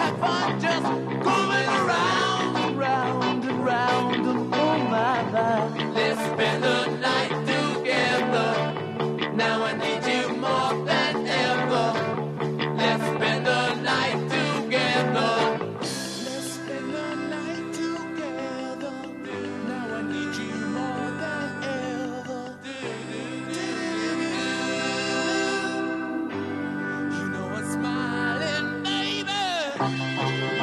have fun just going around and round and round. And oh my. Let's spend the night together. Now I need you more than ever. Let's spend the night together. Let's spend the night together. Now I need you more than ever. You know I'm smiling, baby.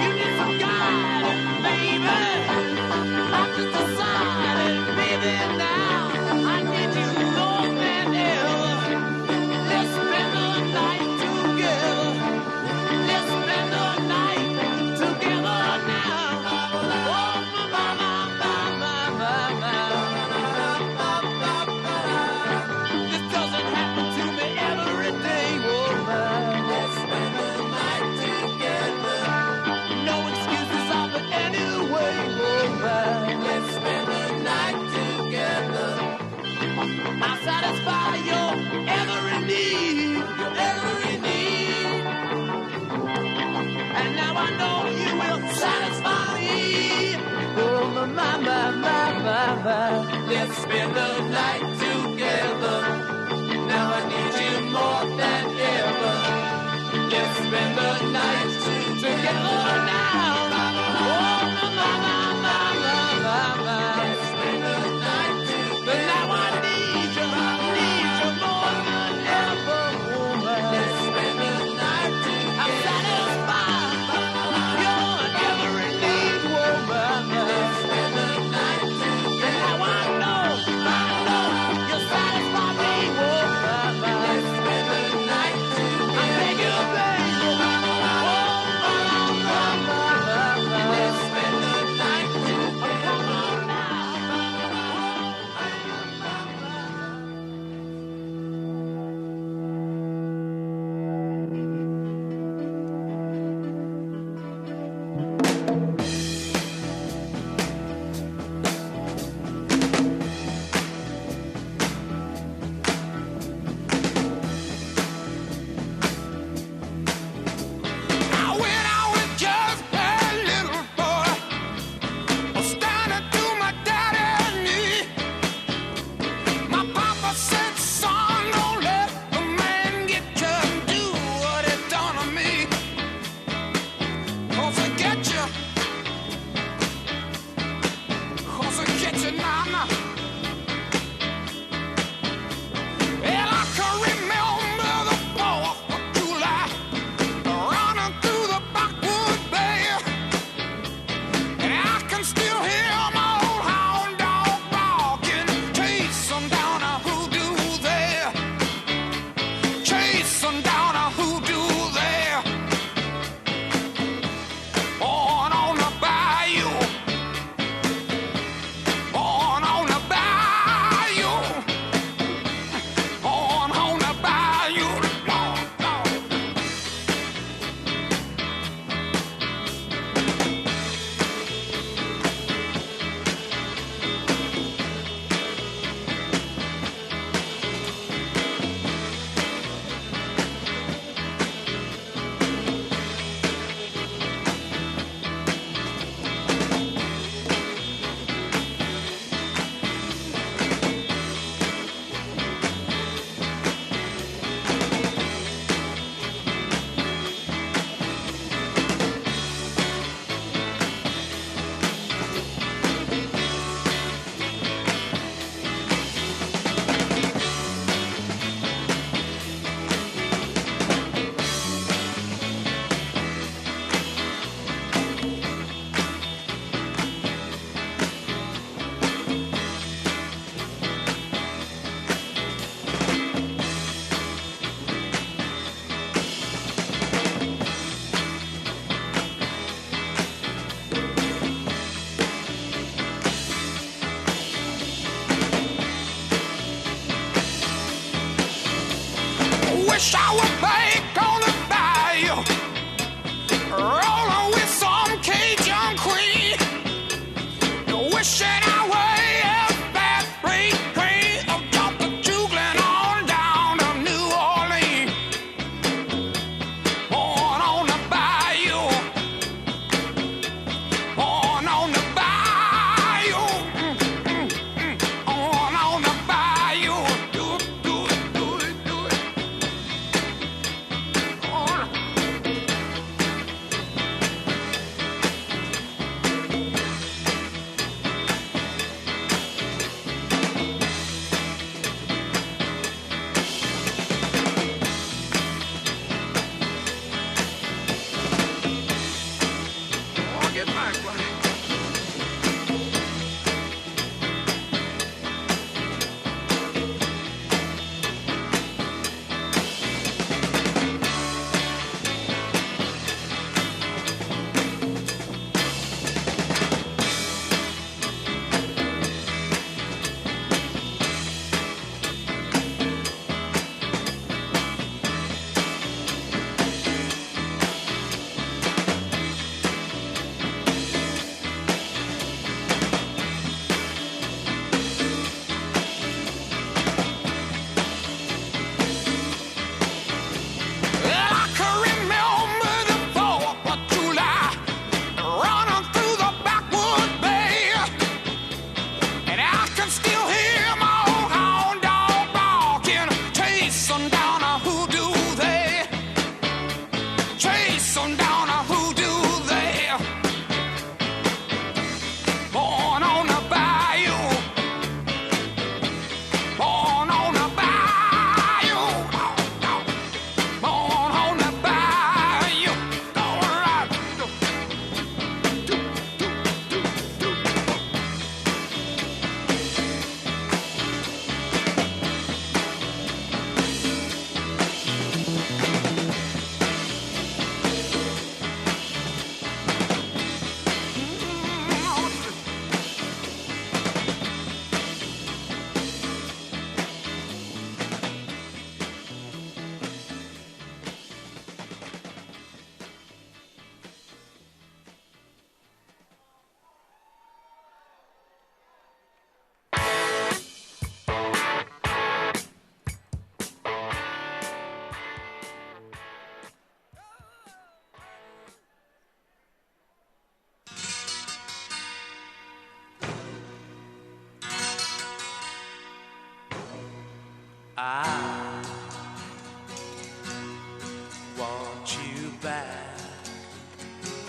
You need some guidance, baby. I just decided, baby, now I need you more than ever. Let's spend the night together. Let's spend the night together now. Oh, my. This doesn't happen to me every day. Oh, my. Let's spend the night together. No excuses offered anyway. Oh, my. Let's spend the night together. I'll satisfy your every need, your every need. And now I know you will satisfy me. Oh, my. Let's spend the night together. Now I need you more than ever. Let's spend the night together now. Oh, my. Let's spend the night together. But now I need you more than ever. Oh, my. Let's spend the night together. I'm satisfied your every need. Oh, my. Let's spend the night together. And now I know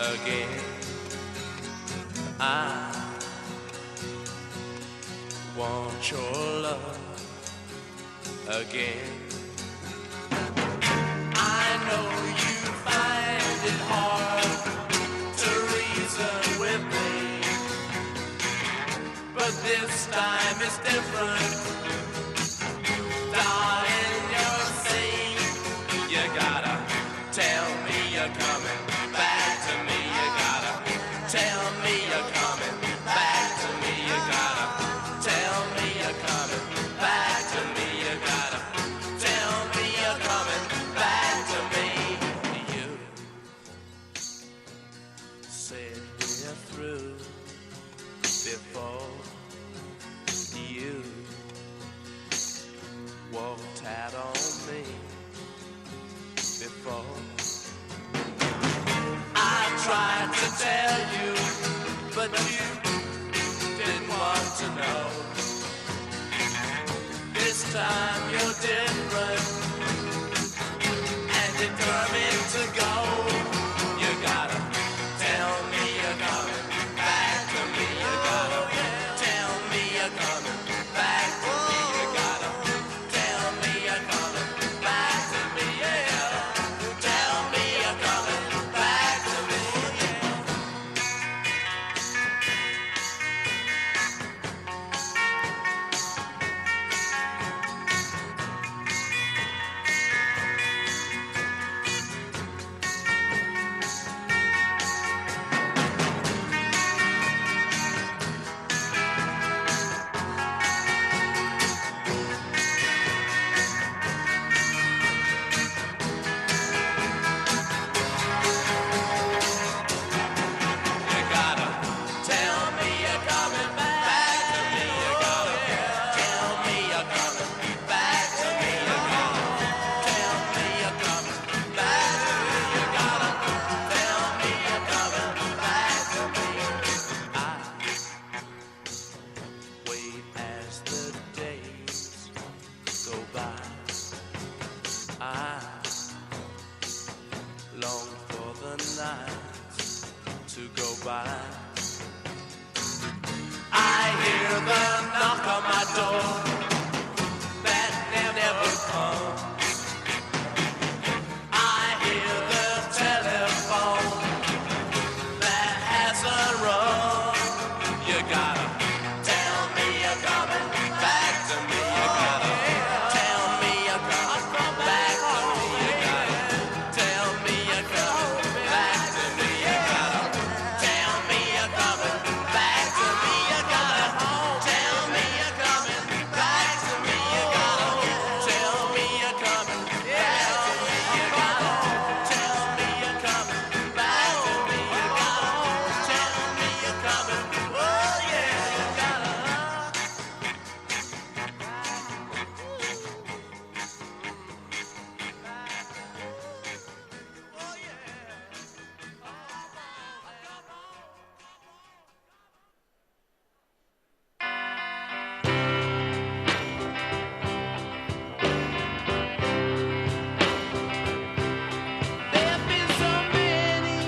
again. I want your love again. I know you find it hard to reason with me, but this time it's different. Darling, you're saying you gotta tell me you're coming back to me. You gotta tell me you're coming back to me. You gotta tell me you're coming back to me. You gotta tell me you're coming back to me. You said we're through before you walked out on me. Before I tried to tell you, but you didn't want to know. This time you're different and determined to go. You gotta tell me you're coming back to me. You gotta tell me you're coming back to me. You gotta tell me you're coming back to me. Yeah. Tell me you're coming back to me. You gotta tell me you're coming back to me. You gotta tell me you're coming back to me. You gotta tell me you're coming back to me. You gotta tell me you're coming back to me. I wait as the days go by. I long for the nights to go by. I hear the knock on my door that never comes. I hear the telephone that hasn't rung. You gotta tell me you're coming back to me. You gotta tell me you're coming back to me. You gotta tell me you're coming back to me. You gotta tell me you're coming back to me. You gotta tell me you're coming back to me. You gotta tell me you're coming back to me. You gotta tell me you're coming back to me. You gotta tell me you're coming. Oh yeah, you gotta. Oh yeah. There've been so many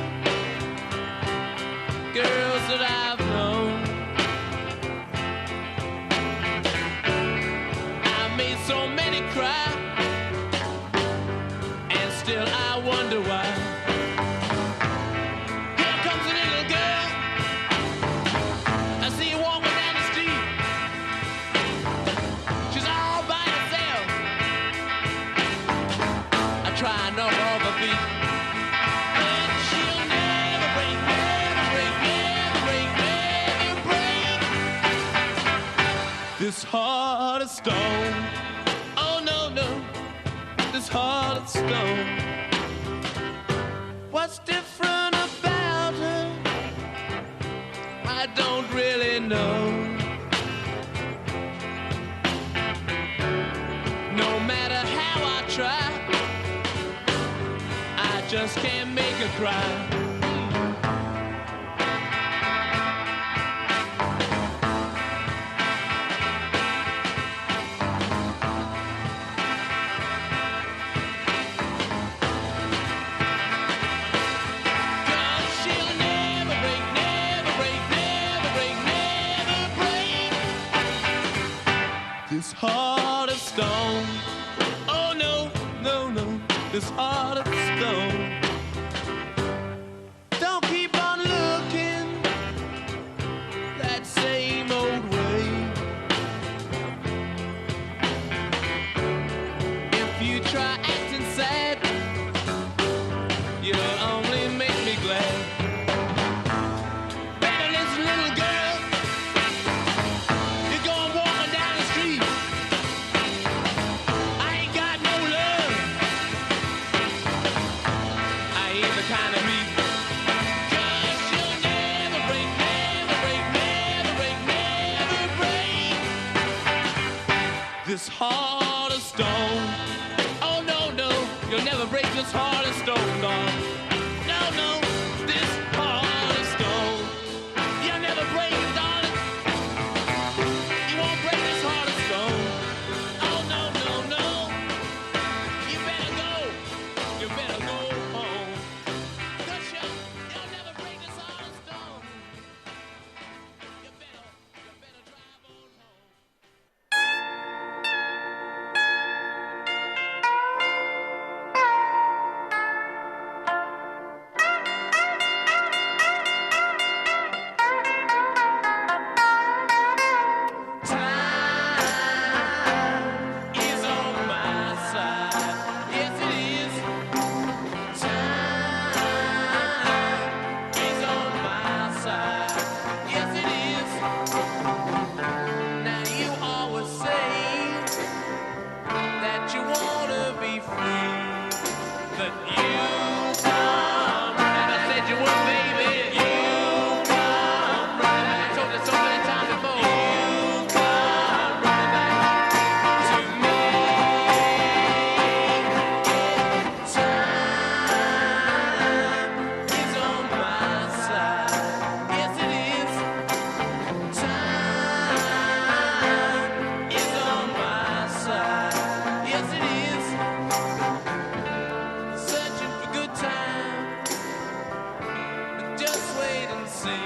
girls that I've known. I made so many cry, and still I wonder why. Here comes a little girl, I see her walking down the street. She's all by herself. I try and knock her off her feet, but she'll never break, never break, never break, never break this heart of stone. Oh no, no, this heart of stone. What's different about her? I don't really know. No matter how I try, I just can't make her cry. She'll this heart of stone. Don't keep on looking that same old way. If you try acting sad, you'll only make me glad. Better listen, little girl, you're going walking down the street. I ain't got no love, I ain't the kind of meat. 'Cause you'll never break, never break, never break, never break this heart of stone. Oh no, no, you'll never break this heart of stone, darling. No, no, this heart of stone. You'll never break it, darling. You won't break this heart of stone. Oh no, no, no. You better go. You better go home. 'Cause you'll never break this heart of stone. You better drive on home. Time is on my side. Yes, it is. Time is on my side. Yes, it is. Now you always say that you wanna be free, but you come and I said you would, baby. You come running back. I told you so many times before. You come running back to me. Time is on my side. Yes, it is. Time is on my side. Yes, it is. Searching for good times, but just wait and see.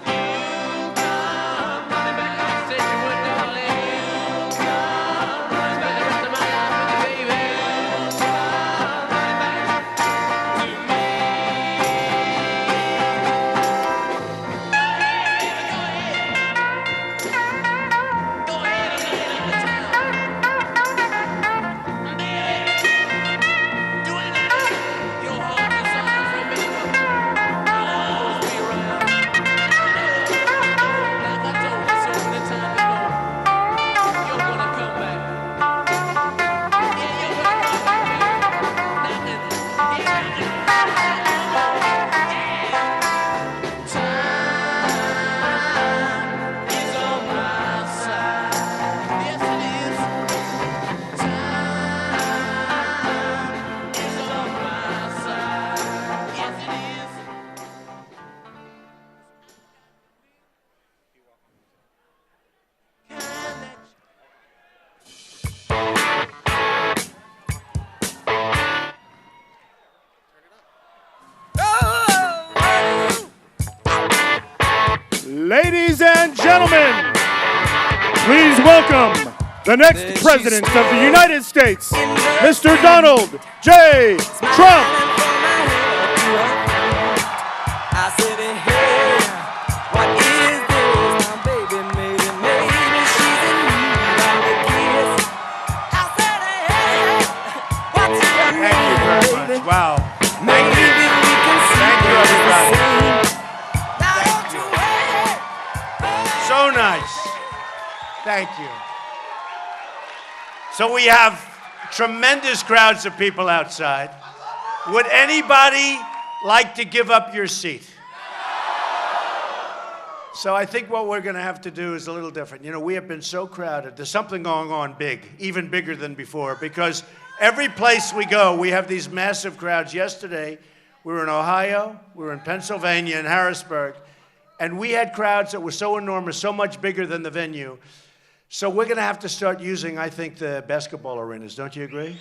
You come running back like I said you would, darling. You come running back the rest of my life with you, baby. You come running back to me. Go ahead and lay it on the town. Do it now. Your heart is ours, remember. I'll always be around. Like I told you so many times before, you're gonna come back. Yeah, you're gonna come back, baby. Nothing. Yeah. Time is on my side. Yes, it is. Time is on my side. Yes, it is. Ladies and gentlemen, please welcome the next President of the United States, Mr. Donald J. Trump. I said, hey, what is this? Now, baby, maybe she's in need of a kiss. I said, hey, what's your name? Thank you very much. Wow. Maybe we can see. Thank you, everybody. Now, don't you wait. So nice. Thank you. So we have tremendous crowds of people outside. Would anybody like to give up your seat? So I think what we're going to have to do is a little different. You know, we have been so crowded. There's something going on big, even bigger than before, because every place we go, we have these massive crowds. Yesterday, we were in Ohio, we were in Pennsylvania, in Harrisburg, and we had crowds that were so enormous, so much bigger than the venue. So we're going to have to start using, I think, the basketball arenas. Don't you agree?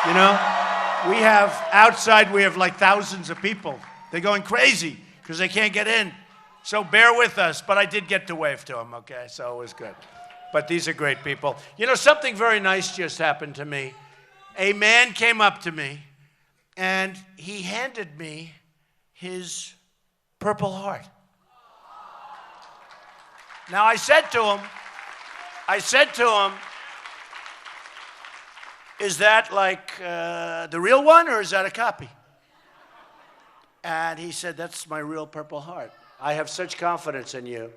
You know, we have outside, we have like thousands of people. They're going crazy because they can't get in. So bear with us, but I did get to wave to them, okay? So it was good. But these are great people. You know, something very nice just happened to me. a man came up to me and he handed me his Purple Heart. Now I said to him, is that like the real one or is that a copy? And he said, that's my real Purple Heart. I have such confidence in you.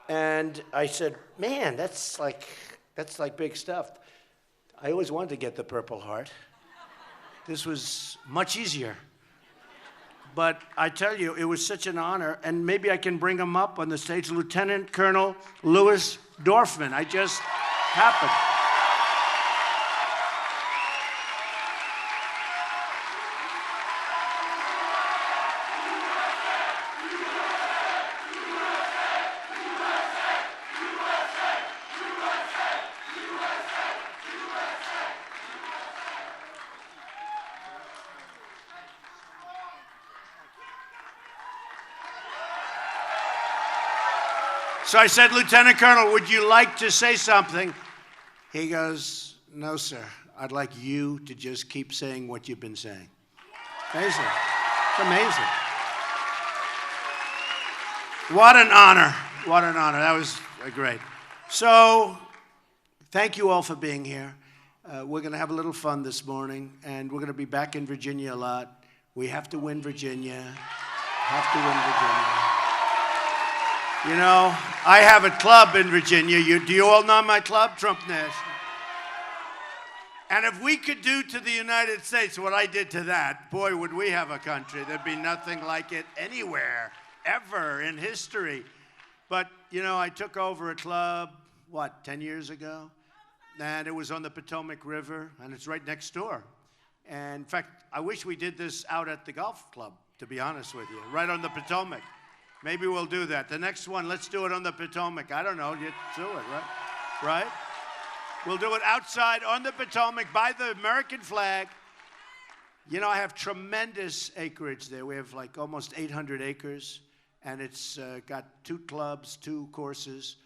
And I said, man, that's like big stuff. I always wanted to get the Purple Heart. This was much easier. But I tell you, it was such an honor, and maybe I can bring him up on the stage, Lieutenant Colonel Louis Dorfman. I just happened. So I said, Lieutenant Colonel, would you like to say something? He goes, no, sir. I'd like you to just keep saying what you've been saying. Amazing. It's amazing. What an honor. What an honor. That was great. So thank you all for being here. We're going to have a little fun this morning, and we're going to be back in Virginia a lot. We have to win Virginia. You know, I have a club in Virginia. Do you all know my club? Trump National. And if we could do to the United States what I did to that, boy, would we have a country. There'd be nothing like it anywhere, ever in history. But, you know, I took over a club, 10 years ago? And it was on the Potomac River, and it's right next door. And in fact, I wish we did this out at the golf club, to be honest with you, right on the Potomac. Maybe we'll do that. The next one, let's do it on the Potomac. I don't know, you do it, right? Right? We'll do it outside on the Potomac by the American flag. You know, I have tremendous acreage there. We have like almost 800 acres, and it's got 2 clubs, 2 courses.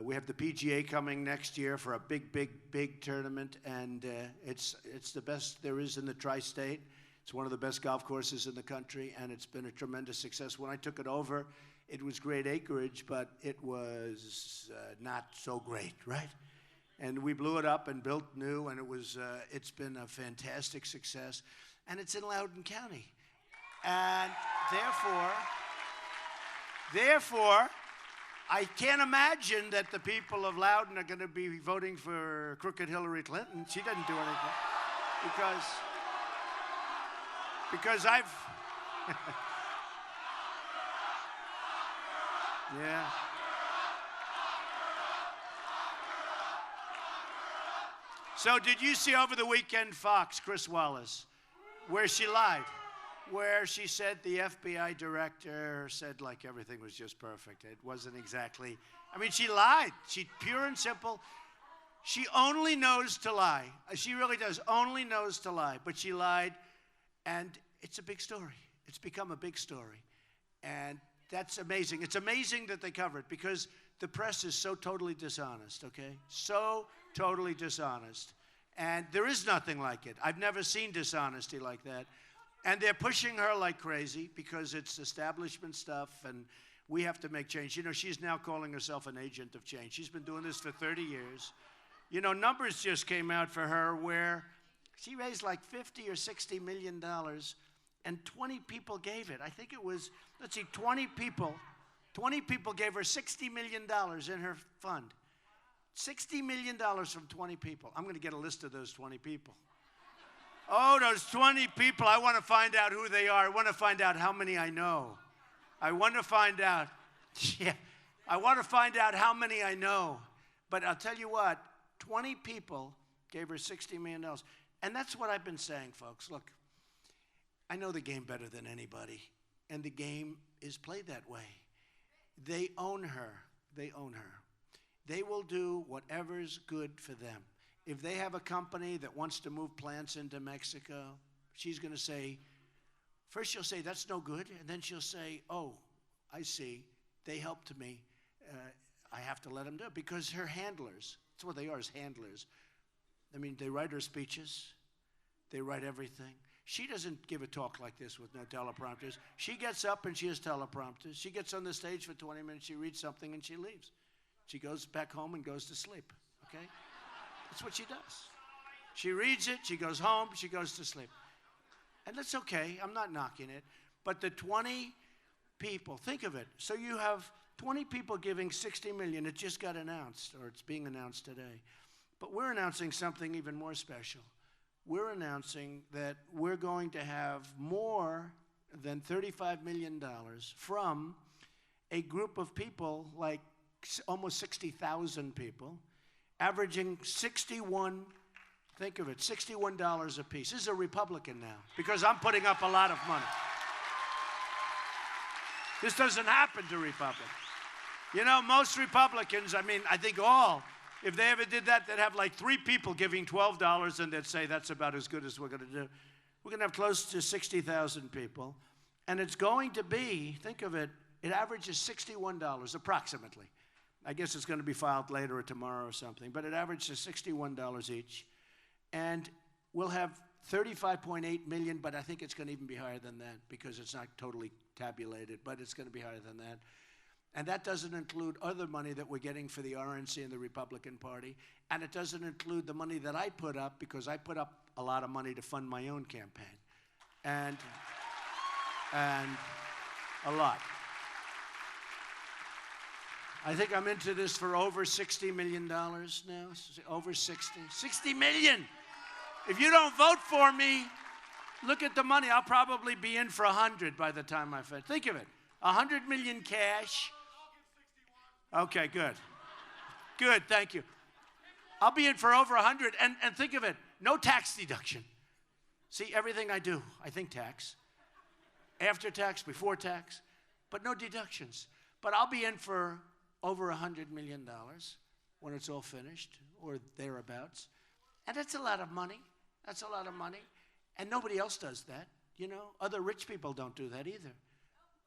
We have the PGA coming next year for a big tournament, and it's the best there is in the tri-state. It's one of the best golf courses in the country, and it's been a tremendous success. When I took it over, it was great acreage, but it was not so great, right? And we blew it up and built new, and it's been a fantastic success. And it's in Loudoun County. And therefore, I can't imagine that the people of Loudoun are going to be voting for crooked Hillary Clinton. She didn't do anything. Because I've... yeah. So did you see over the weekend Fox, Chris Wallace, where she lied? Where she said the FBI director said like everything was just perfect. It wasn't exactly... I mean, she lied. She pure and simple. She only knows to lie. She really does. Only knows to lie. But she lied. And it's a big story. It's become a big story. And that's amazing. It's amazing that they cover it because the press is so totally dishonest, okay? So totally dishonest. And there is nothing like it. I've never seen dishonesty like that. And they're pushing her like crazy because it's establishment stuff and we have to make change. You know, she's now calling herself an agent of change. She's been doing this for 30 years. You know, numbers just came out for her where she raised like $50 or $60 million, and 20 people gave it. I think it was, 20 people gave her $60 million in her fund. $60 million from 20 people. I'm going to get a list of those 20 people. Oh, those 20 people, I want to find out who they are. I want to find out how many I know. I want to find out how many I know. But I'll tell you what, 20 people gave her $60 million. And that's what I've been saying, folks. Look, I know the game better than anybody, and the game is played that way. They own her. They own her. They will do whatever's good for them. If they have a company that wants to move plants into Mexico, she's going to say, first she'll say, that's no good, and then she'll say, oh, I see. They helped me. I have to let them do it. Because her handlers, that's what they are, is handlers. I mean, they write her speeches. They write everything. She doesn't give a talk like this with no teleprompters. She gets up and she has teleprompters. She gets on the stage for 20 minutes, she reads something, and she leaves. She goes back home and goes to sleep, okay? That's what she does. She reads it, she goes home, she goes to sleep. And that's okay, I'm not knocking it. But the 20 people, think of it. So you have 20 people giving $60 million. It just got announced, or it's being announced today. But we're announcing something even more special. We're announcing that we're going to have more than $35 million from a group of people, like almost 60,000 people, averaging think of it, $61 a piece. This is a Republican now, because I'm putting up a lot of money. This doesn't happen to Republicans. You know, most Republicans, I mean, I think all, if they ever did that, they'd have like 3 people giving $12, and they'd say that's about as good as we're going to do. We're going to have close to 60,000 people, and it's going to be, think of it, it averages $61 approximately. I guess it's going to be filed later or tomorrow or something, but it averages $61 each. And we'll have 35.8 million, but I think it's going to even be higher than that because it's not totally tabulated, but it's going to be higher than that. And that doesn't include other money that we're getting for the RNC and the Republican Party. And it doesn't include the money that I put up, because I put up a lot of money to fund my own campaign. And a lot. I think I'm into this for over $60 million now. Over 60. 60 million. If you don't vote for me, look at the money. I'll probably be in for 100 by the time I finish. Think of it. 100 million cash. Okay, good. Good, thank you. I'll be in for over 100. And think of it. No tax deduction. See, everything I do, I think tax. After tax, before tax, but no deductions. But I'll be in for over $100 million when it's all finished, or thereabouts. And that's a lot of money. That's a lot of money. And nobody else does that, you know. Other rich people don't do that either.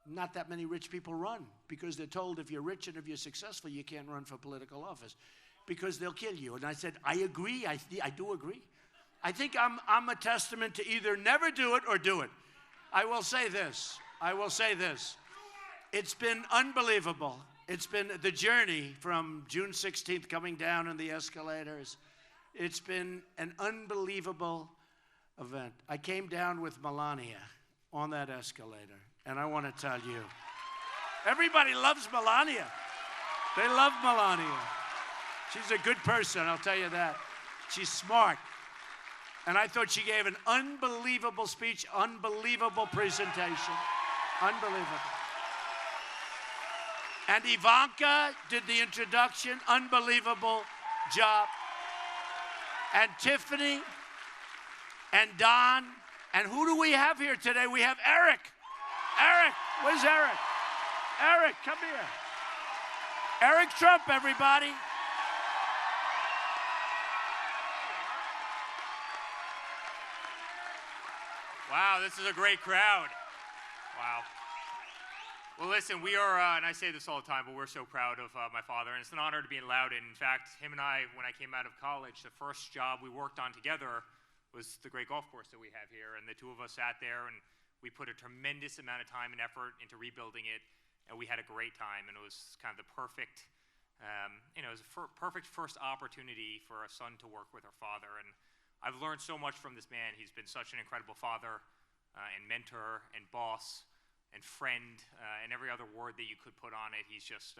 Not that many rich people run, because they're told if you're rich and if you're successful, you can't run for political office, because they'll kill you. And I said, I agree. I do agree. I think I'm a testament to either never do it or do it. I will say this. It's been unbelievable. It's been the journey from June 16th coming down on the escalators. It's been an unbelievable event. I came down with Melania on that escalator, and I want to tell you, everybody loves Melania. They love Melania. She's a good person, I'll tell you that. She's smart. And I thought she gave an unbelievable speech, unbelievable presentation. Unbelievable. And Ivanka did the introduction, unbelievable job. And Tiffany and Don. And who do we have here today? We have Eric. Eric, where's Eric? Eric, come here. Eric Trump, everybody. Wow, this is a great crowd. Wow. Well, listen, we are, and I say this all the time, but we're so proud of my father, and it's an honor to be in Loudoun. In fact, him and I, when I came out of college, the first job we worked on together was the great golf course that we have here, and the two of us sat there, and we put a tremendous amount of time and effort into rebuilding it, and we had a great time, and it was kind of the perfect, it was a perfect first opportunity for a son to work with our father, and I've learned so much from this man. He's been such an incredible father and mentor and boss and friend, and every other word that you could put on it. He's just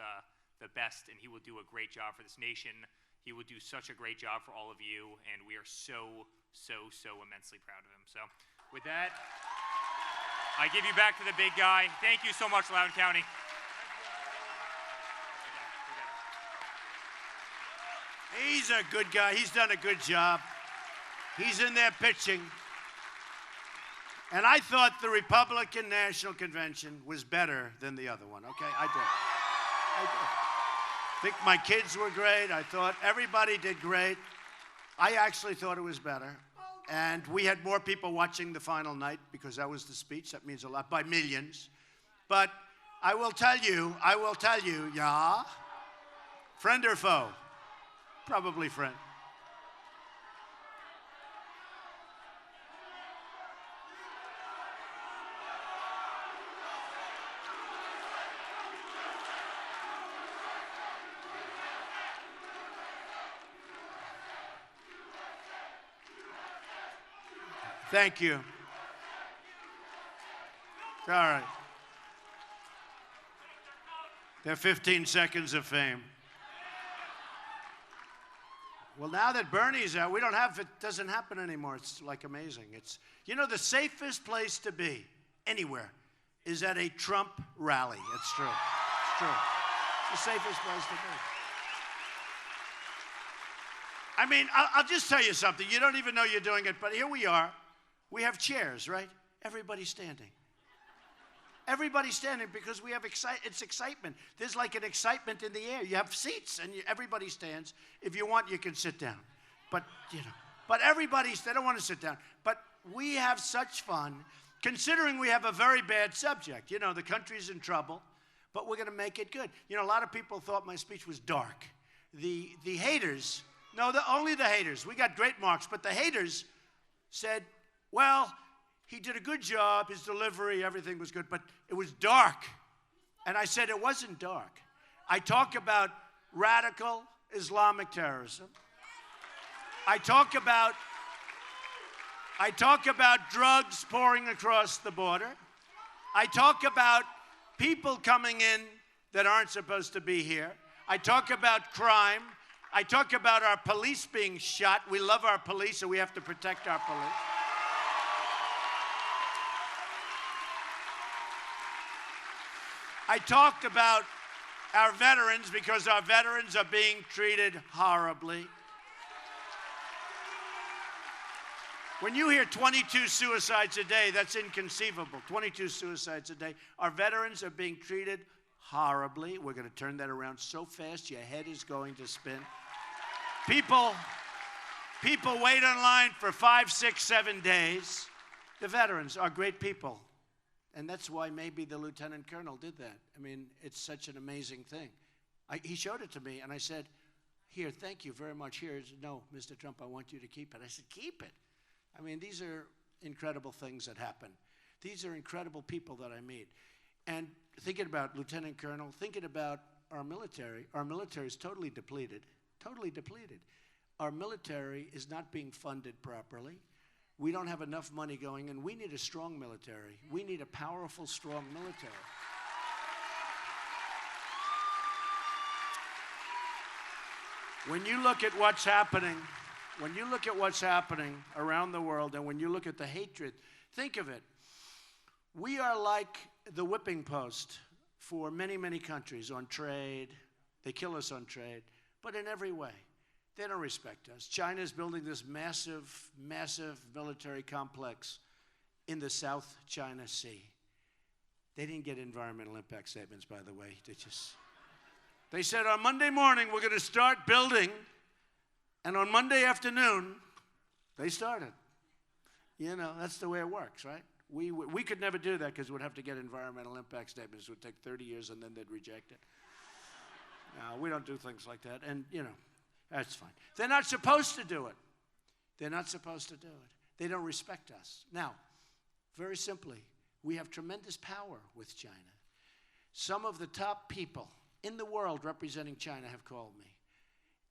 the best, and he will do a great job for this nation. He will do such a great job for all of you, and we are so, so, so immensely proud of him. So with that, I give you back to the big guy. Thank you so much, Loudoun County. He's a good guy. He's done a good job. He's in there pitching. And I thought the Republican National Convention was better than the other one, okay? I did. I think my kids were great. I thought everybody did great. I actually thought it was better. And we had more people watching the final night because that was the speech. That means a lot, by millions. But I will tell you, yeah, friend or foe? Probably friend. Thank you. All right. They're 15 seconds of fame. Well, now that Bernie's out, it doesn't happen anymore. It's like amazing. The safest place to be anywhere is at a Trump rally. It's true. It's true. It's the safest place to be. I mean, I'll just tell you something. You don't even know you're doing it, but here we are. We have chairs, right? Everybody's standing. Everybody's standing because we have it's excitement. There's like an excitement in the air. You have seats and everybody stands. If you want, you can sit down. But they don't want to sit down. But we have such fun, considering we have a very bad subject. The country's in trouble, but we're going to make it good. A lot of people thought my speech was dark. The haters, only the haters. We got great marks, but the haters said, well, he did a good job, his delivery, everything was good, but it was dark. And I said it wasn't dark. I talk about radical Islamic terrorism. I talk about drugs pouring across the border. I talk about people coming in that aren't supposed to be here. I talk about crime. I talk about our police being shot. We love our police, so we have to protect our police. I talked about our veterans because our veterans are being treated horribly. When you hear 22 suicides a day, that's inconceivable. 22 suicides a day. Our veterans are being treated horribly. We're going to turn that around so fast, your head is going to spin. People wait in line for 5, 6, 7 days. The veterans are great people. And that's why maybe the lieutenant colonel did that. I mean, it's such an amazing thing. He showed it to me, and I said, here, thank you very much. No, Mr. Trump, I want you to keep it. I said, keep it. I mean, these are incredible things that happen. These are incredible people that I meet. And thinking about lieutenant colonel, thinking about our military is totally depleted, totally depleted. Our military is not being funded properly. We don't have enough money going, and we need a strong military. We need a powerful, strong military. When you look at what's happening around the world, and when you look at the hatred, think of it. We are like the whipping post for many, many countries on trade. They kill us on trade, but in every way. They don't respect us. China's building this massive, massive military complex in the South China Sea. They didn't get environmental impact statements, by the way. They said on Monday morning, we're going to start building. And on Monday afternoon, they started. That's the way it works, right? We could never do that because we'd have to get environmental impact statements. It would take 30 years, and then they'd reject it. No, we don't do things like that. And, that's fine. They're not supposed to do it. They're not supposed to do it. They don't respect us. Now, very simply, we have tremendous power with China. Some of the top people in the world representing China have called me.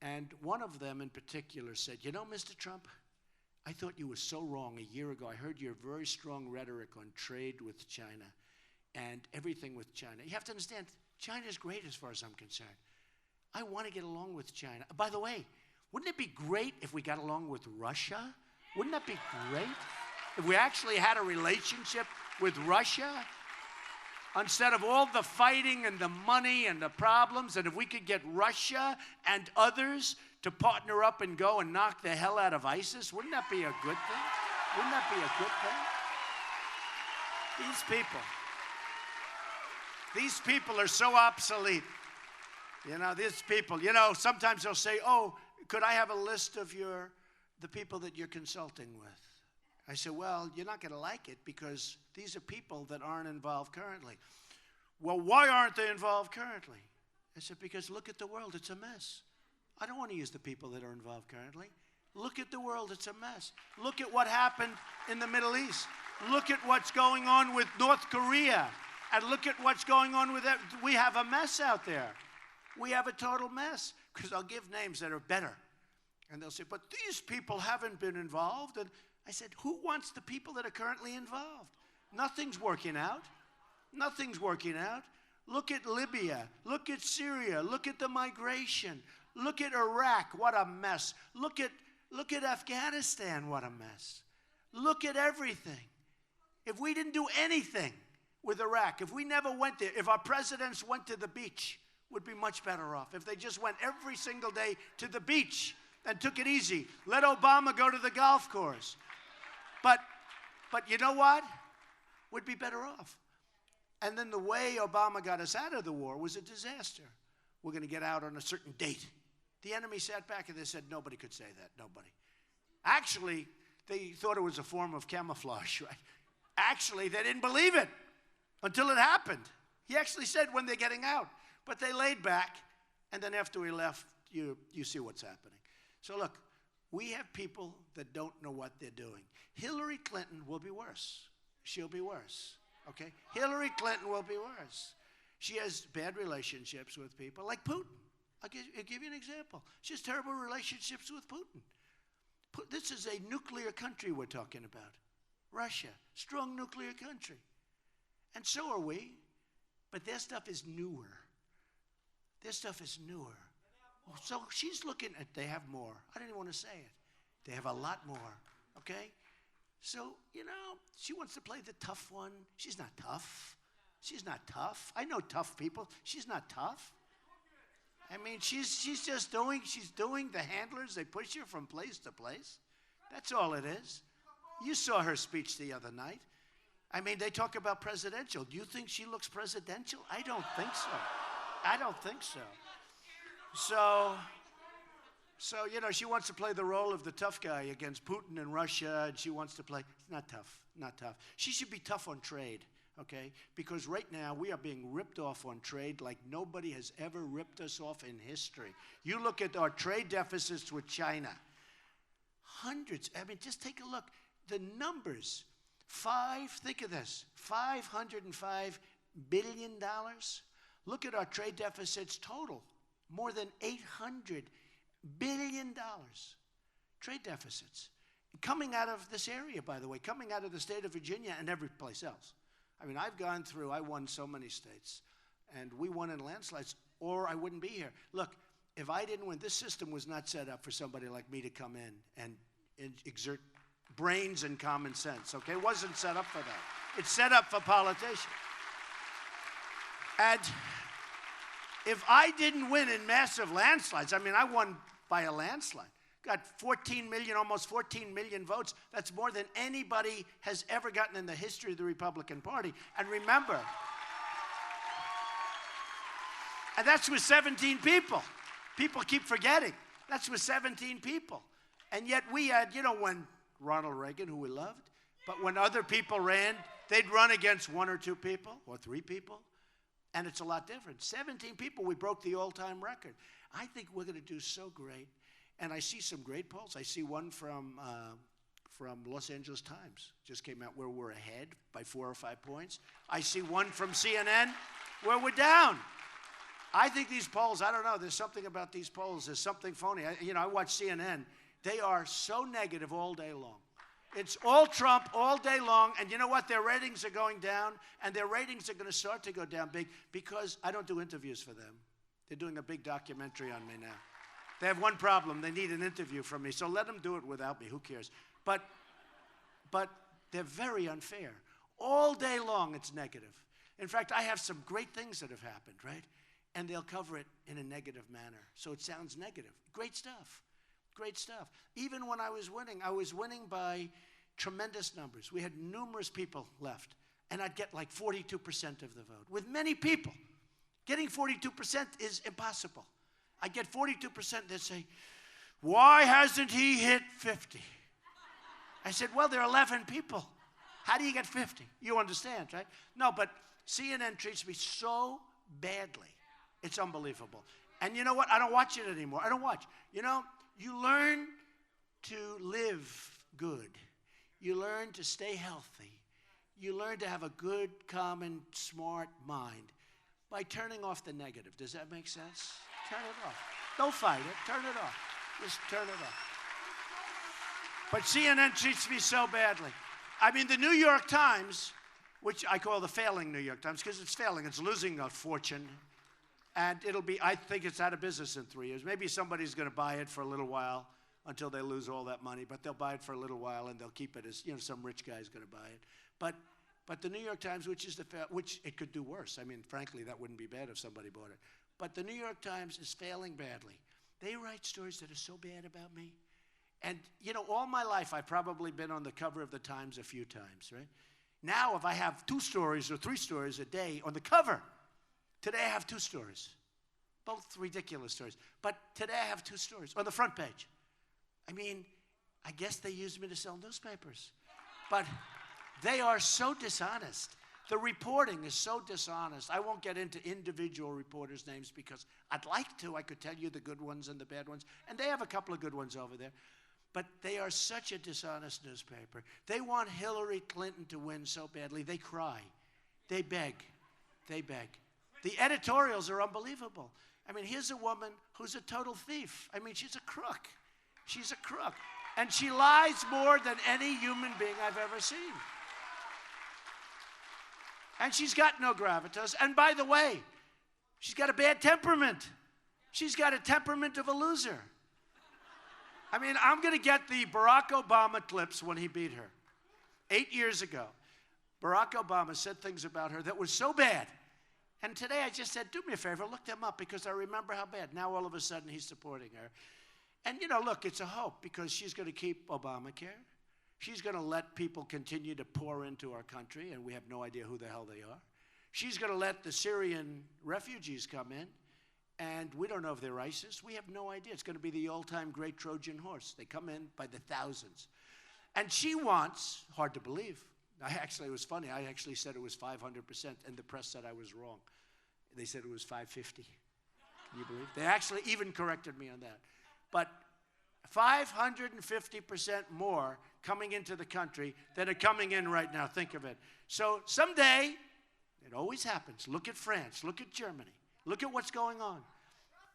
And one of them in particular said, Mr. Trump, I thought you were so wrong a year ago. I heard your very strong rhetoric on trade with China and everything with China. You have to understand, China is great as far as I'm concerned. I want to get along with China. By the way, wouldn't it be great if we got along with Russia? Wouldn't that be great? If we actually had a relationship with Russia? Instead of all the fighting and the money and the problems, and if we could get Russia and others to partner up and go and knock the hell out of ISIS, wouldn't that be a good thing? Wouldn't that be a good thing? These people are so obsolete. These people, sometimes they'll say, oh, could I have a list of the people that you're consulting with? I said, well, you're not going to like it because these are people that aren't involved currently. Well, why aren't they involved currently? I said, because look at the world, it's a mess. I don't want to use the people that are involved currently. Look at the world, it's a mess. Look at what happened in the Middle East. Look at what's going on with North Korea. And look at what's going on with that. We have a mess out there. We have a total mess. Because I'll give names that are better. And they'll say, but these people haven't been involved. And I said, who wants the people that are currently involved? Nothing's working out. Nothing's working out. Look at Libya. Look at Syria. Look at the migration. Look at Iraq. What a mess. Look at Afghanistan. What a mess. Look at everything. If we didn't do anything with Iraq, if we never went there, if our presidents went to the beach, we'd be much better off. If they just went every single day to the beach and took it easy. Let Obama go to the golf course. But you know what? We'd be better off. And then the way Obama got us out of the war was a disaster. We're going to get out on a certain date. The enemy sat back and they said nobody could say that, nobody. Actually, they thought it was a form of camouflage, right? Actually, they didn't believe it until it happened. He actually said when they're getting out. But they laid back, and then after we left, you see what's happening. So look, we have people that don't know what they're doing. Hillary Clinton will be worse. She'll be worse, okay? Hillary Clinton will be worse. She has bad relationships with people like Putin. I'll give you an example. She has terrible relationships with Putin. This is a nuclear country we're talking about. Russia, strong nuclear country. And so are we, but their stuff is newer. Their stuff is newer. So she's looking at, they have more. I didn't even want to say it. They have a lot more, okay? So, she wants to play the tough one. She's not tough. She's not tough. I know tough people. She's not tough. I mean, she's doing the handlers. They push her from place to place. That's all it is. You saw her speech the other night. I mean, they talk about presidential. Do you think she looks presidential? I don't think so. I don't think so. So, she wants to play the role of the tough guy against Putin and Russia, and she wants to play. It's not tough, not tough. She should be tough on trade, okay? Because right now we are being ripped off on trade like nobody has ever ripped us off in history. You look at our trade deficits with China. Hundreds, just take a look. The numbers, think of this, $505 billion. Look at our trade deficits total, more than $800 billion. Trade deficits. Coming out of this area, by the way, coming out of the state of Virginia and every place else. I mean, I won so many states, and we won in landslides, or I wouldn't be here. Look, if I didn't win, this system was not set up for somebody like me to come in and exert brains and common sense, okay? It wasn't set up for that. It's set up for politicians. And if I didn't win in massive landslides, I won by a landslide. Got 14 million, almost 14 million votes. That's more than anybody has ever gotten in the history of the Republican Party. And remember, and that's with 17 people. People keep forgetting. That's with 17 people. And yet we had, when Ronald Reagan, who we loved, but when other people ran, they'd run against one or two people or three people. And it's a lot different. 17 people, we broke the all-time record. I think we're going to do so great. And I see some great polls. I see one from Los Angeles Times. Just came out where we're ahead by 4 or 5 points. I see one from CNN where we're down. I think these polls, I don't know, there's something about these polls. There's something phony. I watch CNN. They are so negative all day long. It's all Trump all day long, and you know what? Their ratings are going down, and their ratings are going to start to go down big because I don't do interviews for them. They're doing a big documentary on me now. They have one problem. They need an interview from me, so let them do it without me. Who cares? But they're very unfair. All day long, it's negative. In fact, I have some great things that have happened, right? And they'll cover it in a negative manner, so it sounds negative. Great stuff. Great stuff. Even when I was winning by tremendous numbers. We had numerous people left, and I'd get like 42% of the vote. With many people, getting 42% is impossible. I'd get 42%, they'd say, why hasn't he hit 50? I said, well, there are 11 people. How do you get 50? You understand, right? No, but CNN treats me so badly. It's unbelievable. And you know what? I don't watch it anymore. I don't watch. You learn to live good. You learn to stay healthy. You learn to have a good, common, smart mind by turning off the negative. Does that make sense? Turn it off. Don't fight it. Turn it off. Just turn it off. But CNN treats me so badly. I mean, the New York Times, which I call the failing New York Times, because it's failing. It's losing a fortune. And it'll be, I think it's out of business in 3 years. Maybe somebody's going to buy it for a little while until they lose all that money. But they'll buy it for a little while, and they'll keep it as, some rich guy's going to buy it. But the New York Times, which it could do worse. I mean, frankly, that wouldn't be bad if somebody bought it. But the New York Times is failing badly. They write stories that are so bad about me. And, all my life, I've probably been on the cover of the Times a few times, right? Now, if I have 2 stories or 3 stories a day on the cover, today I have 2 stories, both ridiculous stories. But today I have 2 stories on the front page. I mean, I guess they use me to sell newspapers. But they are so dishonest. The reporting is so dishonest. I won't get into individual reporters' names because I'd like to. I could tell you the good ones and the bad ones. And they have a couple of good ones over there. But they are such a dishonest newspaper. They want Hillary Clinton to win so badly. They cry. They beg. They beg. The editorials are unbelievable. I mean, here's a woman who's a total thief. I mean, she's a crook. She's a crook. And she lies more than any human being I've ever seen. And she's got no gravitas. And by the way, she's got a bad temperament. She's got a temperament of a loser. I mean, I'm going to get the Barack Obama clips when he beat her. 8 years ago, Barack Obama said things about her that was so bad. And today I just said, do me a favor, look them up because I remember how bad. Now all of a sudden he's supporting her. And, look, it's a hope because she's going to keep Obamacare. She's going to let people continue to pour into our country, and we have no idea who the hell they are. She's going to let the Syrian refugees come in, and we don't know if they're ISIS. We have no idea. It's going to be the all-time great Trojan horse. They come in by the thousands. And she wants, hard to believe, it was funny. I actually said it was 500%, and the press said I was wrong. They said it was 550. Can you believe? They actually even corrected me on that. But 550% more coming into the country than are coming in right now. Think of it. So someday, it always happens. Look at France. Look at Germany. Look at what's going on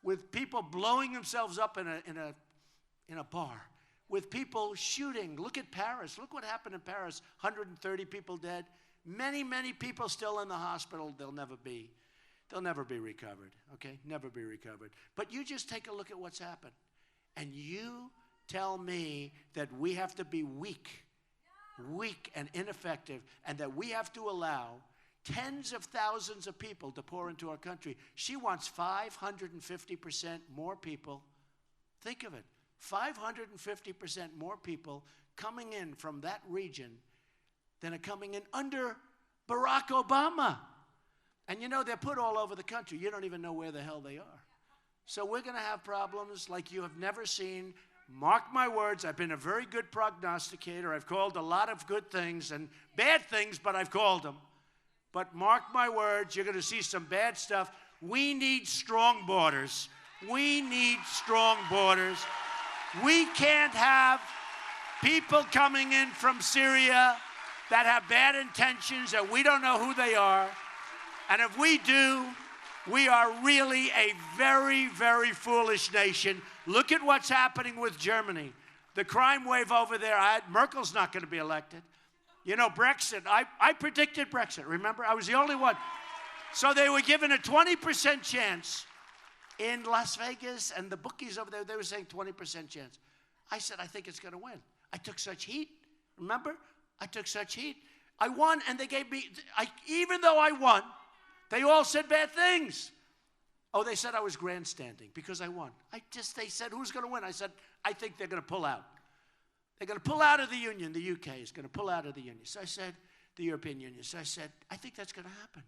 with people blowing themselves up in a bar, with people shooting. Look at Paris. Look what happened in Paris. 130 people dead. Many, many people still in the hospital. They'll never be recovered. Okay, never be recovered. But you just take a look at what's happened. And you tell me that we have to be weak and ineffective, and that we have to allow tens of thousands of people to pour into our country. She wants 550% more people. Think of it. 550% more people coming in from that region than are coming in under Barack Obama. And they're put all over the country. You don't even know where the hell they are. So we're going to have problems like you have never seen. Mark my words, I've been a very good prognosticator. I've called a lot of good things and bad things, but I've called them. But mark my words, you're going to see some bad stuff. We need strong borders. We need strong borders. We can't have people coming in from Syria that have bad intentions, that we don't know who they are. And if we do, we are really a very, very foolish nation. Look at what's happening with Germany. The crime wave over there, Merkel's not going to be elected. Brexit, I predicted Brexit, remember? I was the only one. So they were given a 20% chance in Las Vegas, and the bookies over there, they were saying 20% chance. I said, I think it's going to win. I took such heat, remember? I took such heat. I won, and they gave me, even though I won, they all said bad things. Oh, they said I was grandstanding because I won. They said, who's going to win? I said, I think they're going to pull out. They're going to pull out of the Union. The UK is going to pull out of the Union. So I said, the European Union. So I said, I think that's going to happen.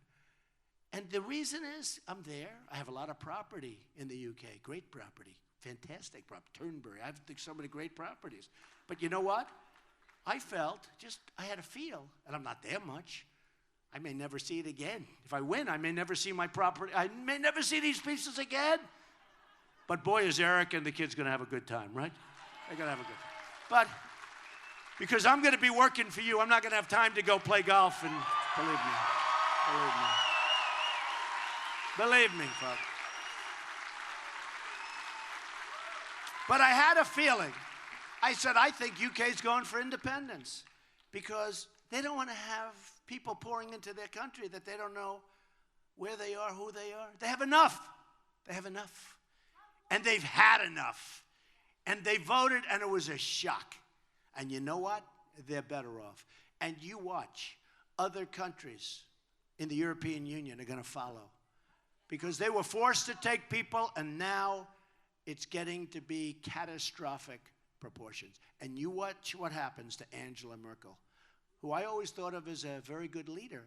And the reason is I'm there. I have a lot of property in the UK. Great property. Fantastic property. Turnberry. I have so many great properties. But you know what? I had a feel, and I'm not there much. I may never see it again. If I win, I may never see my property. I may never see these pieces again. But boy, is Eric and the kids going to have a good time, right? They're going to have a good time. But because I'm going to be working for you, I'm not going to have time to go play golf, and believe me, folks. But I had a feeling I said, I think UK's going for independence because they don't want to have people pouring into their country that they don't know where they are, who they are. They have enough. They have enough. And they've had enough. And they voted, and it was a shock. And you know what? They're better off. And you watch, other countries in the European Union are going to follow. Because they were forced to take people, and now it's getting to be catastrophic proportions. And you watch what happens to Angela Merkel, who I always thought of as a very good leader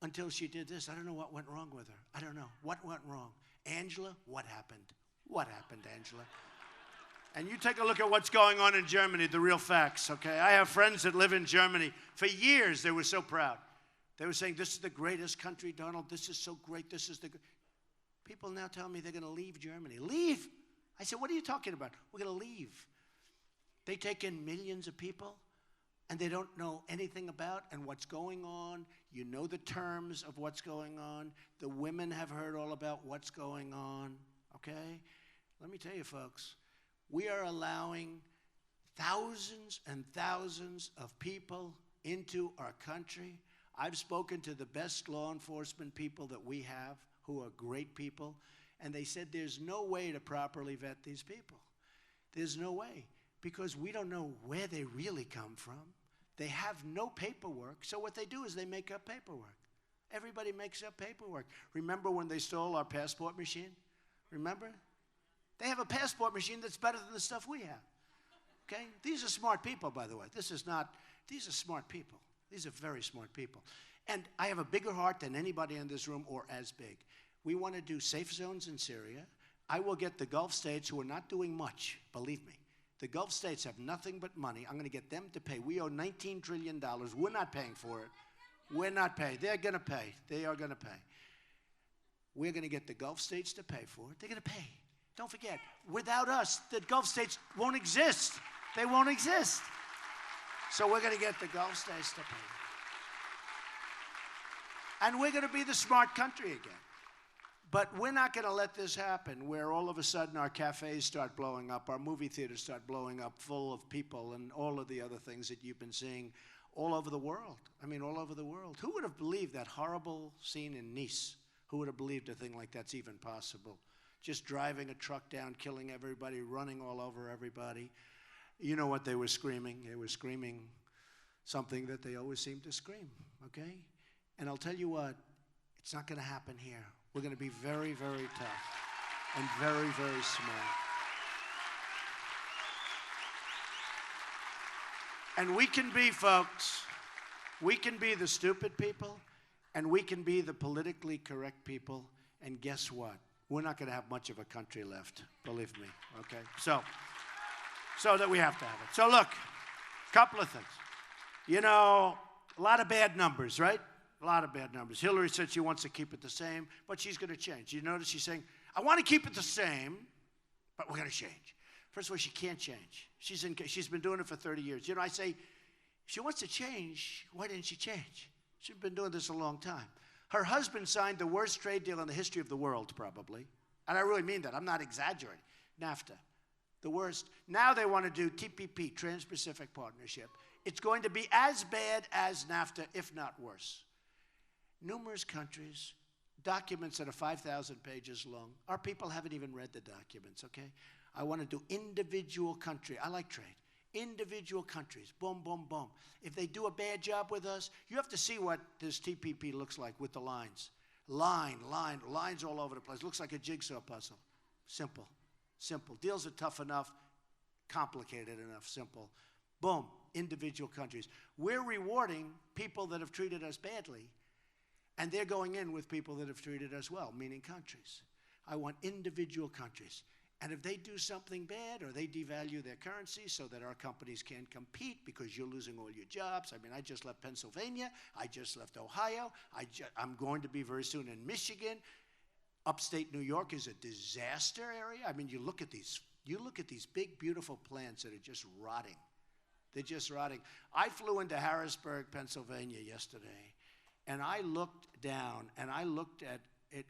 until she did this. I don't know what went wrong with her. I don't know. What went wrong? Angela, what happened? What happened, Angela? And you take a look at what's going on in Germany, the real facts, okay? I have friends that live in Germany. For years, they were so proud. They were saying, this is the greatest country, Donald. This is so great. This is the... People now tell me they're going to leave Germany. Leave? I said, what are you talking about? We're going to leave. They take in millions of people, and they don't know anything about and what's going on. You know the terms of what's going on. The women have heard all about what's going on, okay? Let me tell you, folks, we are allowing thousands and thousands of people into our country. I've spoken to the best law enforcement people that we have, who are great people, and they said there's no way to properly vet these people. There's no way, because we don't know where they really come from. They have no paperwork, so what they do is they make up paperwork. Everybody makes up paperwork. Remember when they stole our passport machine? Remember? They have a passport machine that's better than the stuff we have. Okay? These are smart people, by the way. These are smart people. These are very smart people. And I have a bigger heart than anybody in this room, or as big. We want to do safe zones in Syria. I will get the Gulf states, who are not doing much, believe me. The Gulf states have nothing but money. I'm going to get them to pay. We owe $19 trillion. We're not paying for it. We're not paying. They're going to pay. They are going to pay. We're going to get the Gulf states to pay for it. They're going to pay. Don't forget, without us, the Gulf states won't exist. They won't exist. So we're going to get the Gulf states to pay. And we're going to be the smart country again. But we're not going to let this happen where all of a sudden our cafes start blowing up, our movie theaters start blowing up full of people, and all of the other things that you've been seeing all over the world. I mean, all over the world. Who would have believed that horrible scene in Nice? Who would have believed a thing like that's even possible? Just driving a truck down, killing everybody, running all over everybody. You know what they were screaming? They were screaming something that they always seem to scream, okay? And I'll tell you what, it's not going to happen here. We're going to be very, very tough and very, very smart. And we can be, folks, we can be the stupid people, and we can be the politically correct people, and guess what? We're not going to have much of a country left, believe me, okay? So that we have to have it. So look, a couple of things. You know, a lot of bad numbers, right? A lot of bad numbers. Hillary said she wants to keep it the same, but she's going to change. You notice she's saying, I want to keep it the same, but we're going to change. First of all, she can't change. She's been doing it for 30 years. You know, I say, if she wants to change, why didn't she change? She's been doing this a long time. Her husband signed the worst trade deal in the history of the world, probably. And I really mean that. I'm not exaggerating. NAFTA, the worst. Now they want to do TPP, Trans-Pacific Partnership. It's going to be as bad as NAFTA, if not worse. Numerous countries, documents that are 5,000 pages long. Our people haven't even read the documents, okay? I want to do individual country. I like trade. Individual countries, boom, boom, boom. If they do a bad job with us, you have to see what this TPP looks like with the lines. Lines all over the place. Looks like a jigsaw puzzle. Simple, simple. Deals are tough enough, complicated enough, simple. Boom, individual countries. We're rewarding people that have treated us badly, and they're going in with people that have treated us well, meaning countries. I want individual countries. And if they do something bad or they devalue their currency so that our companies can't compete because you're losing all your jobs. I mean, I just left Pennsylvania. I just left Ohio. I'm going to be very soon in Michigan. Upstate New York is a disaster area. I mean, you look at these big, beautiful plants that are just rotting. They're just rotting. I flew into Harrisburg, Pennsylvania yesterday, and I looked down, and I looked at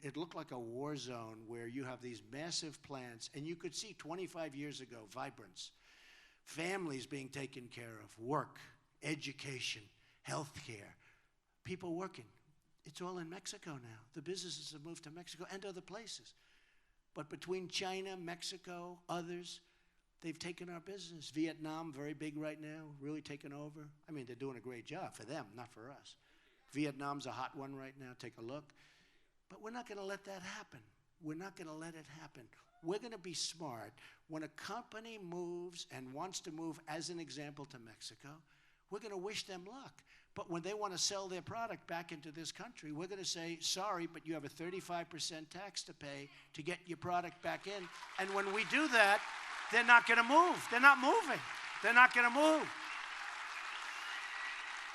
it looked like a war zone where you have these massive plants, and you could see 25 years ago vibrance. families being taken care of, work, education, health care, people working. It's all in Mexico now. The businesses have moved to Mexico and other places. But between China, Mexico, others, they've taken our business. Vietnam, very big right now, really taken over. I mean, they're doing a great job for them, not for us. Vietnam's a hot one right now. Take a look. But we're not going to let that happen. We're not going to let it happen. We're going to be smart. When a company moves and wants to move, as an example, to Mexico, we're going to wish them luck. But when they want to sell their product back into this country, we're going to say, sorry, but you have a 35% tax to pay to get your product back in. And when we do that, they're not going to move. They're not moving. They're not going to move.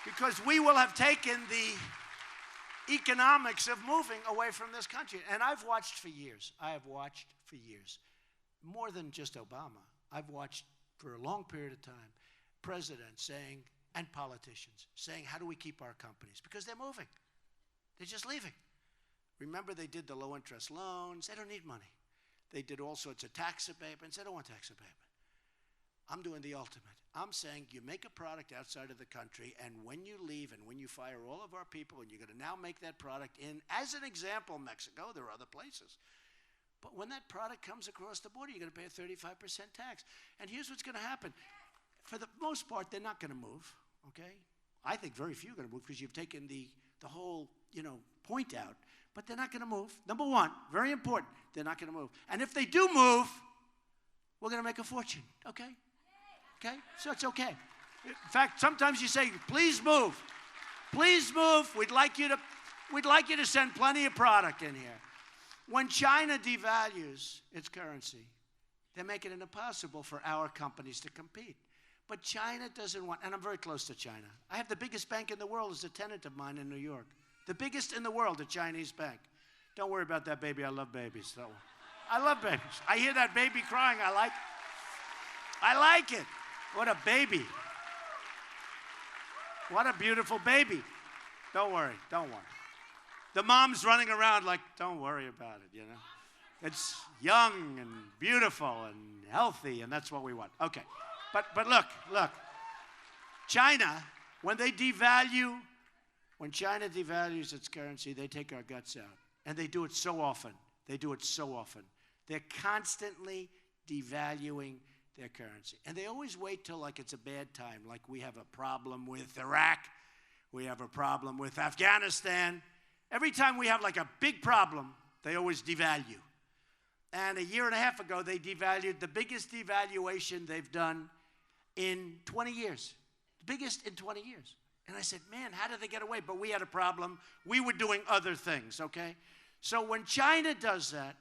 Because we will have taken the economics of moving away from this country. And I've watched for years. I have watched for years. More than just Obama. I've watched for a long period of time presidents saying, and politicians saying, how do we keep our companies? Because they're moving. They're just leaving. Remember, they did the low-interest loans. They don't need money. They did all sorts of tax abatements. They don't want tax abatement. I'm doing the ultimate. I'm saying you make a product outside of the country, and when you leave and when you fire all of our people, and you're going to now make that product in, as an example, Mexico, there are other places. But when that product comes across the border, you're going to pay a 35% tax. And here's what's going to happen. For the most part, they're not going to move, okay? I think very few are going to move because you've taken the whole, point out. But they're not going to move. Number one, very important, they're not going to move. And if they do move, we're going to make a fortune, okay? Okay? So it's okay. In fact, sometimes you say, please move. Please move. We'd like you to send plenty of product in here. When China devalues its currency, they're making it impossible for our companies to compete. But China doesn't want, and I'm very close to China. I have the biggest bank in the world as a tenant of mine in New York. The biggest in the world, a Chinese bank. Don't worry about that baby. I love babies. So, I love babies. I hear that baby crying. I like it. What a baby. What a beautiful baby. Don't worry. Don't worry. The mom's running around like, don't worry about it, It's young and beautiful and healthy, and that's what we want. Okay. But look. China, when China devalues its currency, they take our guts out. And they do it so often. They're constantly devaluing their currency. And they always wait till like it's a bad time, like we have a problem with Iraq, we have a problem with Afghanistan. Every time we have like a big problem, they always devalue. And a year and a half ago, they devalued the biggest devaluation they've done in 20 years. The biggest in 20 years. And I said, man, how did they get away? But we had a problem. We were doing other things, okay? So when China does that,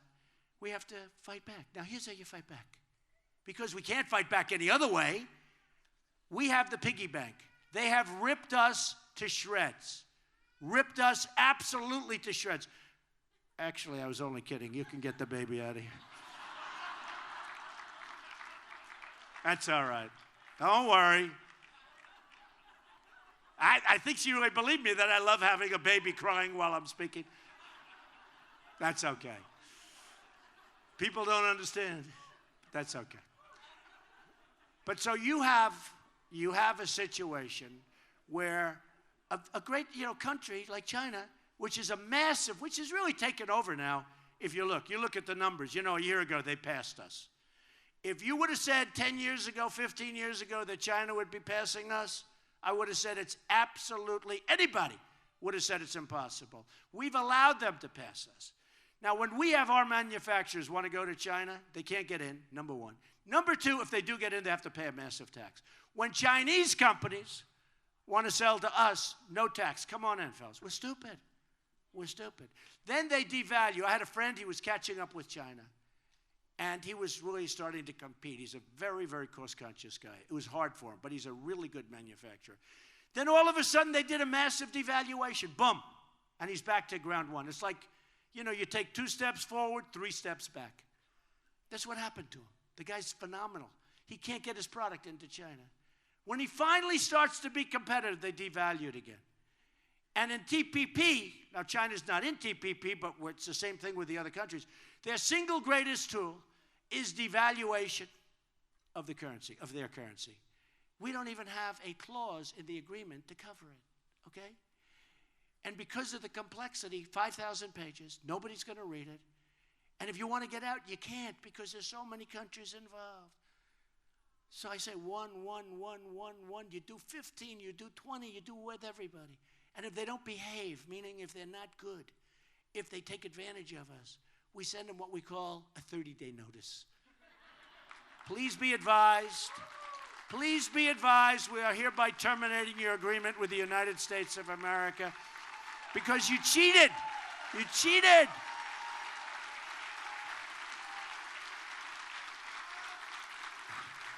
we have to fight back. Now, here's how you fight back. Because we can't fight back any other way, we have the piggy bank. They have ripped us to shreds. Ripped us absolutely to shreds. Actually, I was only kidding. You can get the baby out of here. That's all right. Don't worry. I think she really believed me that I love having a baby crying while I'm speaking. That's okay. People don't understand. That's okay. But so you have a situation where a great country like China, which is which is really taken over now. If you look at the numbers. A year ago they passed us. If you would have said 10 years ago, 15 years ago that China would be passing us, I would have said it's absolutely, anybody would have said it's impossible. We've allowed them to pass us. Now, when we have our manufacturers want to go to China, they can't get in, number one. Number two, if they do get in, they have to pay a massive tax. When Chinese companies want to sell to us, no tax. Come on in, fellas. We're stupid. Then they devalue. I had a friend, he was catching up with China. And he was really starting to compete. He's a very, very cost-conscious guy. It was hard for him, but he's a really good manufacturer. Then all of a sudden, they did a massive devaluation. Boom. And he's back to ground one. It's like, you take 2 steps forward, 3 steps back. That's what happened to him. The guy's phenomenal. He can't get his product into China. When he finally starts to be competitive, they devalue it again. And in TPP, now China's not in TPP, but it's the same thing with the other countries. Their single greatest tool is devaluation of the currency, of their currency. We don't even have a clause in the agreement to cover it, okay? And because of the complexity, 5,000 pages, nobody's going to read it. And if you want to get out, you can't because there's so many countries involved. So I say 1, 1, 1, 1, 1. You do 15, you do 20, you do with everybody. And if they don't behave, meaning if they're not good, if they take advantage of us, we send them what we call a 30-day notice. Please be advised. Please be advised, we are hereby terminating your agreement with the United States of America because you cheated. You cheated.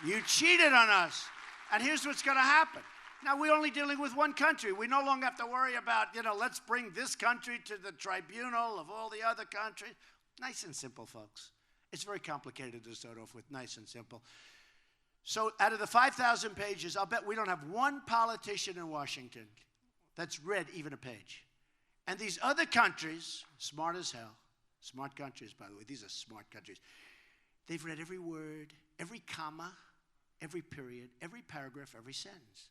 You cheated on us. And here's what's going to happen. Now, we're only dealing with one country. We no longer have to worry about, let's bring this country to the tribunal of all the other countries. Nice and simple, folks. It's very complicated to start off with. Nice and simple. So out of the 5,000 pages, I'll bet we don't have one politician in Washington that's read even a page. And these other countries, smart as hell, smart countries, by the way, these are smart countries. They've read every word, every comma, every period, every paragraph, every sentence.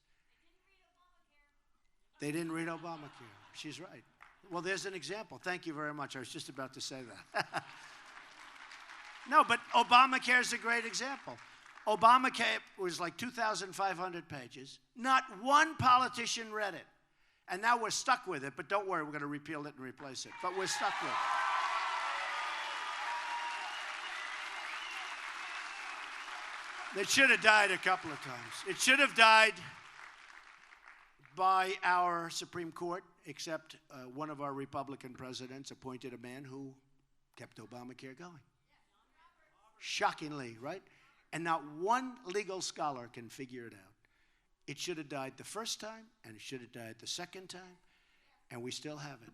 They didn't read Obamacare. She's right. Well, there's an example. Thank you very much. I was just about to say that. No, but Obamacare is a great example. Obamacare was like 2,500 pages. Not one politician read it. And now we're stuck with it. But don't worry, we're going to repeal it and replace it. But we're stuck with it. It should have died a couple of times. It should have died by our Supreme Court, except one of our Republican presidents appointed a man who kept Obamacare going. Shockingly, right? And not one legal scholar can figure it out. It should have died the first time, and it should have died the second time, and we still have it.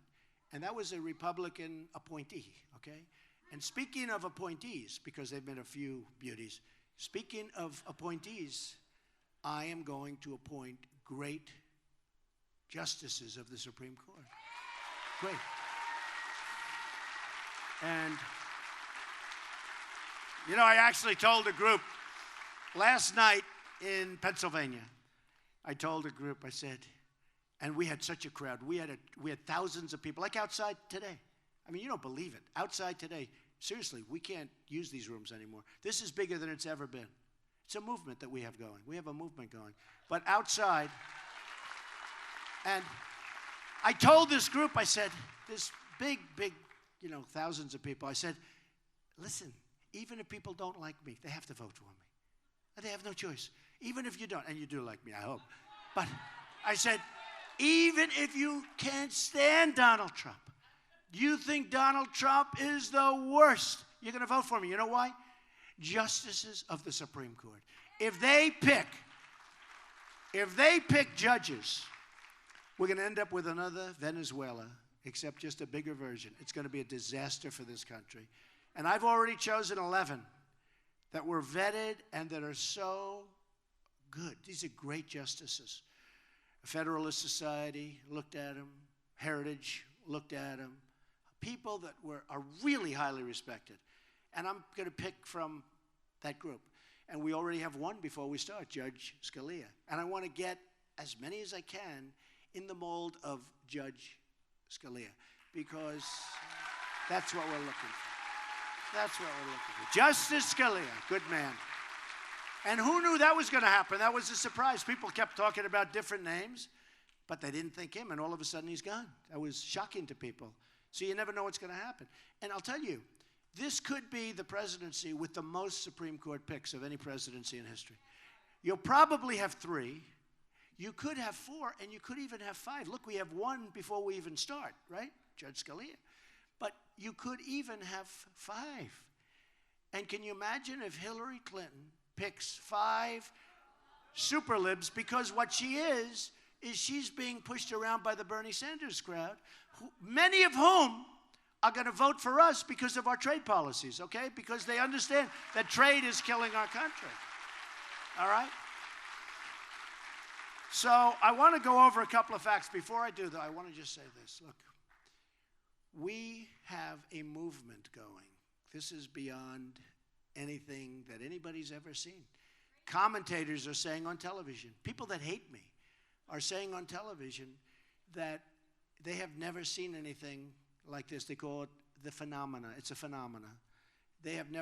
And that was a Republican appointee, okay? And speaking of appointees, because they've been a few beauties, speaking of appointees, I am going to appoint great justices of the Supreme Court. Great. And, I actually told a group last night in Pennsylvania. I told a group, I said, and we had such a crowd. We had thousands of people, like outside today. I mean, you don't believe it. Outside today, seriously, we can't use these rooms anymore. This is bigger than it's ever been. It's a movement that we have going. We have a movement going. But outside, and I told this group, I said, this big, thousands of people, I said, listen, even if people don't like me, they have to vote for me. They have no choice. Even if you don't, and you do like me, I hope. But I said, even if you can't stand Donald Trump, you think Donald Trump is the worst, you're going to vote for me. You know why? Justices of the Supreme Court. If they pick judges, we're going to end up with another Venezuela, except just a bigger version. It's going to be a disaster for this country. And I've already chosen 11 that were vetted and that are so good. These are great justices. Federalist Society looked at them. Heritage looked at them. People that are really highly respected. And I'm going to pick from that group. And we already have one before we start, Judge Scalia. And I want to get as many as I can in the mold of Judge Scalia, because that's what we're looking for. That's what we're looking for. Justice Scalia, good man. And who knew that was going to happen? That was a surprise. People kept talking about different names, but they didn't think him, and all of a sudden he's gone. That was shocking to people. So you never know what's going to happen. And I'll tell you, this could be the presidency with the most Supreme Court picks of any presidency in history. You'll probably have 3. You could have 4, and you could even have 5. Look, we have 1 before we even start, right? Judge Scalia. But you could even have 5. And can you imagine if Hillary Clinton picks 5 super libs, because what she is she's being pushed around by the Bernie Sanders crowd, many of whom are going to vote for us because of our trade policies, okay? Because they understand that trade is killing our country, all right? So I want to go over a couple of facts. Before I do that, I want to just say this. Look, we have a movement going. This is beyond anything that anybody's ever seen. commentators are saying on television, people that hate me are saying on television that they have never seen anything like this. They call it the phenomena. It's a phenomena.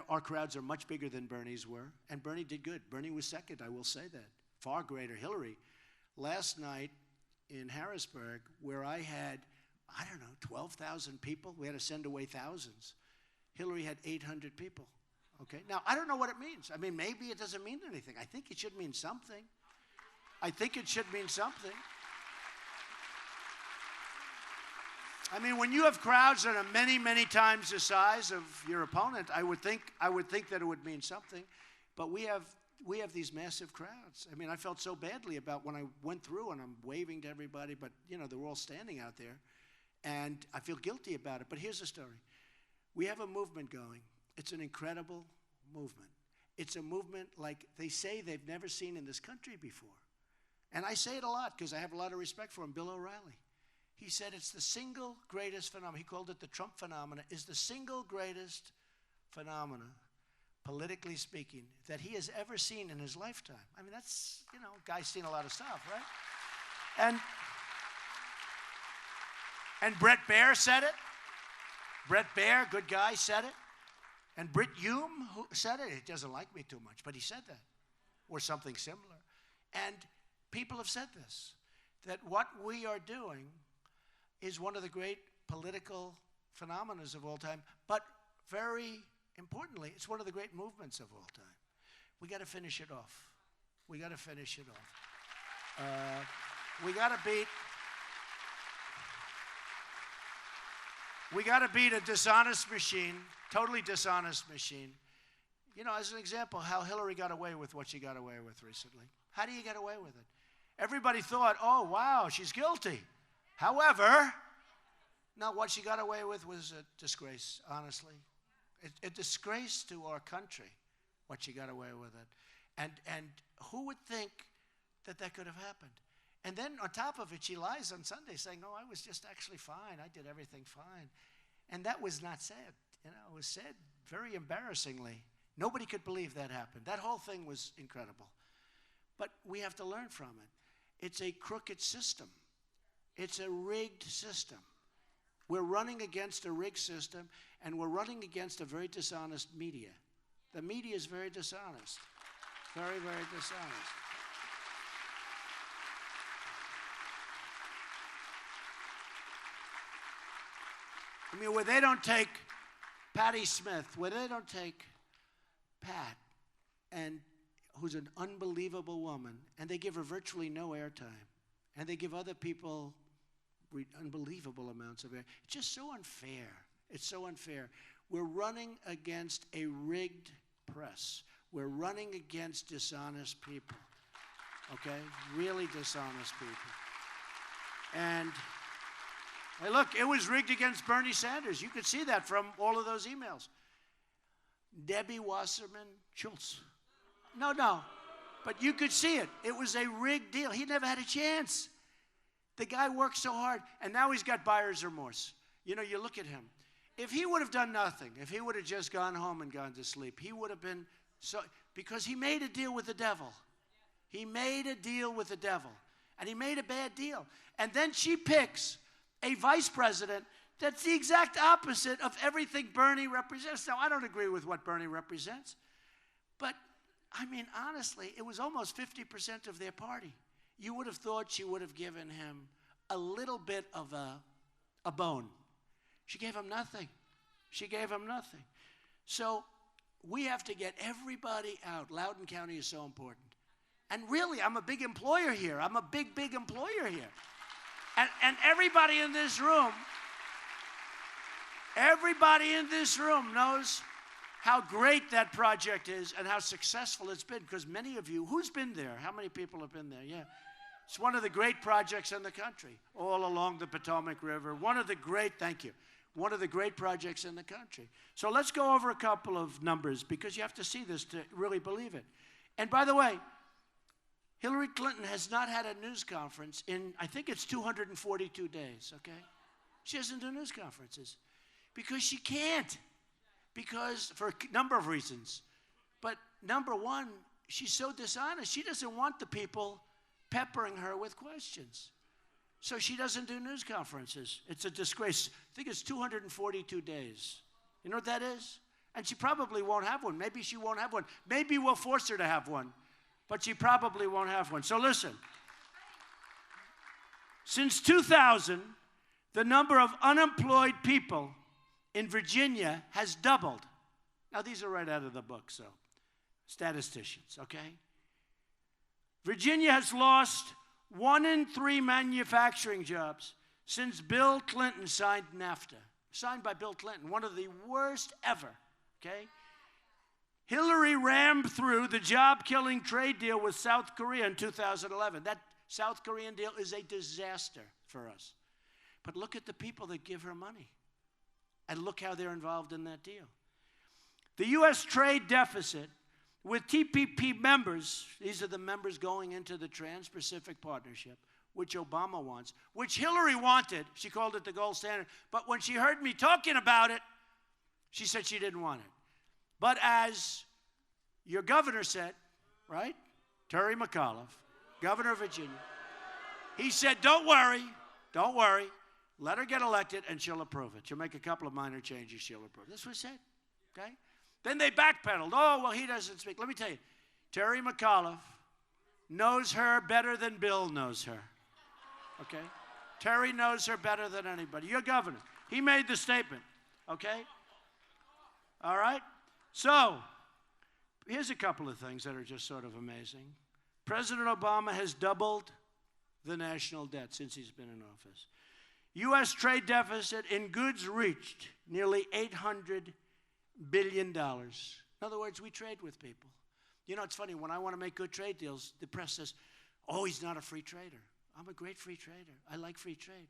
Our crowds are much bigger than Bernie's were, and Bernie did good. Bernie was second, I will say that. Far greater. Hillary, last night in Harrisburg, where I had, 12,000 people, we had to send away thousands. Hillary had 800 people, okay? Now, I don't know what it means. I mean, maybe it doesn't mean anything. I think it should mean something. I think it should mean something. I mean, when you have crowds that are many, many times the size of your opponent, I would think that it would mean something. But we have these massive crowds. I mean, I felt so badly about when I went through and I'm waving to everybody, but they're all standing out there, and I feel guilty about it. But here's the story: we have a movement going. It's an incredible movement. It's a movement like they say they've never seen in this country before, and I say it a lot because I have a lot of respect for him. Bill O'Reilly. He said it's the single greatest phenomenon. He called it the Trump phenomena. Is the single greatest phenomena, politically speaking, that he has ever seen in his lifetime. I mean, that's, guy's seen a lot of stuff, right? And Brett Baer said it. Brett Baer, good guy, said it. And Britt Hume who said it. He doesn't like me too much, but he said that, or something similar. And people have said this, that what we are doing is one of the great political phenomena of all time, but very importantly, it's one of the great movements of all time. We got to finish it off. We got to finish it off. We got to beat a dishonest machine, totally dishonest machine. As an example, how Hillary got away with what she got away with recently. How do you get away with it? Everybody thought, oh, wow, she's guilty. However, now what she got away with was a disgrace, honestly. A disgrace to our country, what she got away with it. And who would think that could have happened? And then on top of it, she lies on Sunday saying, no, I was just actually fine. I did everything fine. And that was not said. It was said very embarrassingly. Nobody could believe that happened. That whole thing was incredible. But we have to learn from it. It's a crooked system. It's a rigged system. We're running against a rigged system, and we're running against a very dishonest media. The media is very dishonest. Very, very dishonest. I mean, where they don't take Patti Smith, where they don't take Pat, and who's an unbelievable woman, and they give her virtually no airtime, and they give other people unbelievable amounts of air. It's just so unfair. It's so unfair. We're running against a rigged press. We're running against dishonest people. Okay? Really dishonest people. And hey, look, it was rigged against Bernie Sanders. You could see that from all of those emails. Debbie Wasserman Schultz. No. But you could see it. It was a rigged deal. He never had a chance. The guy worked so hard, and now he's got buyer's remorse. You look at him. If he would have done nothing, if he would have just gone home and gone to sleep, he would have been because he made a deal with the devil. He made a deal with the devil, and he made a bad deal. And then she picks a vice president that's the exact opposite of everything Bernie represents. Now, I don't agree with what Bernie represents, but, I mean, honestly, it was almost 50% of their party. You would have thought she would have given him a little bit of a bone. She gave him nothing. She gave him nothing. So we have to get everybody out. Loudoun County is so important. And really, I'm a big employer here. I'm a big, big employer here. And everybody in this room knows how great that project is and how successful it's been, because many of you, who's been there? How many people have been there? Yeah. It's one of the great projects in the country, all along the Potomac River. One of the great projects in the country. So let's go over a couple of numbers, because you have to see this to really believe it. And by the way, Hillary Clinton has not had a news conference in, I think it's 242 days, okay? She doesn't do news conferences because she can't, because for a number of reasons. But number one, she's so dishonest. She doesn't want the people peppering her with questions. So she doesn't do news conferences. It's a disgrace. I think it's 242 days. You know what that is? And she probably won't have one. Maybe she won't have one. Maybe we'll force her to have one. But she probably won't have one. So listen. Since 2000, the number of unemployed people in Virginia has doubled. Now, these are right out of the book, so statisticians, okay? Virginia has lost 1 in 3 manufacturing jobs since Bill Clinton signed NAFTA. Signed by Bill Clinton, one of the worst ever, okay? Hillary rammed through the job-killing trade deal with South Korea in 2011. That South Korean deal is a disaster for us. But look at the people that give her money. And look how they're involved in that deal. The U.S. trade deficit with TPP members, these are the members going into the Trans-Pacific Partnership, which Obama wants, which Hillary wanted. She called it the gold standard. But when she heard me talking about it, she said she didn't want it. But as your governor said, right, Terry McAuliffe, governor of Virginia, he said, don't worry, let her get elected and she'll approve it. She'll make a couple of minor changes, she'll approve it. That's what he said, okay? Then they backpedaled. Oh, well, he doesn't speak. Let me tell you, Terry McAuliffe knows her better than Bill knows her, okay? Terry knows her better than anybody. Your governor, he made the statement, okay? All right? So, here's a couple of things that are just sort of amazing. President Obama has doubled the national debt since he's been in office. U.S. trade deficit in goods reached nearly $800 billion. In other words, we trade with people. You know, it's funny, when I want to make good trade deals, the press says, oh, he's not a free trader. I'm a great free trader. I like free trade.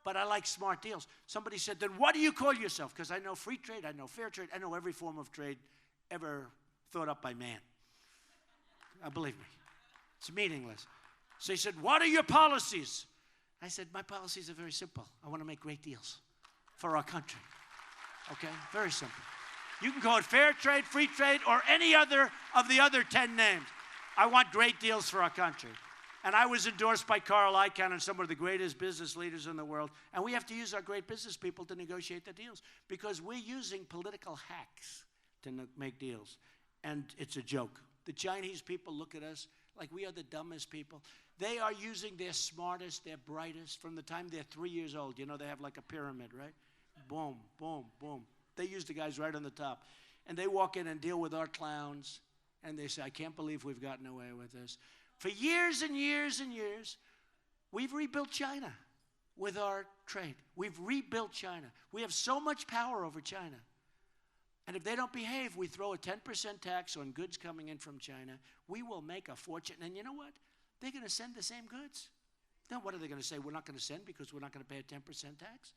But I like smart deals. Somebody said, then what do you call yourself? Because I know free trade, I know fair trade, I know every form of trade ever thought up by man. Believe me, it's meaningless. So he said, what are your policies? I said, my policies are very simple. I want to make great deals for our country. Okay, very simple. You can call it fair trade, free trade, or any other of the other 10 names. I want great deals for our country. And I was endorsed by Carl Icahn and some of the greatest business leaders in the world. And we have to use our great business people to negotiate the deals because we're using political hacks to make deals. And it's a joke. The Chinese people look at us like we are the dumbest people. They are using their smartest, their brightest from the time they're 3 years old. You know, they have like a pyramid, right? Boom, boom, boom. They use the guys right on the top. And they walk in and deal with our clowns. And they say, I can't believe we've gotten away with this. For years and years and years, we've rebuilt China with our trade. We've rebuilt China. We have so much power over China. And if they don't behave, we throw a 10% tax on goods coming in from China. We will make a fortune. And you know what? They're going to send the same goods. Now, what are they going to say? We're not going to send because we're not going to pay a 10% tax?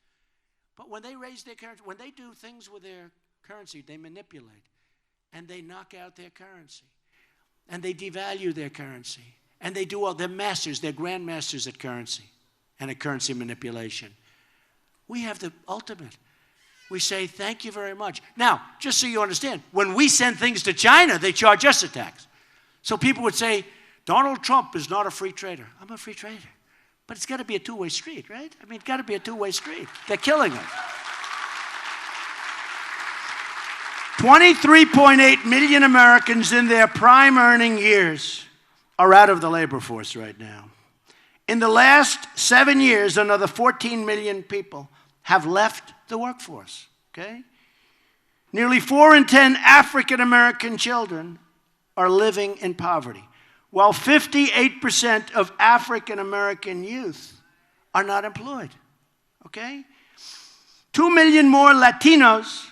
But when they raise their currency, when they do things with their currency, they manipulate. And they knock out their currency. And they devalue their currency. And they do all, they're masters, they're grandmasters at currency and at currency manipulation. We have the ultimate. We say, thank you very much. Now, just so you understand, when we send things to China, they charge us a tax. So people would say, Donald Trump is not a free trader. I'm a free trader. But it's got to be a two-way street, right? I mean, it's got to be a two-way street. They're killing us. 23.8 million Americans in their prime earning years are out of the labor force right now. In the last 7 years, another 14 million people have left the workforce, okay? Nearly 4 in 10 African American children are living in poverty, while 58% of African American youth are not employed, okay? 2 million more Latinos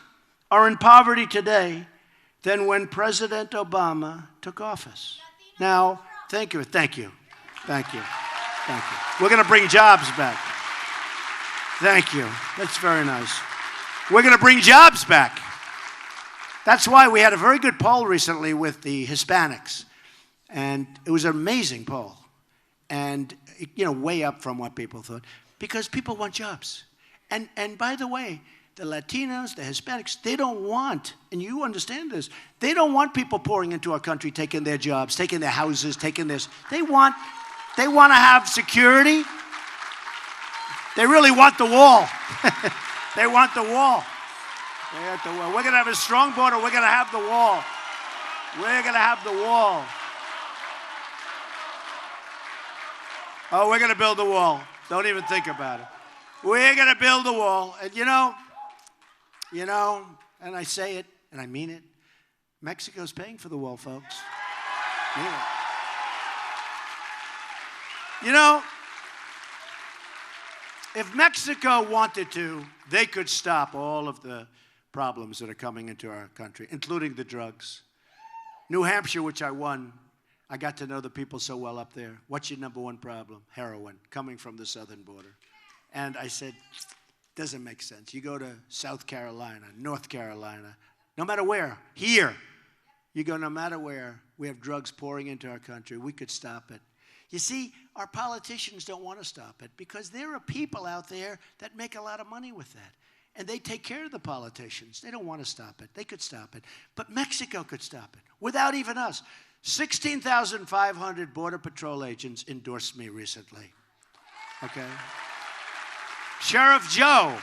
are in poverty today than when President Obama took office. Now, thank you. We're going to bring jobs back. Thank you. That's very nice. We're going to bring jobs back. That's why we had a very good poll recently with the Hispanics. And it was an amazing poll. And, you know, way up from what people thought. Because people want jobs. And by the way, the Latinos, the Hispanics, they don't want, and you understand this, they don't want people pouring into our country, taking their jobs, taking their houses, taking this. They want to have security. They really want the wall. They want the wall. They want the wall. We're going to have a strong border. We're going to have the wall. We're going to have the wall. Oh, we're going to build the wall. Don't even think about it. We're going to build the wall. And you know, and I say it, and I mean it, Mexico's paying for the wall, folks. Yeah. You know, if Mexico wanted to, they could stop all of the problems that are coming into our country, including the drugs. New Hampshire, which I won, I got to know the people so well up there. What's your number one problem? Heroin, coming from the southern border. And I said, doesn't make sense. You go to South Carolina, North Carolina, no matter where, here, you go no matter where, we have drugs pouring into our country. We could stop it. You see, our politicians don't want to stop it because there are people out there that make a lot of money with that. And they take care of the politicians. They don't want to stop it. They could stop it. But Mexico could stop it without even us. 16,500 Border Patrol agents endorsed me recently. Okay? Sheriff Joe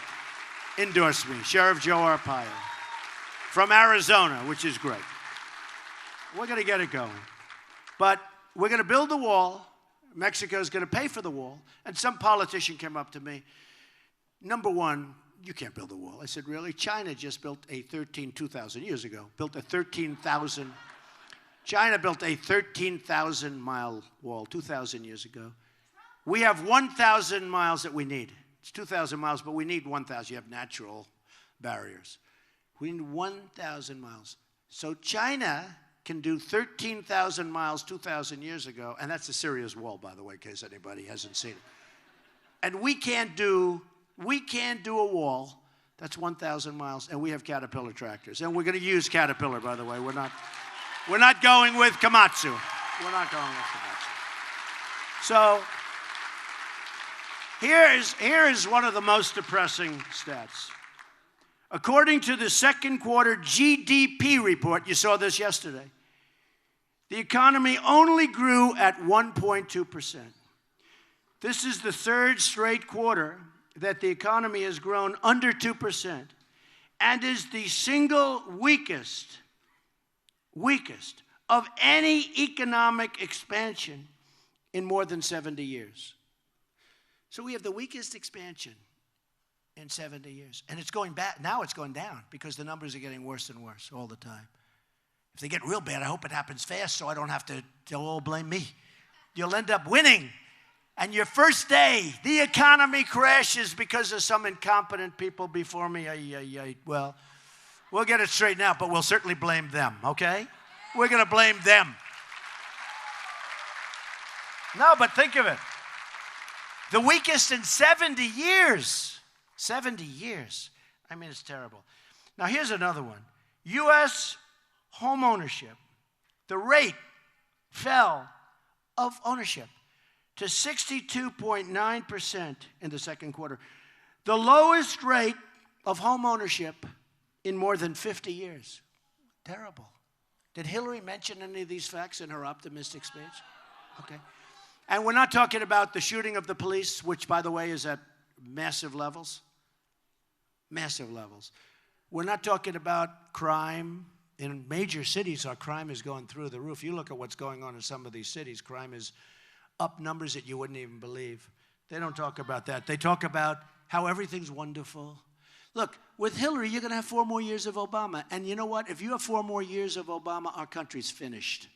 endorsed me. Sheriff Joe Arpaio from Arizona, which is great. We're going to get it going. But we're going to build the wall. Mexico's going to pay for the wall. And some politician came up to me. Number one, you can't build a wall. I said, really? China just built a 2,000 years ago, built a 13,000. China built a 13,000-mile wall 2,000 years ago. We have 1,000 miles that we need. It's 2,000 miles, but we need 1,000. You have natural barriers. We need 1,000 miles. So China can do 13,000 miles 2,000 years ago, and that's a serious wall, by the way, in case anybody hasn't seen it. And we can't do a wall that's 1,000 miles, and we have Caterpillar tractors. And we're going to use Caterpillar, by the way. We're not going with Komatsu. We're not going with Komatsu. So here is one of the most depressing stats. According to the second quarter GDP report, you saw this yesterday, the economy only grew at 1.2%. This is the third straight quarter that the economy has grown under 2% and is the single weakest of any economic expansion in more than 70 years. So we have the weakest expansion in 70 years. And it's going back. Now it's going down because the numbers are getting worse and worse all the time. If they get real bad, I hope it happens fast so I don't have to, they'll all blame me. You'll end up winning. And your first day, the economy crashes because of some incompetent people before me. Well, we'll get it straightened out, but we'll certainly blame them, okay? We're going to blame them. No, but think of it. The weakest in 70 years. 70 years. I mean, it's terrible. Now, here's another one. U.S. home ownership. The rate fell of ownership to 62.9% in the second quarter. The lowest rate of home ownership in more than 50 years. Terrible. Did Hillary mention any of these facts in her optimistic speech? Okay. And we're not talking about the shooting of the police, which, by the way, is at massive levels. Massive levels. We're not talking about crime. In major cities, our crime is going through the roof. You look at what's going on in some of these cities, crime is up numbers that you wouldn't even believe. They don't talk about that. They talk about how everything's wonderful. Look, with Hillary, you're going to have 4 more years of Obama. And you know what? If you have 4 more years of Obama, our country's finished.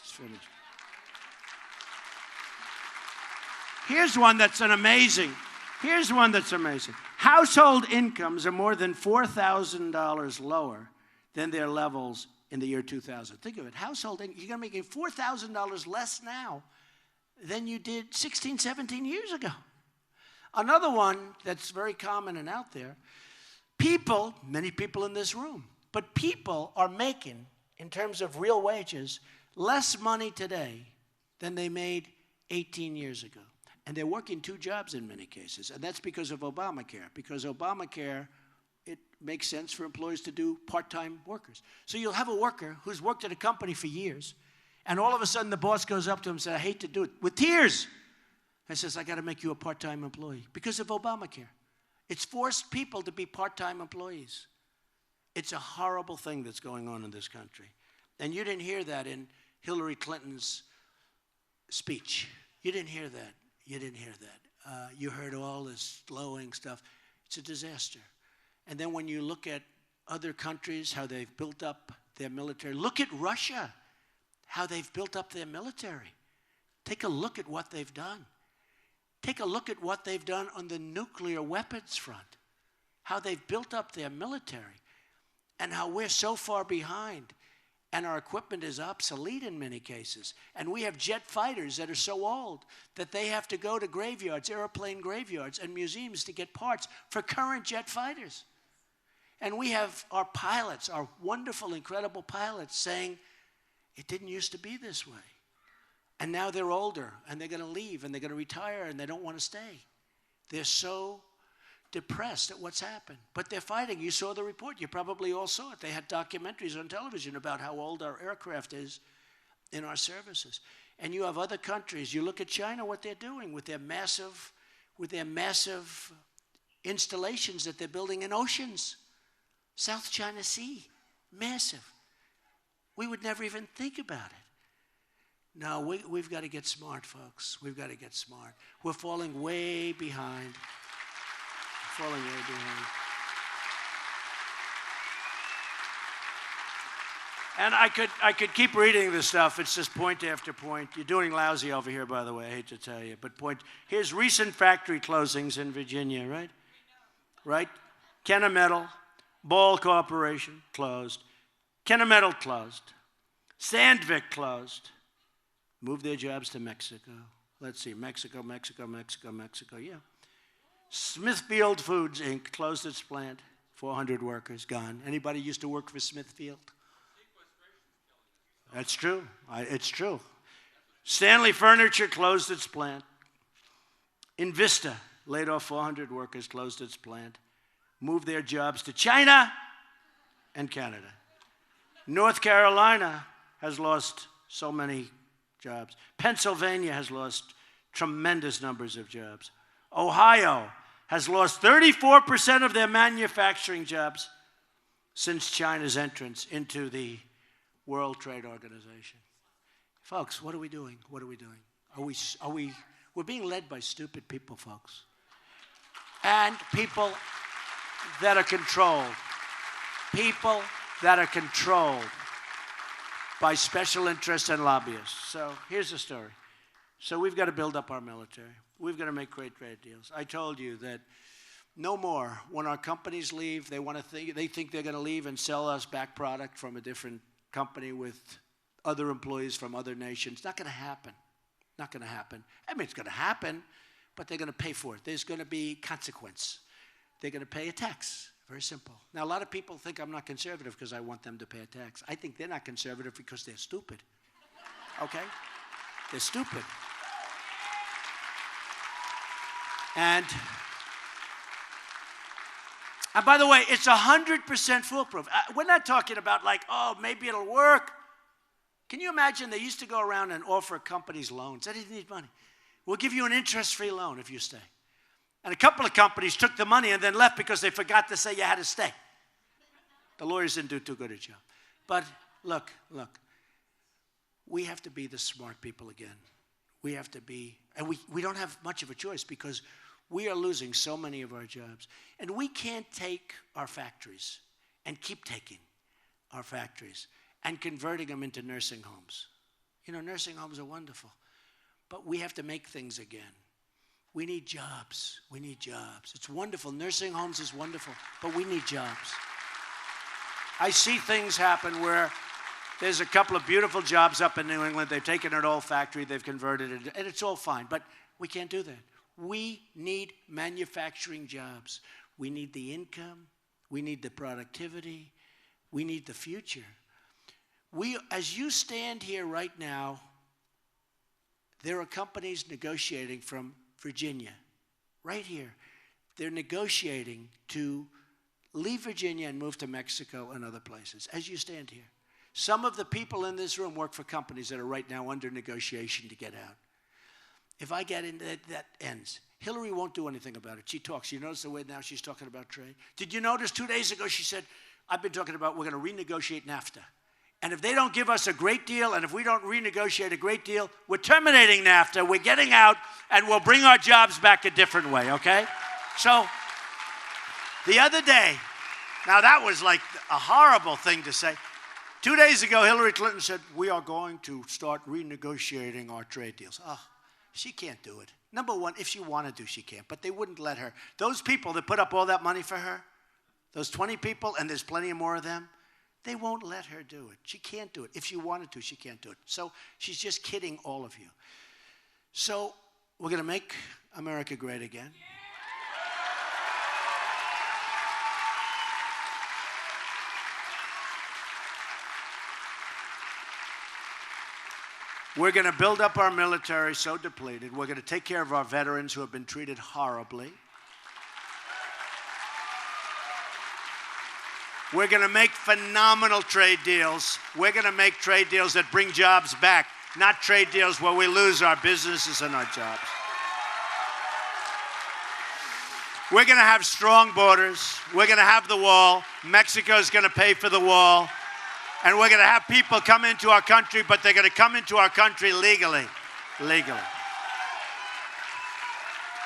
It's finished. Here's one that's amazing. Household incomes are more than $4,000 lower than their levels in the year 2000. Think of it. Household income, you're going to make $4,000 less now than you did 16, 17 years ago. Another one that's very common and out there, people, many people in this room, but people are making, in terms of real wages, less money today than they made 18 years ago. And they're working 2 jobs in many cases. And that's because of Obamacare. Because Obamacare, it make sense for employers to do part-time workers. So you'll have a worker who's worked at a company for years, and all of a sudden the boss goes up to him and says, I hate to do it, with tears. And says, I got to make you a part-time employee because of Obamacare. It's forced people to be part-time employees. It's a horrible thing that's going on in this country. And you didn't hear that in Hillary Clinton's speech. You didn't hear that. You didn't hear that. You heard all this glowing stuff. It's a disaster. And then when you look at other countries, how they've built up their military. Look at Russia, how they've built up their military. Take a look at what they've done. Take a look at what they've done on the nuclear weapons front, how they've built up their military, and how we're so far behind, and our equipment is obsolete in many cases. And we have jet fighters that are so old that they have to go to graveyards, airplane graveyards, and museums to get parts for current jet fighters. And we have our pilots, our wonderful, incredible pilots, saying, it didn't used to be this way. And now they're older, and they're going to leave, and they're going to retire, and they don't want to stay. They're so depressed at what's happened. But they're fighting. You saw the report. You probably all saw it. They had documentaries on television about how old our aircraft is in our services. And you have other countries. You look at China, what they're doing with their massive installations that they're building in oceans. South China Sea, massive. We would never even think about it. No, we've got to get smart, folks. We've got to get smart. We're falling way behind. Falling way behind. And I could keep reading this stuff. It's just point after point. You're doing lousy over here, by the way. I hate to tell you, but here's recent factory closings in Virginia, right? Right? Kennametal, Ball Corporation closed. Kennametal closed. Sandvik closed. Moved their jobs to Mexico. Let's see, Mexico, yeah. Smithfield Foods, Inc. closed its plant. 400 workers gone. Anybody used to work for Smithfield? That's true. It's true. Stanley Furniture closed its plant. Invista laid off 400 workers, closed its plant. Moved their jobs to China and Canada. North Carolina has lost so many jobs. Pennsylvania has lost tremendous numbers of jobs. Ohio has lost 34% of their manufacturing jobs since China's entrance into the World Trade Organization. Folks, what are we doing? What are we doing? We're being led by stupid people, folks. And people that are controlled. People that are controlled by special interests and lobbyists. So here's the story. So we've got to build up our military. We've got to make great trade deals. I told you that no more. When our companies leave, they think they're going to leave and sell us back product from a different company with other employees from other nations. Not going to happen. Not going to happen. I mean, it's going to happen, but they're going to pay for it. There's going to be consequence. They're going to pay a tax. Very simple. Now, a lot of people think I'm not conservative because I want them to pay a tax. I think they're not conservative because they're stupid. Okay? They're stupid. And by the way, it's 100% foolproof. We're not talking about like, oh, maybe it'll work. Can you imagine they used to go around and offer companies loans? They didn't need money. We'll give you an interest-free loan if you stay. And a couple of companies took the money and then left because they forgot to say you had to stay. The lawyers didn't do too good a job. But look, we have to be the smart people again. We have to be, and we don't have much of a choice because we are losing so many of our jobs. And we can't take our factories and keep taking our factories and converting them into nursing homes. You know, nursing homes are wonderful, but we have to make things again. We need jobs. We need jobs. It's wonderful. Nursing homes is wonderful, but we need jobs. I see things happen where there's a couple of beautiful jobs up in New England. They've taken an old factory, they've converted it, and it's all fine. But we can't do that. We need manufacturing jobs. We need the income. We need the productivity. We need the future. As you stand here right now, there are companies negotiating from Virginia, right here. They're negotiating to leave Virginia and move to Mexico and other places as you stand here. Some of the people in this room work for companies that are right now under negotiation to get out. If I get into that ends. Hillary won't do anything about it. She talks. You notice the way now she's talking about trade? Did you notice 2 days ago she said, I've been talking about we're going to renegotiate NAFTA. And if they don't give us a great deal, and if we don't renegotiate a great deal, we're terminating NAFTA, we're getting out, and we'll bring our jobs back a different way, okay? So, the other day, now that was like a horrible thing to say. 2 days ago, Hillary Clinton said, we are going to start renegotiating our trade deals. Oh, she can't do it. Number one, if she wanted to, she can't, but they wouldn't let her. Those people that put up all that money for her, those 20 people, and there's plenty more of them, they won't let her do it. She can't do it. If she wanted to, she can't do it. So she's just kidding all of you. So we're going to make America great again. We're going to build up our military so depleted. We're going to take care of our veterans who have been treated horribly. We're going to make phenomenal trade deals. We're going to make trade deals that bring jobs back, not trade deals where we lose our businesses and our jobs. We're going to have strong borders. We're going to have the wall. Mexico's going to pay for the wall. And we're going to have people come into our country, but they're going to come into our country legally. Legally.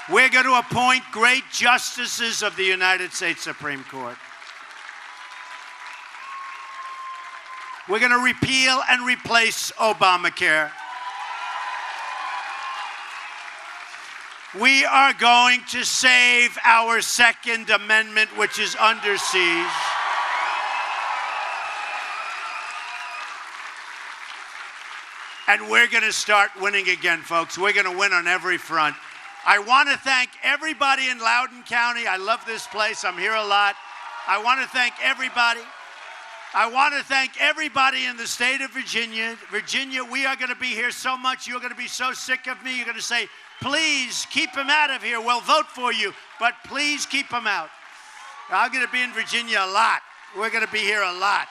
We're going to appoint great justices of the United States Supreme Court. We're going to repeal and replace Obamacare. We are going to save our Second Amendment, which is under siege. And we're going to start winning again, folks. We're going to win on every front. I want to thank everybody in Loudoun County. I love this place. I'm here a lot. I want to thank everybody. I want to thank everybody in the state of Virginia. Virginia, we are going to be here so much. You're going to be so sick of me. You're going to say, please keep him out of here. We'll vote for you, but please keep him out. I'm going to be in Virginia a lot. We're going to be here a lot.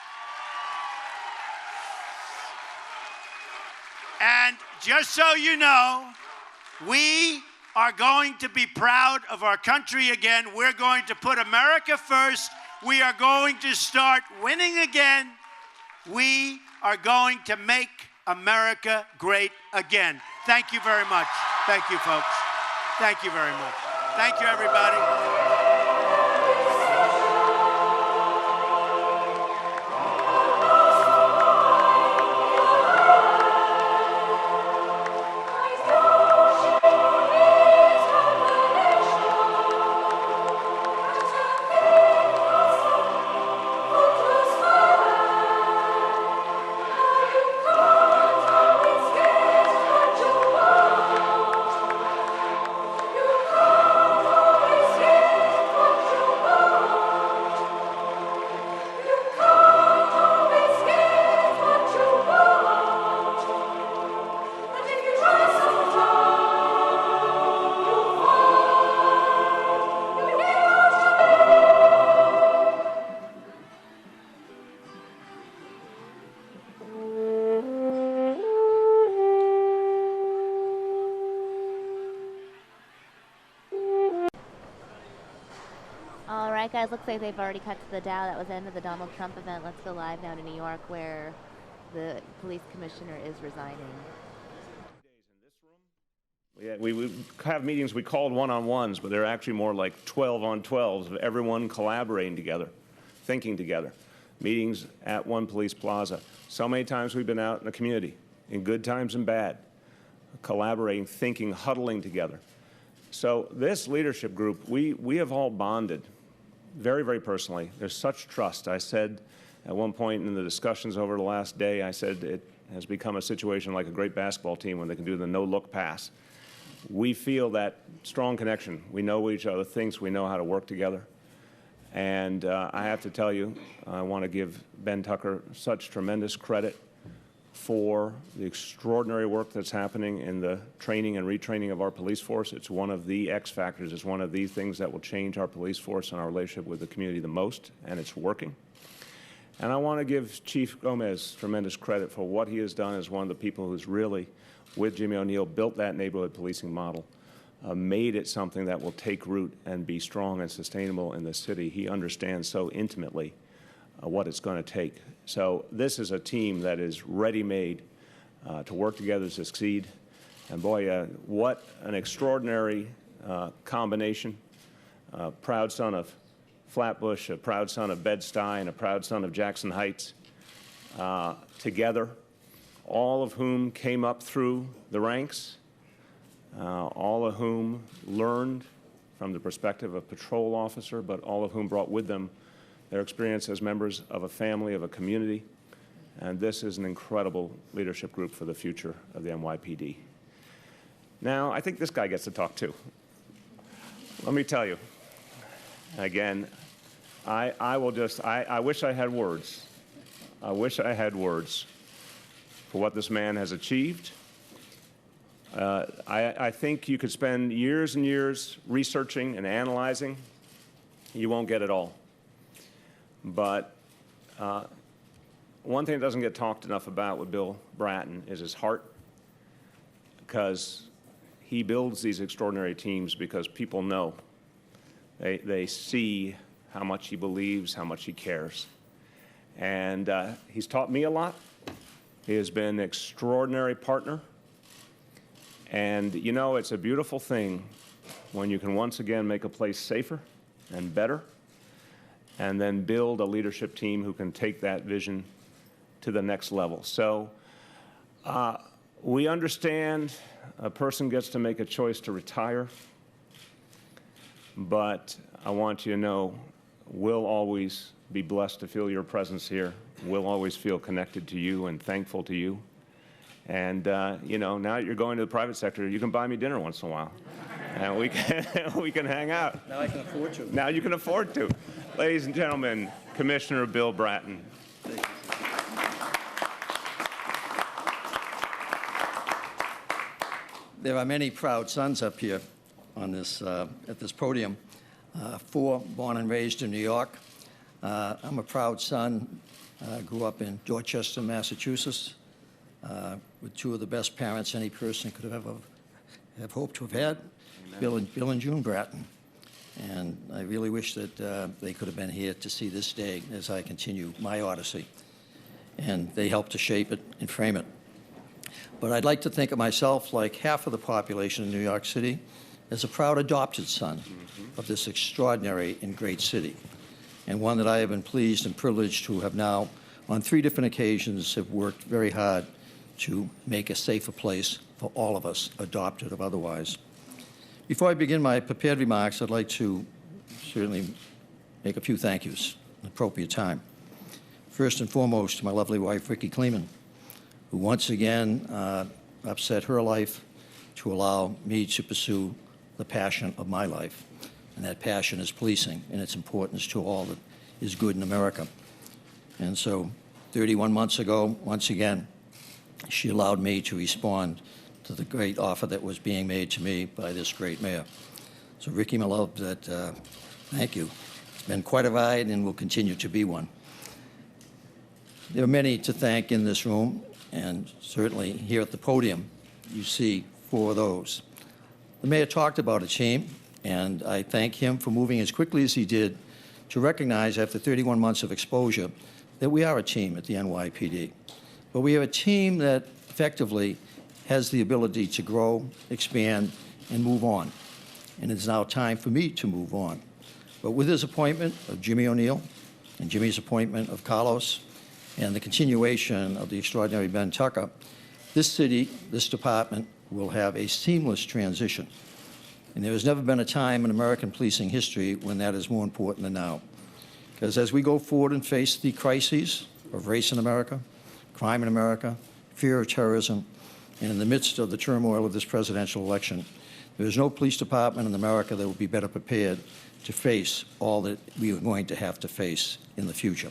And just so you know, we are going to be proud of our country again. We're going to put America first. We are going to start winning again. We are going to make America great again. Thank you very much. Thank you, folks. Thank you very much. Thank you, everybody. Guys, looks like they've already cut to the Dow. That was the end of the Donald Trump event. Let's go live now to New York, where the police commissioner is resigning. Yeah, we would have meetings we called one-on-ones, but they're actually more like 12-on-12s of everyone collaborating together, thinking together. Meetings at one police plaza. So many times we've been out in the community, in good times and bad, collaborating, thinking, huddling together. So this leadership group, we have all bonded very, very personally. There's such trust. I said at one point in the discussions over the last day, I said it has become a situation like a great basketball team when they can do the no-look pass. We feel that strong connection. We know each other thinks, we know how to work together. And I have to tell you, I want to give Ben Tucker such tremendous credit for the extraordinary work that's happening in the training and retraining of our police force. It's one of the X factors. It's one of the things that will change our police force and our relationship with the community the most, and it's working. And I want to give Chief Gomez tremendous credit for what he has done as one of the people who's really, with Jimmy O'Neill, built that neighborhood policing model, made it something that will take root and be strong and sustainable in the city. He understands so intimately what it's going to take. So this is a team that is ready-made to work together to succeed. And boy, what an extraordinary combination. Proud son of Flatbush, a proud son of Bed-Stuy, and a proud son of Jackson Heights, together, all of whom came up through the ranks, all of whom learned from the perspective of patrol officer, but all of whom brought with them their experience as members of a family, of a community. And this is an incredible leadership group for the future of the NYPD. Now, I think this guy gets to talk too. Let me tell you, again, I wish I had words. I wish I had words for what this man has achieved. I think you could spend years and years researching and analyzing. You won't get it all. But one thing that doesn't get talked enough about with Bill Bratton is his heart, because he builds these extraordinary teams because people know. They see how much he believes, how much he cares. And he's taught me a lot. He has been an extraordinary partner. And, you know, it's a beautiful thing when you can once again make a place safer and better, and then build a leadership team who can take that vision to the next level. So we understand a person gets to make a choice to retire, but I want you to know we'll always be blessed to feel your presence here. We'll always feel connected to you and thankful to you. And, you know, now that you're going to the private sector, you can buy me dinner once in a while. And we can hang out. Now I can afford to. Now you can afford to. Ladies and gentlemen, Commissioner Bill Bratton. There are many proud sons up here on this, at this podium. 4 born and raised in New York. I'm a proud son. Grew up in Dorchester, Massachusetts, with 2 of the best parents any person could have ever have hoped to have had, Bill and June Bratton. And I really wish that they could have been here to see this day as I continue my odyssey. And they helped to shape it and frame it. But I'd like to think of myself, like half of the population in New York City, as a proud adopted son of this extraordinary and great city, and one that I have been pleased and privileged to have now, on 3 different occasions, have worked very hard to make a safer place for all of us, adopted or otherwise. Before I begin my prepared remarks, I'd like to certainly make a few thank yous at an appropriate time. First and foremost, to my lovely wife, Vicki Kleeman, who once again upset her life to allow me to pursue the passion of my life. And that passion is policing and its importance to all that is good in America. And so 31 months ago, once again, she allowed me to respond to the great offer that was being made to me by this great mayor. So Ricky, my love, thank you. It's been quite a ride and will continue to be one. There are many to thank in this room, and certainly here at the podium, you see 4 of those. The mayor talked about a team, and I thank him for moving as quickly as he did to recognize after 31 months of exposure that we are a team at the NYPD. But we are a team that effectively has the ability to grow, expand, and move on. And it's now time for me to move on. But with his appointment of Jimmy O'Neill and Jimmy's appointment of Carlos and the continuation of the extraordinary Ben Tucker, this city, this department, will have a seamless transition. And there has never been a time in American policing history when that is more important than now. Because as we go forward and face the crises of race in America, crime in America, fear of terrorism, and in the midst of the turmoil of this presidential election, there is no police department in America that will be better prepared to face all that we are going to have to face in the future.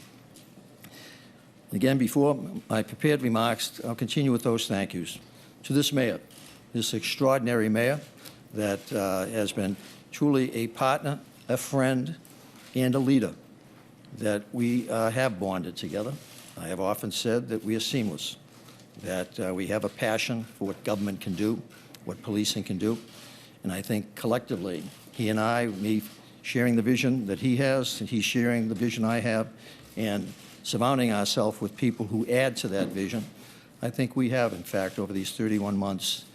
Again, before my prepared remarks, I'll continue with those thank yous to this mayor, this extraordinary mayor that has been truly a partner, a friend, and a leader, that we have bonded together. I have often said that we are seamless, that we have a passion for what government can do, what policing can do, and I think collectively, he and I, me sharing the vision that he has, and he's sharing the vision I have, and surrounding ourselves with people who add to that vision, I think we have, in fact, over these 31 months,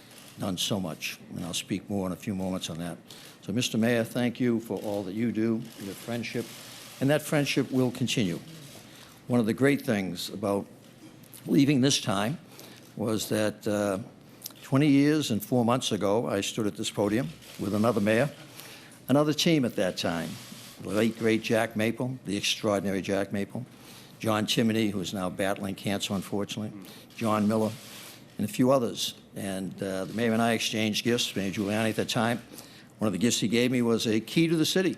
done so much, and I'll speak more in a few moments on that. So, Mr. Mayor, thank you for all that you do, your friendship, and that friendship will continue. One of the great things about leaving this time was that 20 years and 4 months ago, I stood at this podium with another mayor, another team at that time, the late, great Jack Maple, the extraordinary Jack Maple, John Timoney, who is now battling cancer, unfortunately, John Miller, and a few others. And the mayor and I exchanged gifts. Mayor Giuliani at that time, one of the gifts he gave me was a key to the city.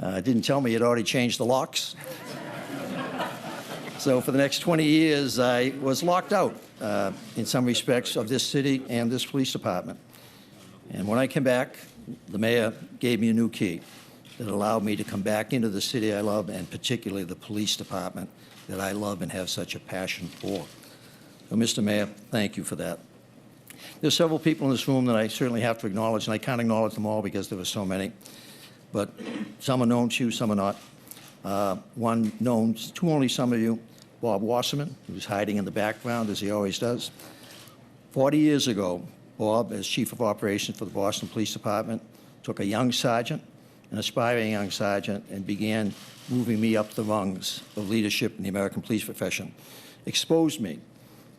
Didn't tell me he had already changed the locks. So for the next 20 years, I was locked out in some respects of this city and this police department. And when I came back, the mayor gave me a new key that allowed me to come back into the city I love, and particularly the police department that I love and have such a passion for. So, Mr. Mayor, thank you for that. There's several people in this room that I certainly have to acknowledge, and I can't acknowledge them all because there were so many. But some are known to you, some are not. One known to only some of you, Bob Wasserman, who's hiding in the background, as he always does. 40 years ago, Bob, as Chief of Operations for the Boston Police Department, took a young sergeant, an aspiring young sergeant, and began moving me up the rungs of leadership in the American police profession, exposed me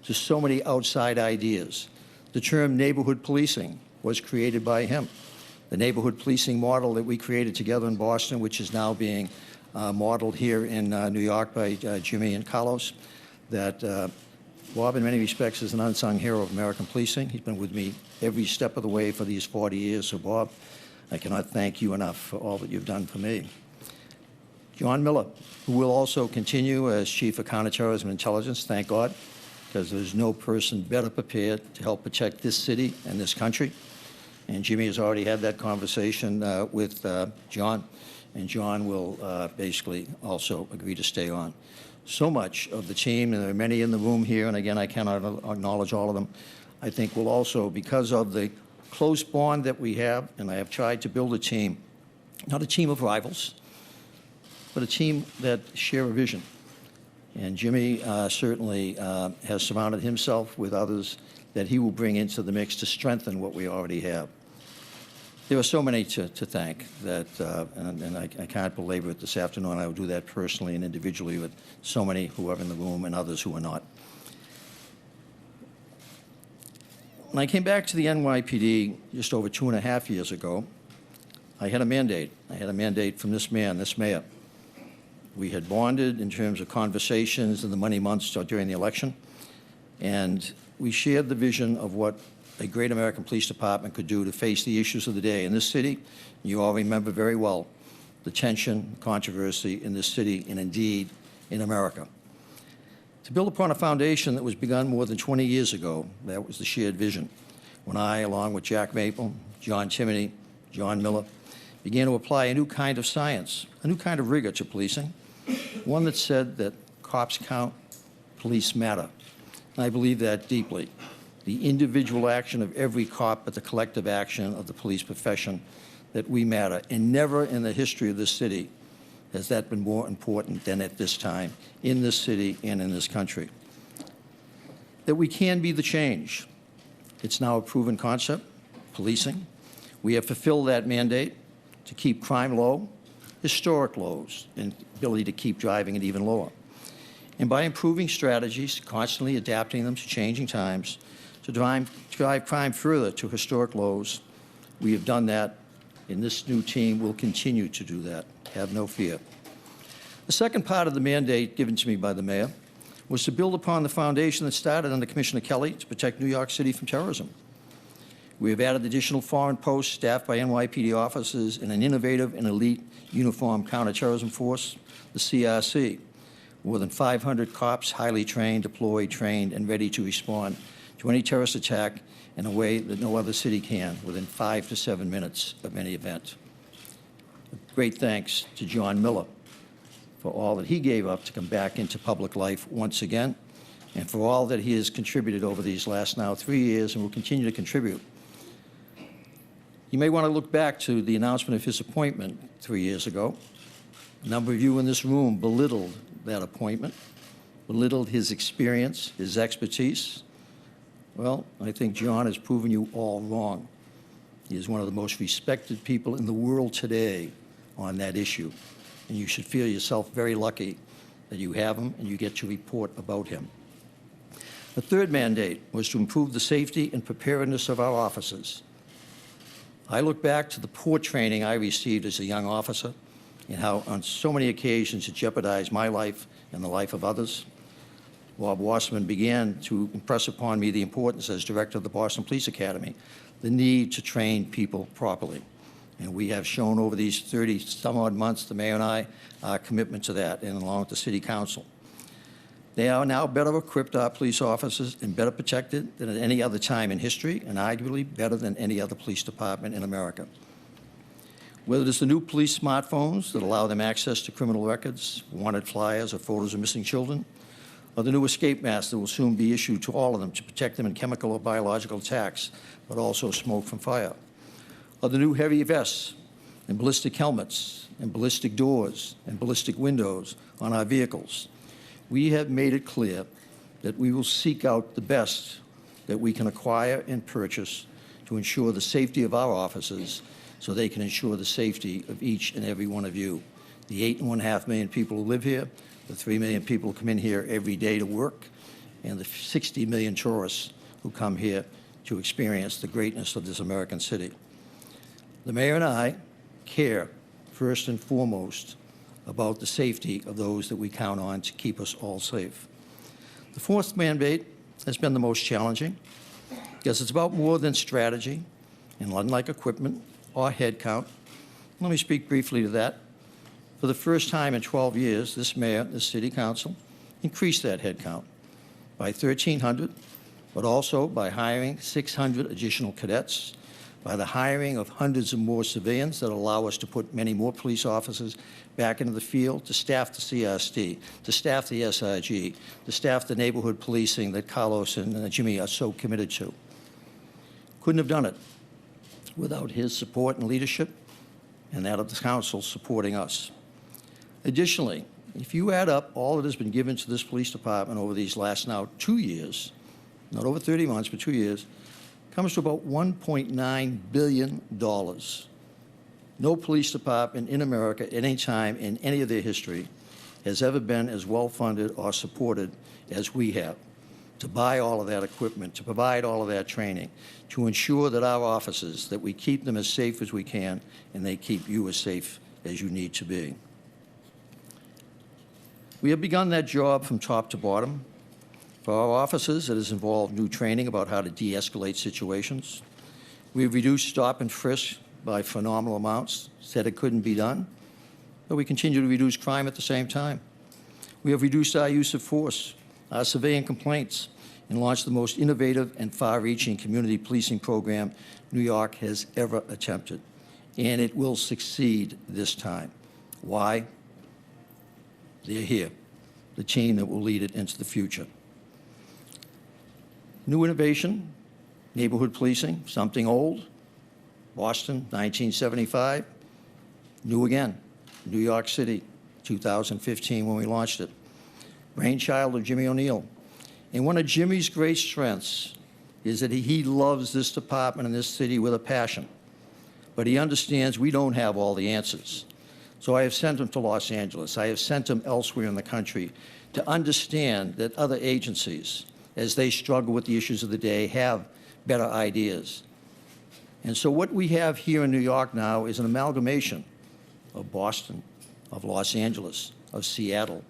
to so many outside ideas. The term neighborhood policing was created by him. The neighborhood policing model that we created together in Boston, which is now being modeled here in New York by Jimmy and Carlos, that Bob, in many respects, is an unsung hero of American policing. He's been with me every step of the way for these 40 years. So, Bob, I cannot thank you enough for all that you've done for me. John Miller, who will also continue as Chief of Counterterrorism and Intelligence, thank God, because there's no person better prepared to help protect this city and this country. And Jimmy has already had that conversation with John, and John will basically also agree to stay on. So much of the team, and there are many in the room here, and again, I cannot acknowledge all of them, I think will also, because of the close bond that we have, and I have tried to build a team, not a team of rivals, but a team that share a vision. And Jimmy certainly has surrounded himself with others that he will bring into the mix to strengthen what we already have. There are so many to thank that, and I can't belabor it this afternoon. I will do that personally and individually with so many who are in the room and others who are not. When I came back to the NYPD just over 2.5 years ago, I had a mandate. I had a mandate from this man, this mayor. We had bonded in terms of conversations in the money months during the election, and we shared the vision of what a great American police department could do to face the issues of the day. In this city, you all remember very well the tension, controversy in this city, and indeed in America. To build upon a foundation that was begun more than 20 years ago, that was the shared vision, when I, along with Jack Maple, John Timoney, John Miller, began to apply a new kind of science, a new kind of rigor to policing, one that said that cops count, police matter. And I believe that deeply. The individual action of every cop, but the collective action of the police profession, that we matter. And never in the history of this city has that been more important than at this time, in this city and in this country. That we can be the change. It's now a proven concept, policing. We have fulfilled that mandate to keep crime low, historic lows, and ability to keep driving it even lower. And by improving strategies, constantly adapting them to changing times, to drive crime further to historic lows, we have done that, and this new team will continue to do that. Have no fear. The second part of the mandate given to me by the mayor was to build upon the foundation that started under Commissioner Kelly to protect New York City from terrorism. We have added additional foreign posts staffed by NYPD officers and an innovative and elite uniformed counterterrorism force, the CRC, more than 500 cops, highly trained, deployed, trained, and ready to respond to any terrorist attack in a way that no other city can within 5 to 7 minutes of any event. Great thanks to John Miller for all that he gave up to come back into public life once again, and for all that he has contributed over these last now 3 years and will continue to contribute. You may want to look back to the announcement of his appointment 3 years ago. A number of you in this room belittled that appointment, belittled his experience, his expertise. Well, I think John has proven you all wrong. He is one of the most respected people in the world today on that issue, and you should feel yourself very lucky that you have him and you get to report about him. The third mandate was to improve the safety and preparedness of our officers. I look back to the poor training I received as a young officer and how on so many occasions it jeopardized my life and the life of others. Bob Wasserman began to impress upon me the importance as director of the Boston Police Academy, the need to train people properly. And we have shown over these 30-some-odd months, the mayor and I, our commitment to that, and along with the city council. They are now better equipped, our police officers, and better protected than at any other time in history, and arguably better than any other police department in America. Whether it's the new police smartphones that allow them access to criminal records, wanted flyers, or photos of missing children, or the new escape masks that will soon be issued to all of them to protect them in chemical or biological attacks, but also smoke from fire, or the new heavy vests and ballistic helmets and ballistic doors and ballistic windows on our vehicles. We have made it clear that we will seek out the best that we can acquire and purchase to ensure the safety of our officers so they can ensure the safety of each and every one of you. The 8.5 million people who live here, the 3 million people who come in here every day to work, and the 60 million tourists who come here to experience the greatness of this American city. The mayor and I care, first and foremost, about the safety of those that we count on to keep us all safe. The fourth mandate has been the most challenging because it's about more than strategy and unlike equipment or headcount. Let me speak briefly to that. For the first time in 12 years, this mayor, this city council, increased that headcount by 1,300, but also by hiring 600 additional cadets, by the hiring of hundreds of more civilians that allow us to put many more police officers back into the field, to staff the CRSD, to staff the SIG, to staff the neighborhood policing that Carlos and Jimmy are so committed to. Couldn't have done it without his support and leadership and that of the council supporting us. Additionally, if you add up all that has been given to this police department over these last now 2 years, not over 30 months, but 2 years, comes to about $1.9 billion. No police department in America at any time in any of their history has ever been as well funded or supported as we have, to buy all of that equipment, to provide all of that training, to ensure that our officers, that we keep them as safe as we can, and they keep you as safe as you need to be. We have begun that job from top to bottom. For our officers, it has involved new training about how to de-escalate situations. We have reduced stop and frisk by phenomenal amounts, said it couldn't be done, but we continue to reduce crime at the same time. We have reduced our use of force, our civilian complaints, and launched the most innovative and far-reaching community policing program New York has ever attempted, and it will succeed this time. Why? They're here, the team that will lead it into the future. New innovation, neighborhood policing, something old. Boston, 1975. New again, New York City, 2015 when we launched it. Brainchild of Jimmy O'Neill. And one of Jimmy's great strengths is that he loves this department and this city with a passion. But he understands we don't have all the answers. So I have sent him to Los Angeles. I have sent him elsewhere in the country to understand that other agencies, as they struggle with the issues of the day, have better ideas. And so what we have here in New York now is an amalgamation of Boston, of Los Angeles, of Seattle,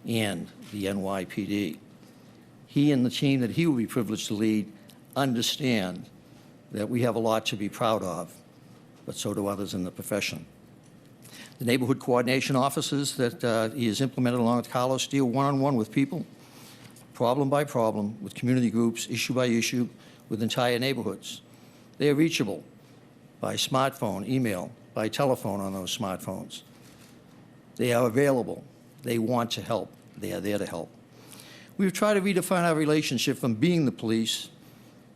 and the NYPD. He and the team that he will be privileged to lead understand that we have a lot to be proud of, but so do others in the profession. The neighborhood coordination offices that he has implemented along with Carlos deal one-on-one with people, problem by problem, with community groups, issue by issue, with entire neighborhoods. They are reachable by smartphone, email, by telephone on those smartphones. They are available. They want to help. They are there to help. We've tried to redefine our relationship from being the police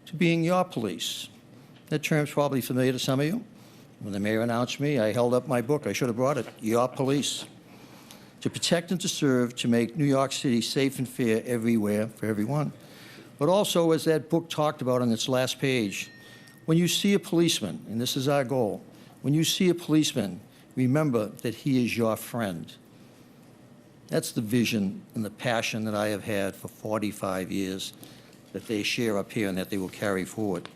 to being your police. That term's probably familiar to some of you. When the mayor announced me, I held up my book. I should have brought it, Your Police. To protect and to serve, to make New York City safe and fair everywhere for everyone. But also, as that book talked about on its last page, when you see a policeman, and this is our goal, when you see a policeman, remember that he is your friend. That's the vision and the passion that I have had for 45 years that they share up here and that they will carry forward.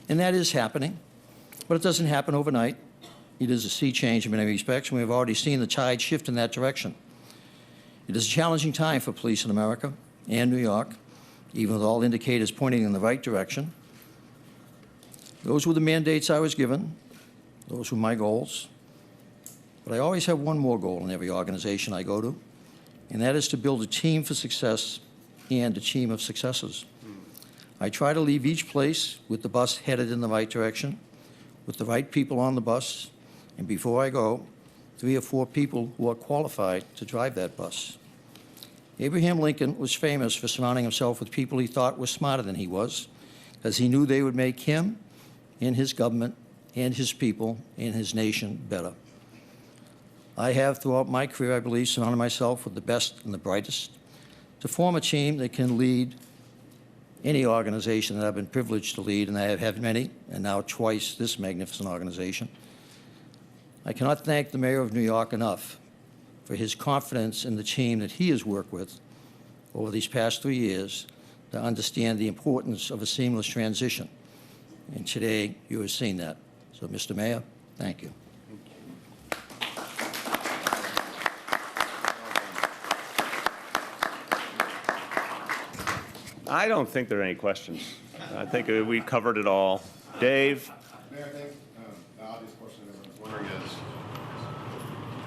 And that is happening, but it doesn't happen overnight. It is a sea change in many respects, and we've already seen the tide shift in that direction. It is a challenging time for police in America and New York, even with all indicators pointing in the right direction. Those were the mandates I was given. Those were my goals. But I always have one more goal in every organization I go to, and that is to build a team for success and a team of successes. I try to leave each place with the bus headed in the right direction, with the right people on the bus, and before I go, 3 or 4 people who are qualified to drive that bus. Abraham Lincoln was famous for surrounding himself with people he thought were smarter than he was, because he knew they would make him and his government and his people and his nation better. I have, throughout my career, I believe, surrounded myself with the best and the brightest to form a team that can lead any organization that I've been privileged to lead, and I have had many, and now twice this magnificent organization. I cannot thank the Mayor of New York enough for his confidence in the team that he has worked with over these past 3 years to understand the importance of a seamless transition. And today, you have seen that. So, Mr. Mayor, thank you. I don't think there are any questions. I think we covered it all. Dave? Mayor, I think the obvious question everyone's wondering is,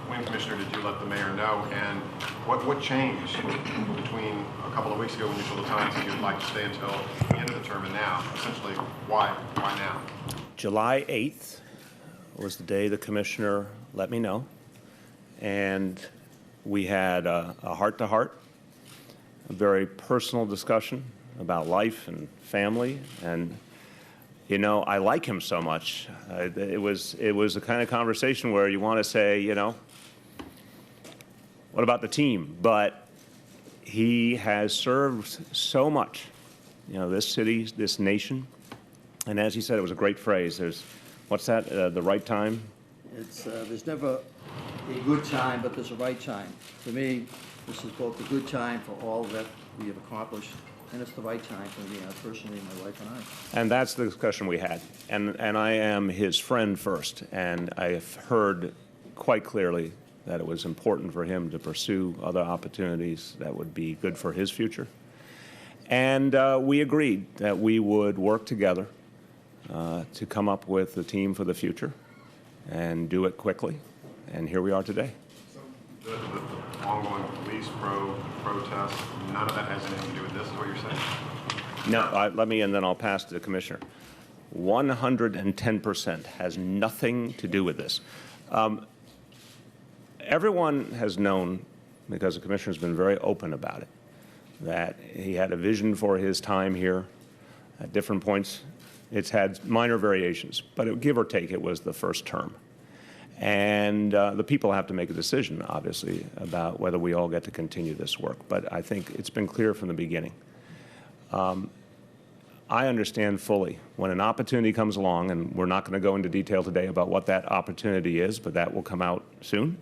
when, Commissioner, did you let the mayor know, and what changed between a couple of weeks ago when you told the Times that you'd like to stay until the end of the term and now? Essentially, why now? July 8th was the day the commissioner let me know, and we had a heart-to-heart, a very personal discussion about life and family, and you know, I like him so much. It was the kind of conversation where you want to say, you know, what about the team? But he has served so much, you know, this city, this nation, and as he said, it was a great phrase. There's, what's that? The right time. There's never a good time, but there's a right time. For me, this is both a good time for all that we have accomplished, and it's the right time for me personally, my wife and I. And that's the discussion we had. And I am his friend first, and I have heard quite clearly that it was important for him to pursue other opportunities that would be good for his future. And we agreed that we would work together to come up with a team for the future and do it quickly. And here we are today. So the ongoing police protest, none of that has anything to do with this, is what you're saying? No, let me, and then I'll pass to the commissioner. 110% has nothing to do with this. Everyone has known, because the commissioner's been very open about it, that he had a vision for his time here at different points. It's had minor variations, but give or take, it was the first term. And the people have to make a decision, obviously, about whether we all get to continue this work. But I think it's been clear from the beginning. I understand fully when an opportunity comes along, and we're not going to go into detail today about what that opportunity is, but that will come out soon.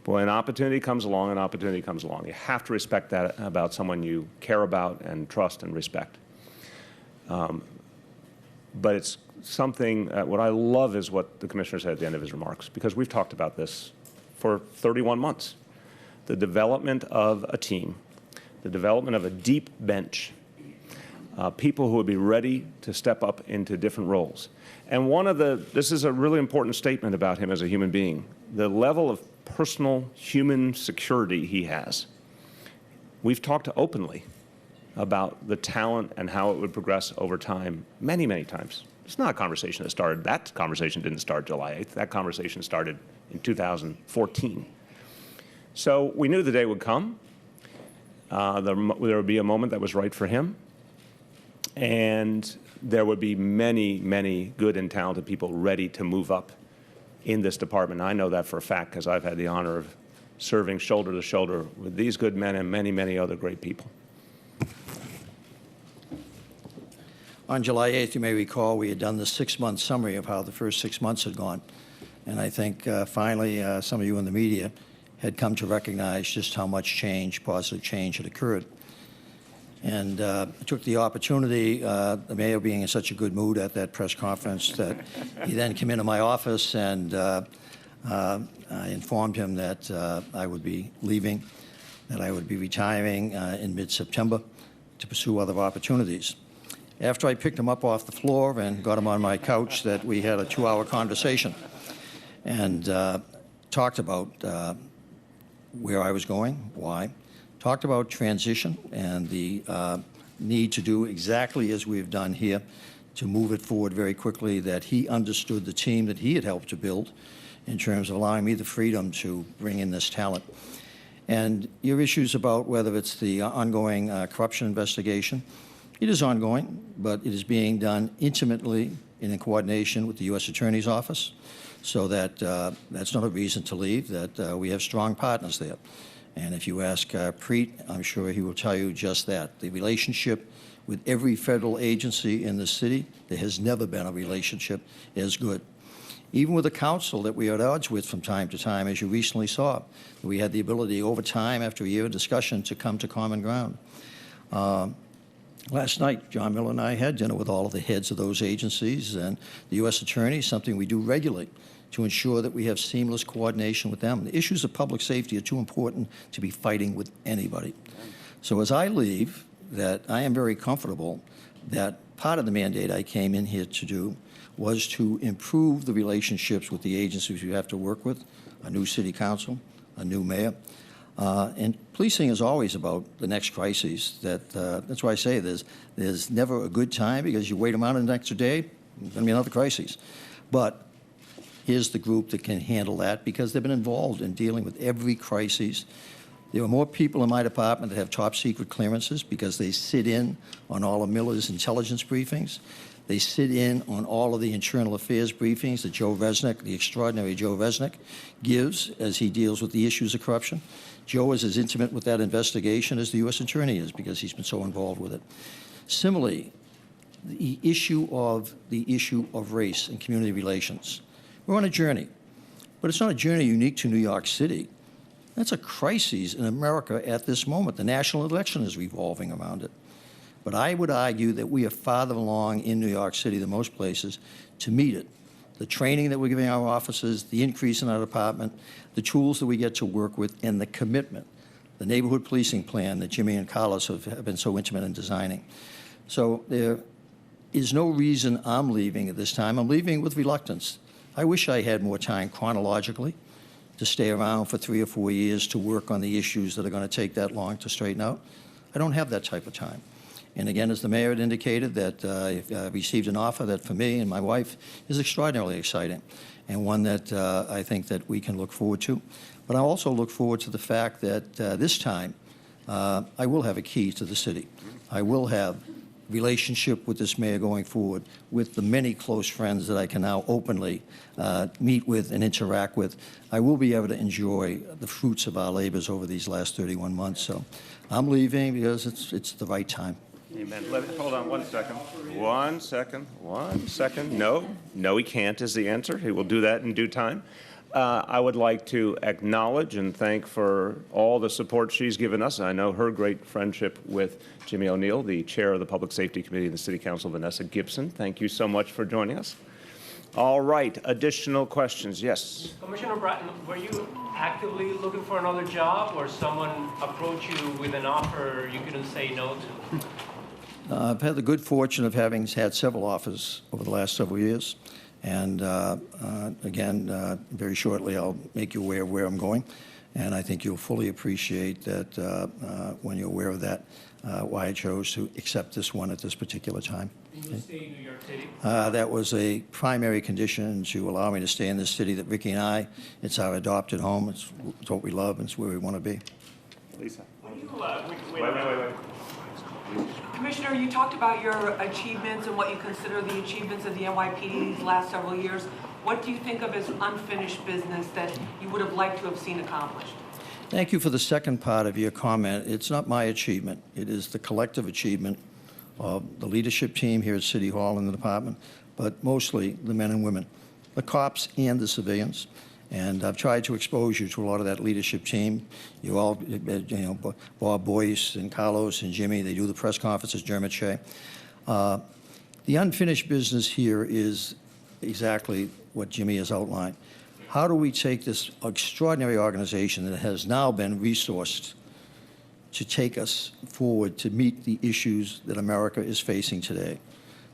But when an opportunity comes along, an opportunity comes along. You have to respect that about someone you care about and trust and respect. But it's something, what I love is what the commissioner said at the end of his remarks, because we've talked about this for 31 months. The development of a team, the development of a deep bench, people who would be ready to step up into different roles. And this is a really important statement about him as a human being, the level of personal human security he has. We've talked openly about the talent and how it would progress over time many, many times. It's not a conversation that started, that conversation didn't start July 8th. That conversation started in 2014. So we knew the day would come. There would be a moment that was right for him. And there would be many, many good and talented people ready to move up in this department. I know that for a fact because I've had the honor of serving shoulder to shoulder with these good men and many, many other great people. On July 8th, you may recall, we had done the 6-month summary of how the first 6 months had gone. And I think finally some of you in the media had come to recognize just how much change, positive change, had occurred. And I took the opportunity, the mayor being in such a good mood at that press conference, that he then came into my office and I informed him that I would be leaving, that I would be retiring in mid-September to pursue other opportunities. After I picked him up off the floor and got him on my couch, that we had a 2-hour conversation and talked about where I was going, why, talked about transition and the need to do exactly as we've done here to move it forward very quickly, that he understood the team that he had helped to build in terms of allowing me the freedom to bring in this talent. And your issues about whether it's the ongoing corruption investigation, it is ongoing, but it is being done intimately and in coordination with the U.S. Attorney's Office, so that that's not a reason to leave, that we have strong partners there. And if you ask Preet, I'm sure he will tell you just that. The relationship with every federal agency in the city, there has never been a relationship as good. Even with the council that we are at odds with from time to time, as you recently saw, we had the ability over time, after a year of discussion, to come to common ground. Last night, John Miller and I had dinner with all of the heads of those agencies and the U.S. Attorney, something we do regularly to ensure that we have seamless coordination with them. The issues of public safety are too important to be fighting with anybody. So as I leave, that I am very comfortable that part of the mandate I came in here to do was to improve the relationships with the agencies we have to work with, a new city council, a new mayor. And policing is always about the next crises. That's why I say there's never a good time, because you wait them out the next day, there's going to be another crisis. But here's the group that can handle that, because they've been involved in dealing with every crisis. There are more people in my department that have top secret clearances because they sit in on all of Miller's intelligence briefings. They sit in on all of the internal affairs briefings that Joe Resnick, the extraordinary Joe Resnick, gives as he deals with the issues of corruption. Joe is as intimate with that investigation as the U.S. Attorney is, because he's been so involved with it. Similarly, the issue of race and community relations. We're on a journey, but it's not a journey unique to New York City. That's a crisis in America at this moment. The national election is revolving around it. But I would argue that we are farther along in New York City than most places to meet it. The training that we're giving our officers, the increase in our department, the tools that we get to work with, and the commitment, the neighborhood policing plan that Jimmy and Carlos have been so intimate in designing. So there is no reason I'm leaving at this time. I'm leaving with reluctance. I wish I had more time chronologically to stay around for 3 or 4 years to work on the issues that are going to take that long to straighten out. I don't have that type of time. And again, as the mayor had indicated, that I received an offer that for me and my wife is extraordinarily exciting, and one that I think that we can look forward to. But I also look forward to the fact that this time I will have a key to the city. I will have relationship with this mayor going forward, with the many close friends that I can now openly meet with and interact with. I will be able to enjoy the fruits of our labors over these last 31 months. So I'm leaving because it's the right time. Amen. Hold on 1 second. 1 second. 1 second. No, he can't is the answer. He will do that in due time. I would like to acknowledge and thank for all the support she's given us. I know her great friendship with Jimmy O'Neill, the chair of the Public Safety Committee in the City Council, Vanessa Gibson. Thank you so much for joining us. All right, additional questions? Yes. Commissioner Bratton, were you actively looking for another job, or someone approached you with an offer you couldn't say no to? I've had the good fortune of having had several offers over the last several years. And again, very shortly, I'll make you aware of where I'm going. And I think you'll fully appreciate that when you're aware of that, why I chose to accept this one at this particular time. And you'll stay in New York City? That was a primary condition to allow me to stay in this city that Vicki and I, it's our adopted home. It's what we love, and it's where we want to be. Lisa. Wait. Commissioner, you talked about your achievements and what you consider the achievements of the NYPD these last several years. What do you think of as unfinished business that you would have liked to have seen accomplished? Thank you for the second part of your comment. It's not my achievement. It is the collective achievement of the leadership team here at City Hall and the department, but mostly the men and women, the cops and the civilians. And I've tried to expose you to a lot of that leadership team. You all, Bob Boyce and Carlos and Jimmy, they do the press conferences, Dermot Shea. The unfinished business here is exactly what Jimmy has outlined. How do we take this extraordinary organization that has now been resourced to take us forward to meet the issues that America is facing today?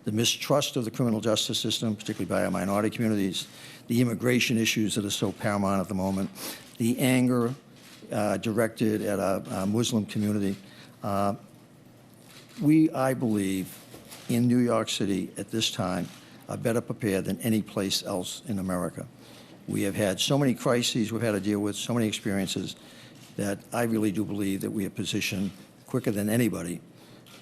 The mistrust of the criminal justice system, particularly by our minority communities, the immigration issues that are so paramount at the moment, the anger directed at our Muslim community. We, I believe, in New York City at this time are better prepared than any place else in America. We have had so many crises we've had to deal with, so many experiences, that I really do believe that we are positioned quicker than anybody.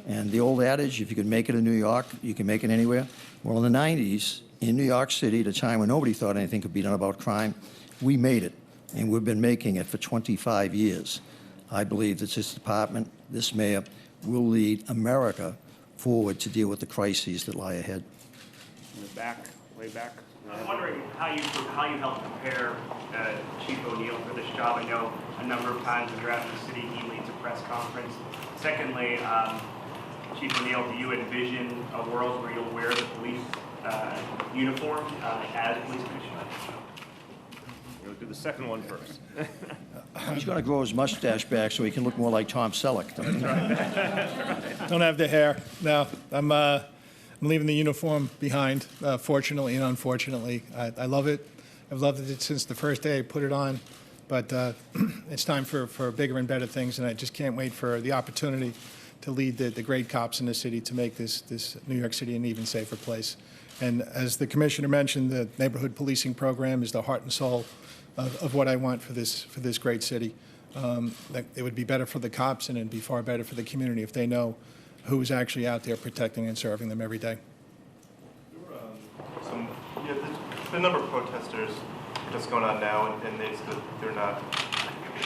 And the old adage, if you can make it in New York, you can make it anywhere. Well, in the 90s, in New York City, at a time when nobody thought anything could be done about crime, we made it, and we've been making it for 25 years. I believe that this department, this mayor, will lead America forward to deal with the crises that lie ahead. In the back, way back. I'm wondering how you helped prepare Chief O'Neill for this job. I know a number of times throughout the city he leads a press conference. Secondly, Chief O'Neill, do you envision a world where you'll wear the police uniform as police commissioner? We'll do the second one first. He's going to grow his mustache back so he can look more like Tom Selleck. Don't have the hair. No, I'm leaving the uniform behind, fortunately and unfortunately. I love it. I've loved it since the first day I put it on. But it's time for bigger and better things, and I just can't wait for the opportunity to lead the great cops in the city to make this New York City an even safer place. And as the commissioner mentioned, the neighborhood policing program is the heart and soul of what I want for this great city. That it would be better for the cops, and it'd be far better for the community if they know who's actually out there protecting and serving them every day. There's a number of protesters that's going on now, and they're not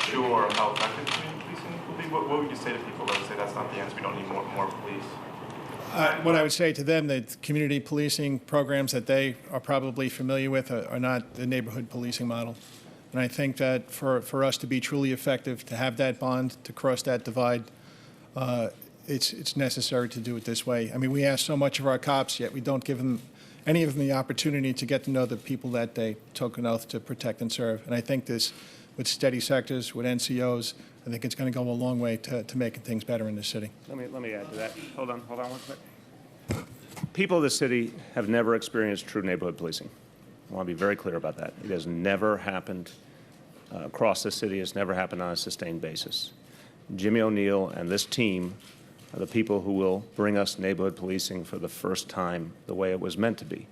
sure of how effective community policing will be. What would you say to people that would say that's not the answer, we don't need more police? What I would say to them, that community policing programs that they are probably familiar with are not the neighborhood policing model. And I think that for us to be truly effective, to have that bond, to cross that divide, it's necessary to do it this way. I mean, we ask so much of our cops, yet we don't give them any of them the opportunity to get to know the people that they took an oath to protect and serve. And I think this, with steady sectors, with NCOs, I think it's going to go a long way to making things better in the city. Let me add to that. Hold on one quick. People of the city have never experienced true neighborhood policing. I want to be very clear about that. It has never happened across the city. It's never happened on a sustained basis. Jimmy O'Neill and this team are the people who will bring us neighborhood policing for the first time the way it was meant to be,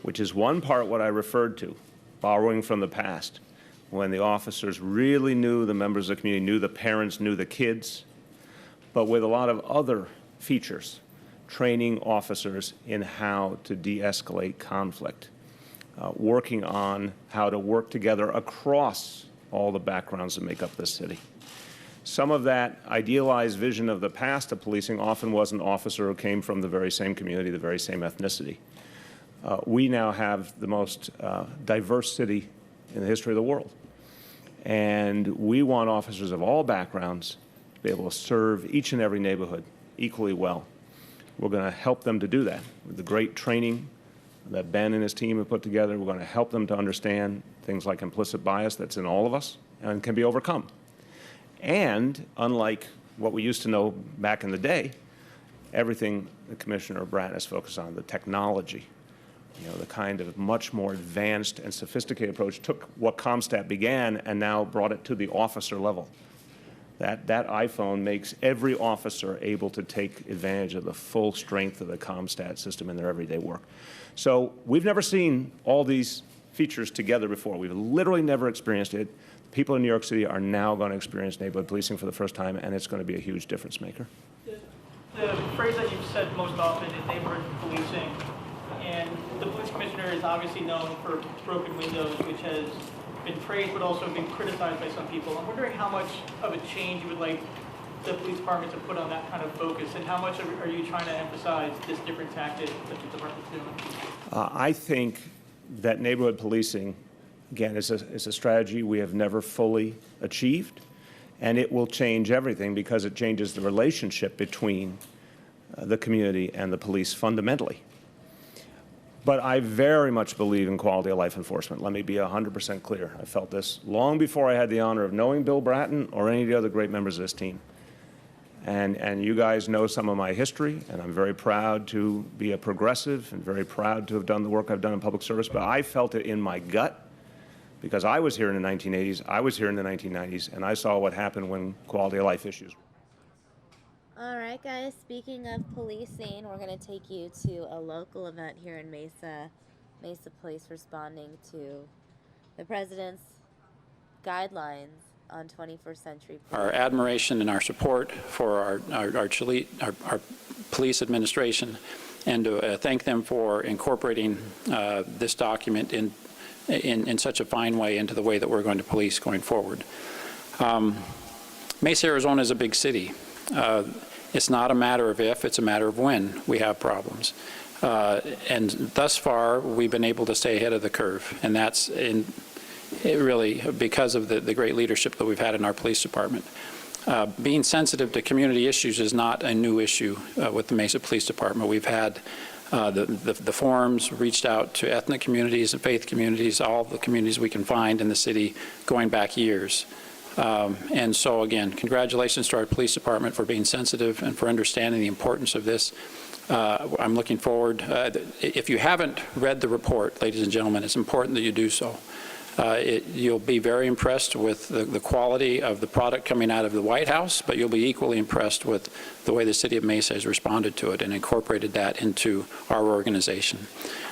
which is one part what I referred to, borrowing from the past, when the officers really knew the members of the community, knew the parents, knew the kids, but with a lot of other features, training officers in how to de-escalate conflict, working on how to work together across all the backgrounds that make up this city. Some of that idealized vision of the past of policing often was an officer who came from the very same community, the very same ethnicity. We now have the most diverse city in the history of the world. And we want officers of all backgrounds to be able to serve each and every neighborhood equally well. We're going to help them to do that with the great training that Ben and his team have put together. We're going to help them to understand things like implicit bias that's in all of us and can be overcome. And unlike what we used to know back in the day, everything that Commissioner Bratton is focused on, the technology, the kind of much more advanced and sophisticated approach, took what CompStat began and now brought it to the officer level. That iPhone makes every officer able to take advantage of the full strength of the CompStat system in their everyday work. So we've never seen all these features together before. We've literally never experienced it. People in New York City are now going to experience neighborhood policing for the first time, and it's going to be a huge difference maker. The phrase that you've said most often is neighborhood policing, and the police commissioner is obviously known for broken windows, which has been praised but also been criticized by some people. I'm wondering how much of a change you would like the police department to put on that kind of focus, and how much are you trying to emphasize this different tactic that the department's doing? I think that neighborhood policing, again, is a strategy we have never fully achieved, and it will change everything because it changes the relationship between the community and the police fundamentally. But I very much believe in quality of life enforcement. Let me be 100% clear. I felt this long before I had the honor of knowing Bill Bratton or any of the other great members of this team. And you guys know some of my history, and I'm very proud to be a progressive and very proud to have done the work I've done in public service, but I felt it in my gut because I was here in the 1980s, I was here in the 1990s, and I saw what happened when quality of life issues. All right, guys, speaking of policing, we're going to take you to a local event here in Mesa. Mesa Police responding to the President's guidelines on 21st century policing. Our admiration and our support for our police administration, and to thank them for incorporating this document in such a fine way into the way that we're going to police going forward. Mesa, Arizona is a big city. It's not a matter of if, it's a matter of when we have problems. And thus far, we've been able to stay ahead of the curve, and that's really because of the great leadership that we've had in our police department. Being sensitive to community issues is not a new issue with the Mesa Police Department. We've had the forums, reached out to ethnic communities and faith communities, all the communities we can find in the city going back years. And so again, congratulations to our police department for being sensitive and for understanding the importance of this. I'm looking forward. If you haven't read the report, ladies and gentlemen, it's important that you do so. You'll be very impressed with the quality of the product coming out of the White House, but you'll be equally impressed with the way the city of Mesa has responded to it and incorporated that into our organization.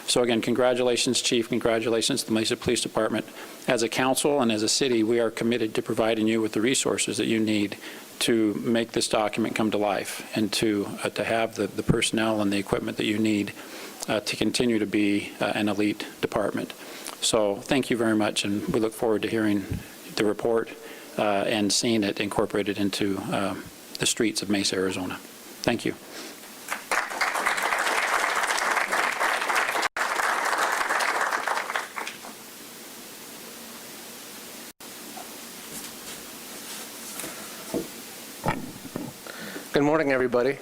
So again, congratulations, Chief. Congratulations to the Mesa Police Department. As a council and as a city, we are committed to providing you with the resources that you need to make this document come to life and to have the personnel and the equipment that you need to continue to be an elite department. So thank you very much, and we look forward to hearing the report and seeing it incorporated into the streets of Mesa, Arizona. Thank you. Good morning, everybody.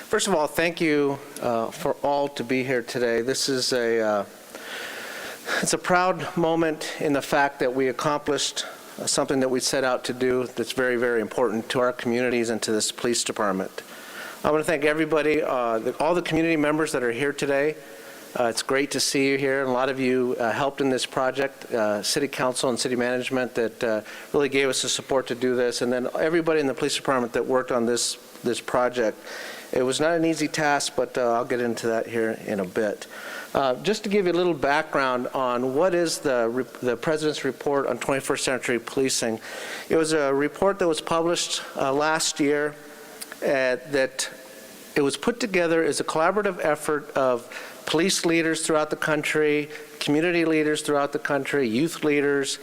First of all, thank you for all to be here today. This is it's a proud moment in the fact that we accomplished something that we set out to do that's very, very important to our communities and to this police department. I want to thank everybody, all the community members that are here today. It's great to see you here. A lot of you helped in this project, City Council and City Management that really gave us the support to do this, and then everybody in the police department that worked on this project. It was not an easy task, but I'll get into that here in a bit. Just to give you a little background on what is the President's report on 21st century policing. It was a report that was published last year that it was put together as a collaborative effort of police leaders throughout the country, community leaders throughout the country, youth leaders,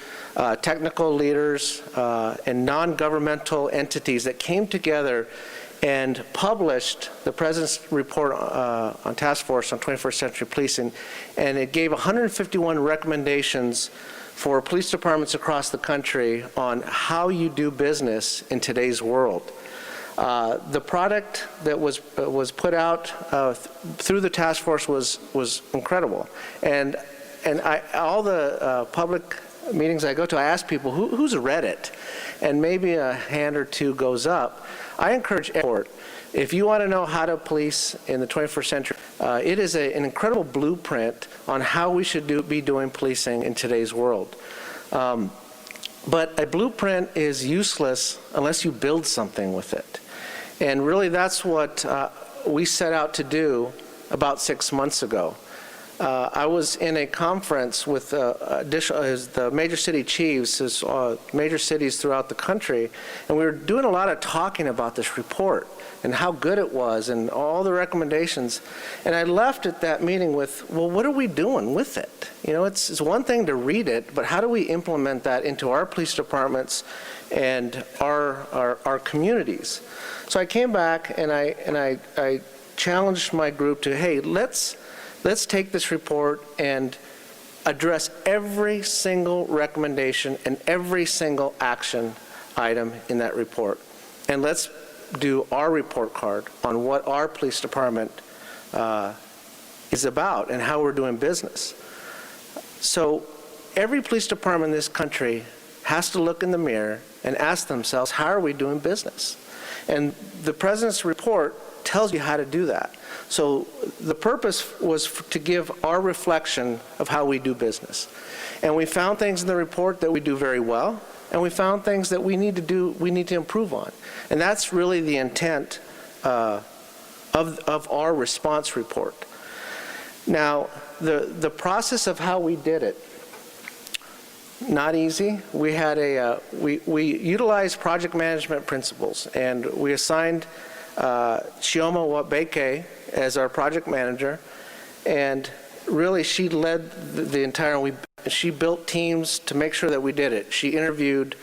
technical leaders, and non-governmental entities that came together and published the President's report on Task Force on 21st Century Policing, and it gave 151 recommendations for police departments across the country on how you do business in today's world. The product that was put out through the task force was incredible, and all the public meetings I go to, I ask people who's read it, and maybe a hand or two goes up. I encourage everyone. If you want to know how to police in the 21st century, it is an incredible blueprint on how we should be doing policing in today's world. But a blueprint is useless unless you build something with it. And really that's what we set out to do about 6 months ago. I was in a conference with the major city chiefs, major cities throughout the country, and we were doing a lot of talking about this report and how good it was and all the recommendations. And I left at that meeting with, well, what are we doing with it? You know, it's one thing to read it, but how do we implement that into our police departments and our communities? So I came back and I challenged my group to, hey, let's take this report and address every single recommendation and every single action item in that report. And let's do our report card on what our police department is about and how we're doing business. So every police department in this country has to look in the mirror and ask themselves, how are we doing business? And the President's report tells you how to do that. So the purpose was to give our reflection of how we do business. And we found things in the report that we do very well, and we found things that we need to improve on. And that's really the intent of our response report. Now, the process of how we did it, not easy. We had we utilized project management principles, and we assigned Chioma Wabeke as our project manager, and really she led the entire, she built teams to make sure that we did it. She interviewed,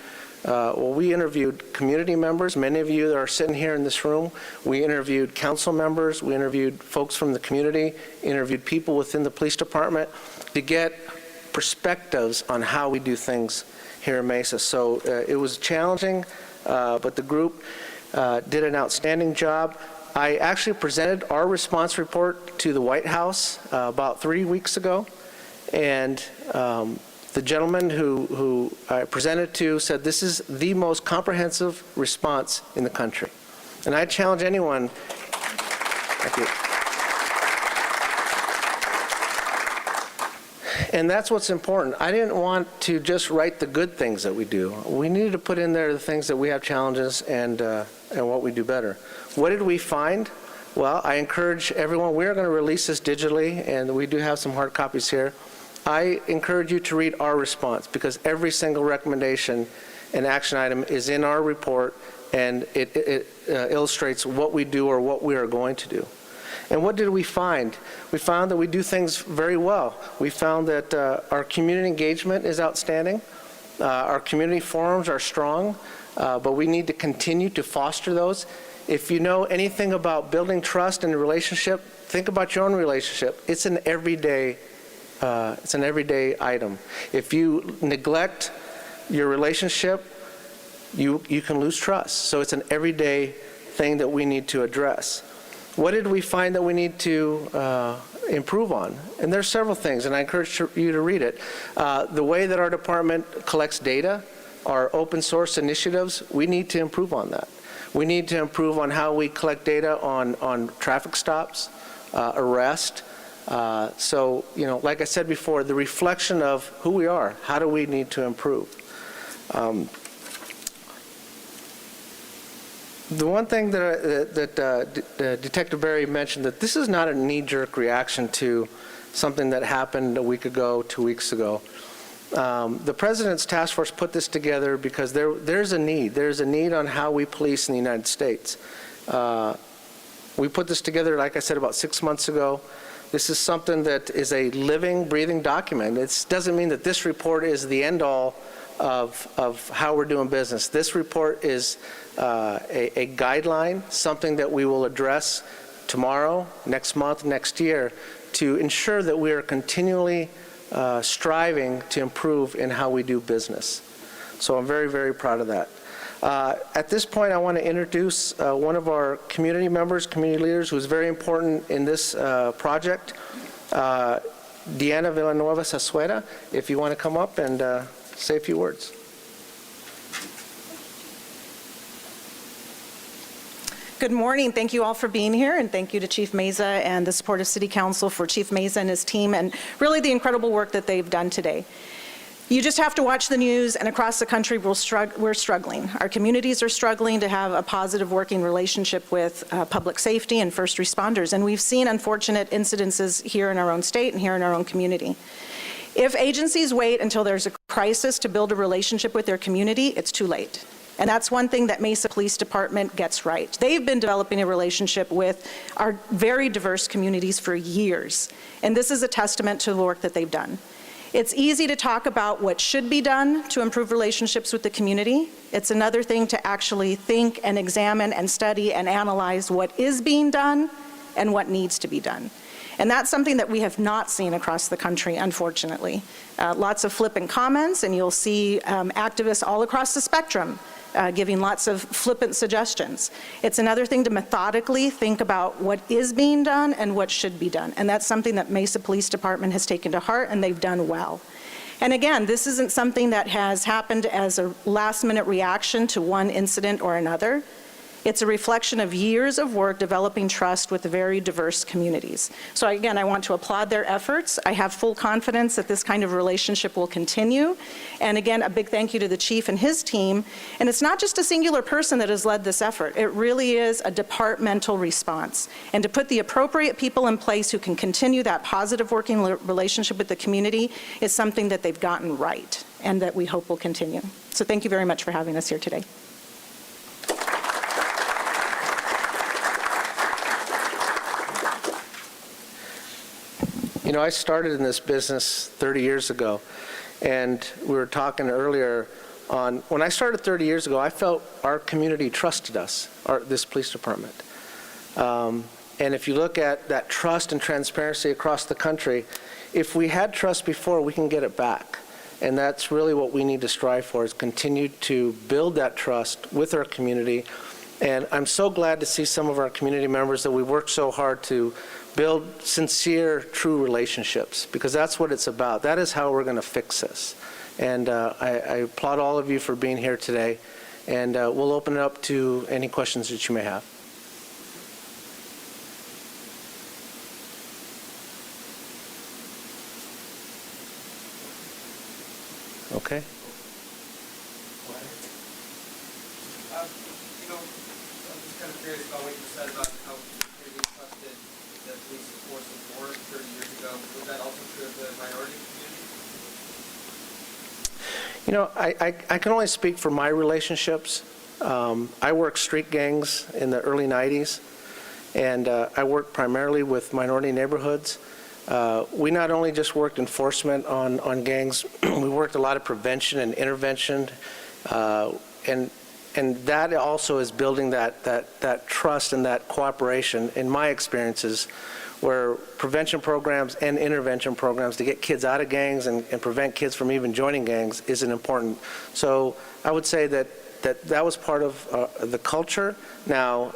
we interviewed community members, many of you that are sitting here in this room. We interviewed council members, we interviewed folks from the community, interviewed people within the police department to get perspectives on how we do things here in Mesa. So it was challenging, but the group did an outstanding job. I actually presented our response report to the White House about 3 weeks ago, and the gentleman who I presented to said this is the most comprehensive response in the country. And I challenge anyone, thank you. And that's what's important. I didn't want to just write the good things that we do. We needed to put in there the things that we have challenges and what we do better. What did we find? Well, I encourage everyone, we're going to release this digitally, and we do have some hard copies here. I encourage you to read our response, because every single recommendation and action item is in our report, and it illustrates what we do or what we are going to do. And what did we find? We found that we do things very well. We found that our community engagement is outstanding. Our community forums are strong, but we need to continue to foster those. If you know anything about building trust and relationship, think about your own relationship. It's an everyday item. If you neglect your relationship, you can lose trust. So it's an everyday thing that we need to address. What did we find that we need to improve on? And there's several things, and I encourage you to read it. The way that our department collects data, our open source initiatives, we need to improve on that. We need to improve on how we collect data on traffic stops, arrest. So, you know, like I said before, the reflection of who we are, how do we need to improve? The one thing that Detective Berry mentioned, that this is not a knee-jerk reaction to something that happened a week ago, 2 weeks ago. The President's task force put this together because there's a need. There's a need on how we police in the United States. We put this together, like I said, about 6 months ago. This is something that is a living, breathing document. It doesn't mean that this report is the end-all of how we're doing business. This report is a guideline, something that we will address tomorrow, next month, next year, to ensure that we are continually striving to improve in how we do business. So I'm very, very proud of that. At this point, I want to introduce one of our community members, community leaders, who is very important in this project, Deanna Villanueva Sasuera. If you want to come up and say a few words. Good morning. Thank you all for being here, and thank you to Chief Mesa and the support of City Council for Chief Mesa and his team, and really the incredible work that they've done today. You just have to watch the news, and across the country, we're struggling. Our communities are struggling to have a positive working relationship with public safety and first responders, and we've seen unfortunate incidences here in our own state and here in our own community. If agencies wait until there's a crisis to build a relationship with their community, it's too late. And that's one thing that Mesa Police Department gets right. They've been developing a relationship with our very diverse communities for years, and this is a testament to the work that they've done. It's easy to talk about what should be done to improve relationships with the community. It's another thing to actually think and examine and study and analyze what is being done and what needs to be done. And that's something that we have not seen across the country, unfortunately. Lots of flippant comments, and you'll see activists all across the spectrum giving lots of flippant suggestions. It's another thing to methodically think about what is being done and what should be done. And that's something that Mesa Police Department has taken to heart, and they've done well. And again, this isn't something that has happened as a last-minute reaction to one incident or another. It's a reflection of years of work developing trust with very diverse communities. So again, I want to applaud their efforts. I have full confidence that this kind of relationship will continue. And again, a big thank you to the chief and his team. And it's not just a singular person that has led this effort. It really is a departmental response. And to put the appropriate people in place who can continue that positive working relationship with the community is something that they've gotten right and that we hope will continue. So thank you very much for having us here today. You know, I started in this business 30 years ago, and we were talking earlier on, when I started 30 years ago, I felt our community trusted us, this police department. And if you look at that trust and transparency across the country, if we had trust before, we can get it back. And that's really what we need to strive for, is continue to build that trust with our community. And I'm so glad to see some of our community members that we worked so hard to build sincere, true relationships, because that's what it's about. That is how we're going to fix this. And I applaud all of you for being here today, and we'll open it up to any questions that you may have. Okay. You know, I'm just kind of curious about what you said about how community trusted the police force before 30 years ago. Was that also true of the minority community? You know, I can only speak for my relationships. I worked street gangs in the early 90s, and I worked primarily with minority neighborhoods. We not only just worked enforcement on gangs, we worked a lot of prevention and intervention, and that also is building that trust and that cooperation, in my experiences, where prevention programs and intervention programs to get kids out of gangs and prevent kids from even joining gangs is an important. So I would say that was part of the culture. Now,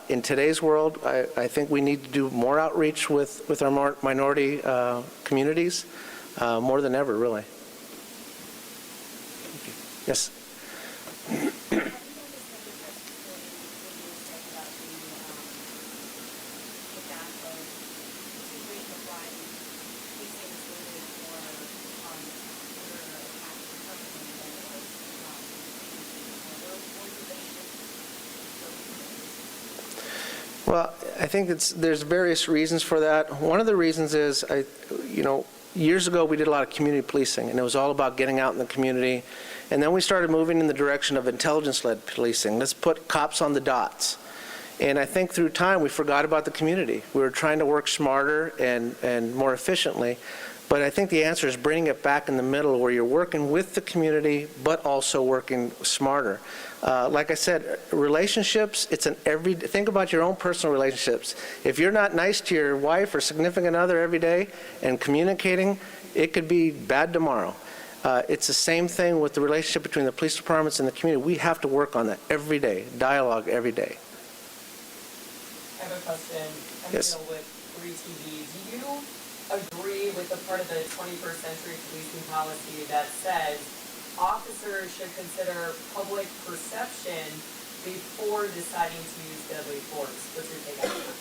in today's world, I think we need to do more outreach with our minority communities, more than ever, really. Yes. Well, I think there's various reasons for that. One of the reasons is, years ago we did a lot of community policing, and it was all about getting out in the community. And then we started moving in the direction of intelligence-led policing. Let's put cops on the dots. And I think through time we forgot about the community. We were trying to work smarter and more efficiently. But I think the answer is bringing it back in the middle, where you're working with the community, but also working smarter. Like I said, relationships, think about your own personal relationships. If you're not nice to your wife or significant other every day and communicating, it could be bad tomorrow. It's the same thing with the relationship between the police departments and the community. We have to work on that every day, dialogue every day. I have a question. Yes. With 3TV, do you agree with the part of the 21st century policing policy that says officers should consider public perception before deciding to use deadly force? What's your take on that?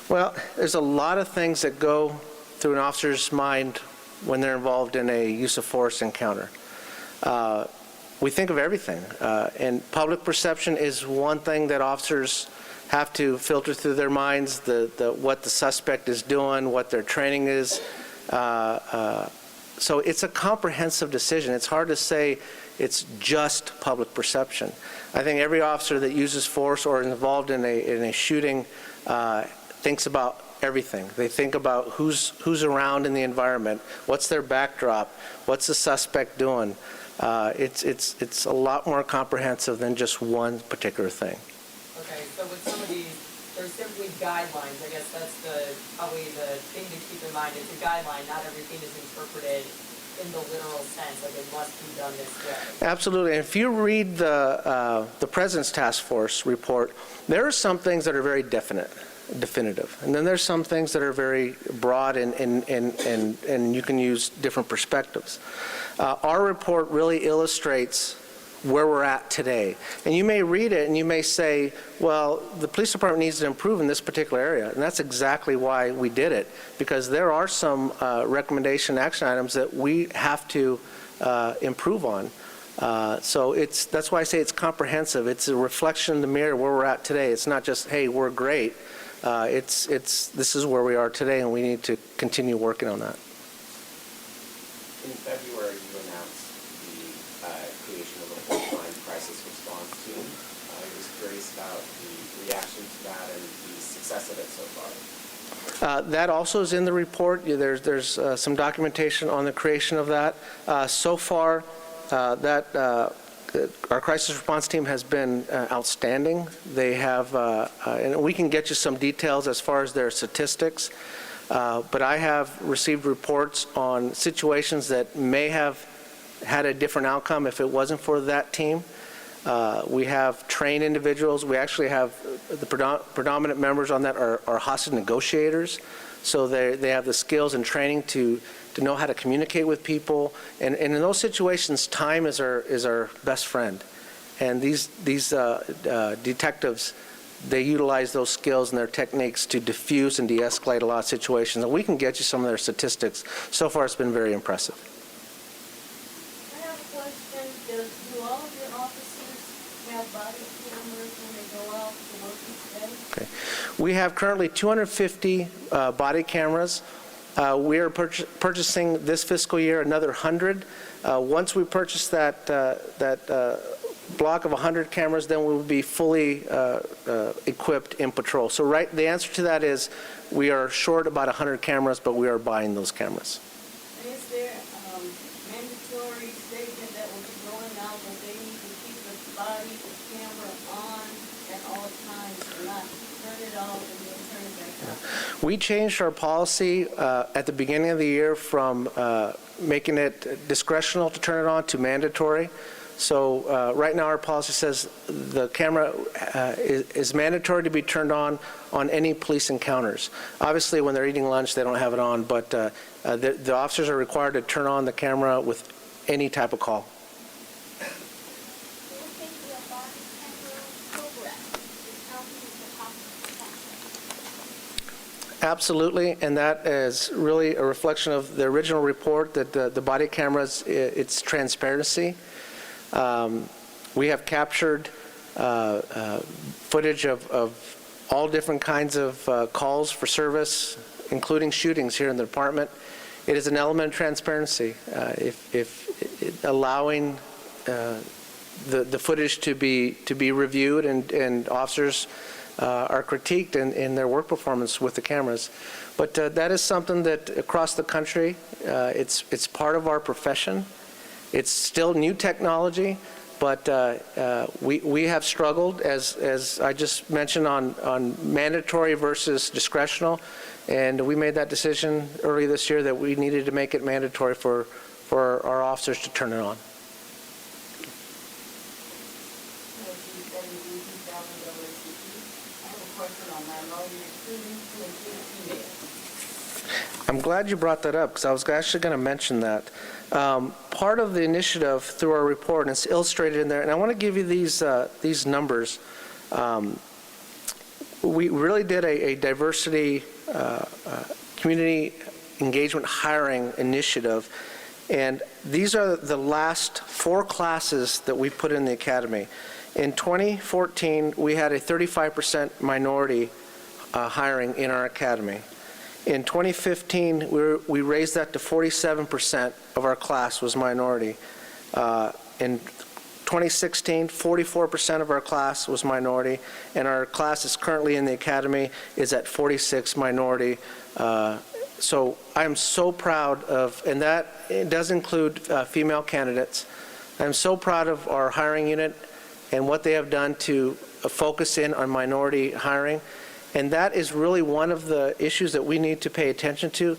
Well, there's a lot of things that go through an officer's mind when they're involved in a use of force encounter. We think of everything, and public perception is one thing that officers have to filter through their minds, what the suspect is doing, what their training is. So it's a comprehensive decision. It's hard to say it's just public perception. I think every officer that uses force or is involved in a shooting thinks about everything. They think about who's around in the environment, what's their backdrop, what's the suspect doing. It's a lot more comprehensive than just one particular thing. Okay, so with some of these, there's simply guidelines. I guess that's probably the thing to keep in mind. It's a guideline. Not everything is interpreted in the literal sense, like it must be done this way. Absolutely. If you read the President's Task Force report, there are some things that are very definitive. And then there's some things that are very broad and you can use different perspectives. Our report really illustrates where we're at today. And you may read it and you may say, well, the police department needs to improve in this particular area. And that's exactly why we did it, because there are some recommendation action items that we have to improve on. So that's why I say it's comprehensive. It's a reflection in the mirror where we're at today. It's not just, hey, we're great. This is where we are today, and we need to continue working on that. In February, you announced the creation of a full-time crisis response team. I was curious about the reaction to that and the success of it so far. That also is in the report. There's some documentation on the creation of that. So far, our crisis response team has been outstanding. They have, and we can get you some details as far as their statistics, but I have received reports on situations that may have had a different outcome if it wasn't for that team. We have trained individuals. We actually have the predominant members on that are hostage negotiators, so they have the skills and training to know how to communicate with people. And in those situations, time is our best friend. And these detectives, they utilize those skills and their techniques to diffuse and de-escalate a lot of situations. And we can get you some of their statistics. So far, it's been very impressive. I have a question. Do all of your officers have body cameras when they go out to work each day? Okay. We have currently 250 body cameras. We are purchasing this fiscal year another 100. Once we purchase that block of 100 cameras, then we will be fully equipped in patrol. So the answer to that is we are short about 100 cameras, but we are buying those cameras. And is there a mandatory statement that will be going out that they need to keep the body camera on at all times and not turn it off and then turn it back on? We changed our policy at the beginning of the year from making it discretional to turn it on to mandatory. So right now our policy says the camera is mandatory to be turned on any police encounters. Obviously when they're eating lunch they don't have it on, but the officers are required to turn on the camera with any type of call. Absolutely, and that is really a reflection of the original report that the body cameras, it's transparency. We have captured footage of all different kinds of calls for service, including shootings here in the department. It is an element of transparency. If allowing the footage to be reviewed and officers are critiqued in their work performance with the cameras. But that is something that across the country, it's part of our profession. It's still new technology, but we have struggled, as I just mentioned, on mandatory versus discretional, and we made that decision early this year that we needed to make it mandatory for our officers to turn it on. I'm glad you brought that up because I was actually going to mention that. Part of the initiative through our report, and it's illustrated in there, and I want to give you these numbers. We really did a diversity community engagement hiring initiative, and these are the last 4 classes that we put in the academy. In 2014, we had a 35% minority hiring in our academy. In 2015, we raised that to 47% of our class was minority. In 2016, 44% of our class was minority, and our class is currently in the academy is at 46 minority. So I'm so proud of, and that it does include female candidates. I'm so proud of our hiring unit and what they have done to focus in on minority hiring. And that is really one of the issues that we need to pay attention to.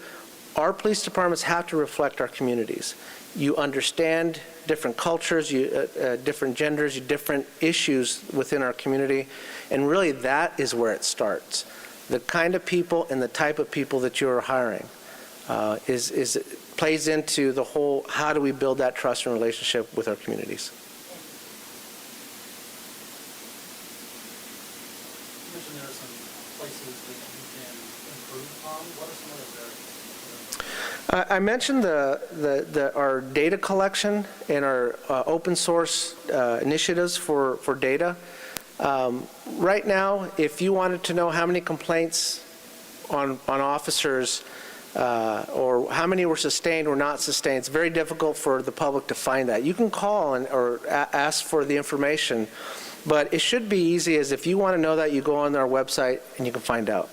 Our police departments have to reflect our communities. You understand different cultures, different genders, different issues within our community, and really that is where it starts. The kind of people and the type of people that you are hiring plays into the whole, how do we build that trust and relationship with our communities. I mentioned our data collection and our open source initiatives for data. Right now, if you wanted to know how many complaints on officers or how many were sustained or not sustained, it's very difficult for the public to find that. You can call or ask for the information, but it should be easy as if you want to know that, you go on our website and you can find out.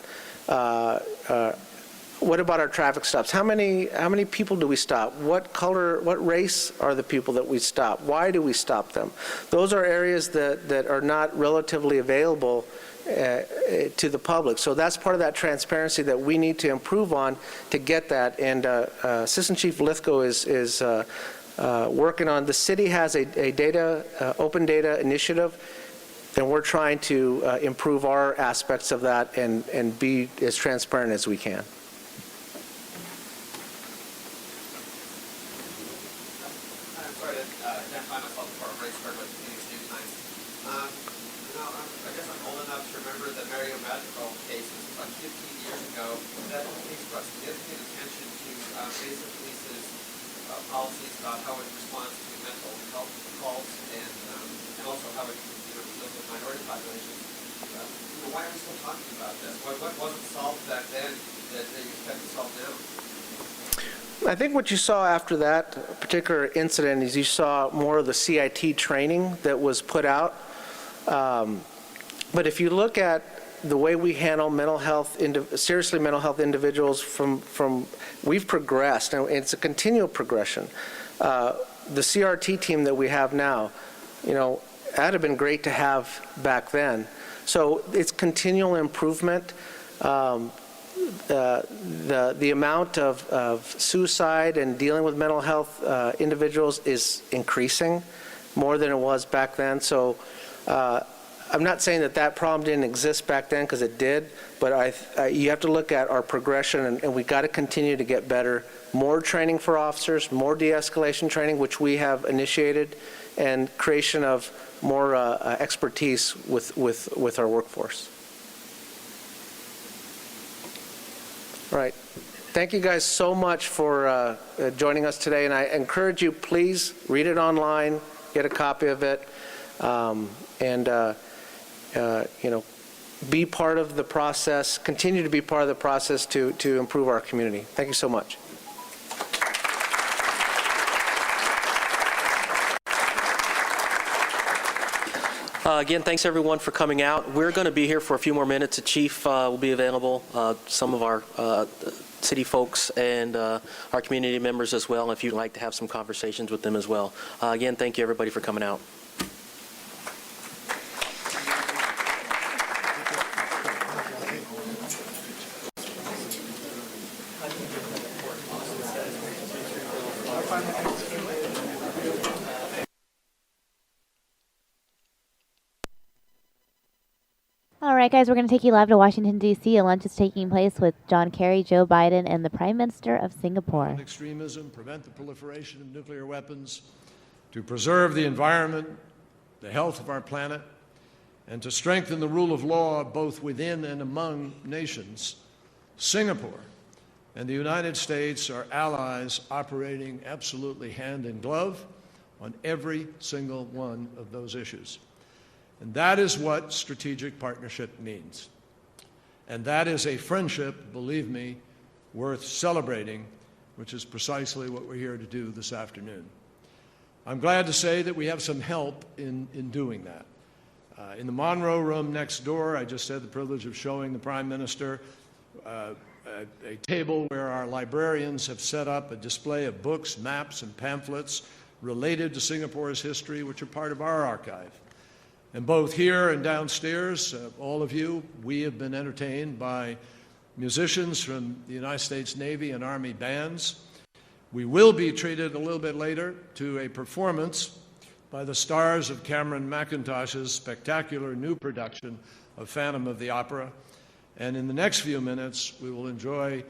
What about our traffic stops? How many people do we stop? What color, what race are the people that we stop? Why do we stop them? Those are areas that are not relatively available to the public. So that's part of that transparency that we need to improve on to get that. And Assistant Chief Lithgow is working on. The city has a open data initiative, and we're trying to improve our aspects of that and be as transparent as we can. Policies about how it responds to mental health calls and also how it deals with minority populations. Why are we still talking about this? What wasn't solved back then that you expect to solve now? I think what you saw after that particular incident is you saw more of the CIT training that was put out. But if you look at the way we handle mental health, seriously mental health individuals we've progressed, and it's a continual progression. The CRT team that we have now, that'd have been great to have back then. So it's continual improvement. The amount of suicide and dealing with mental health individuals is increasing more than it was back then. So I'm not saying that problem didn't exist back then, because it did, but you have to look at our progression, and we got to continue to get better. More training for officers, more de-escalation training, which we have initiated, and creation of more expertise with our workforce. All right. Thank you guys so much for joining us today, and I encourage you, please read it online, get a copy of it, be part of the process, continue to be part of the process to improve our community. Thank you so much. Again, thanks everyone for coming out. We're going to be here for a few more minutes. The chief will be available, some of our city folks and our community members as well, if you'd like to have some conversations with them as well. Again, thank you everybody for coming out. All right, guys, we're going to take you live to Washington, D.C. A lunch is taking place with John Kerry, Joe Biden, and the Prime Minister of Singapore. Extremism, prevent the proliferation of nuclear weapons, to preserve the environment, the health of our planet, and to strengthen the rule of law both within and among nations. Singapore and the United States are allies operating absolutely hand in glove on every single one of those issues. And that is what strategic partnership means. And that is a friendship, believe me, worth celebrating, which is precisely what we're here to do this afternoon. I'm glad to say that we have some help in doing that. In the Monroe Room next door, I just had the privilege of showing the Prime Minister a table where our librarians have set up a display of books, maps, and pamphlets related to Singapore's history, which are part of our archive. And both here and downstairs, all of you, we have been entertained by musicians from the United States Navy and Army bands. We will be treated a little bit later to a performance by the stars of Cameron Mackintosh's spectacular new production of Phantom of the Opera. And in the next few minutes, we will enjoy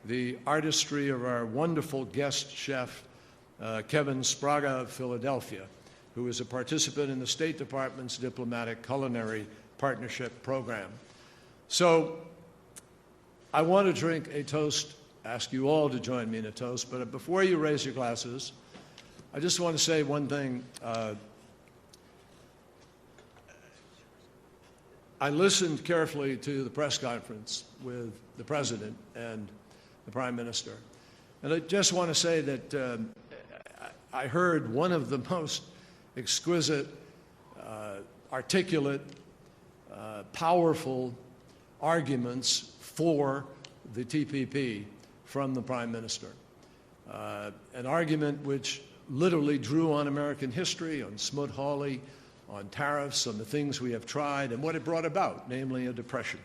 the artistry of our wonderful guest chef, Kevin Spraga of Philadelphia, who is a participant in the State Department's Diplomatic Culinary Partnership Program. So I want to drink a toast, ask you all to join me in a toast, but before you raise your glasses, I just want to say one thing. I listened carefully to the press conference with the President and the Prime Minister, and I just want to say that I heard one of the most exquisite, articulate, powerful arguments for the TPP from the Prime Minister. An argument which literally drew on American history, on Smoot-Hawley, on tariffs, on the things we have tried, and what it brought about, namely a depression.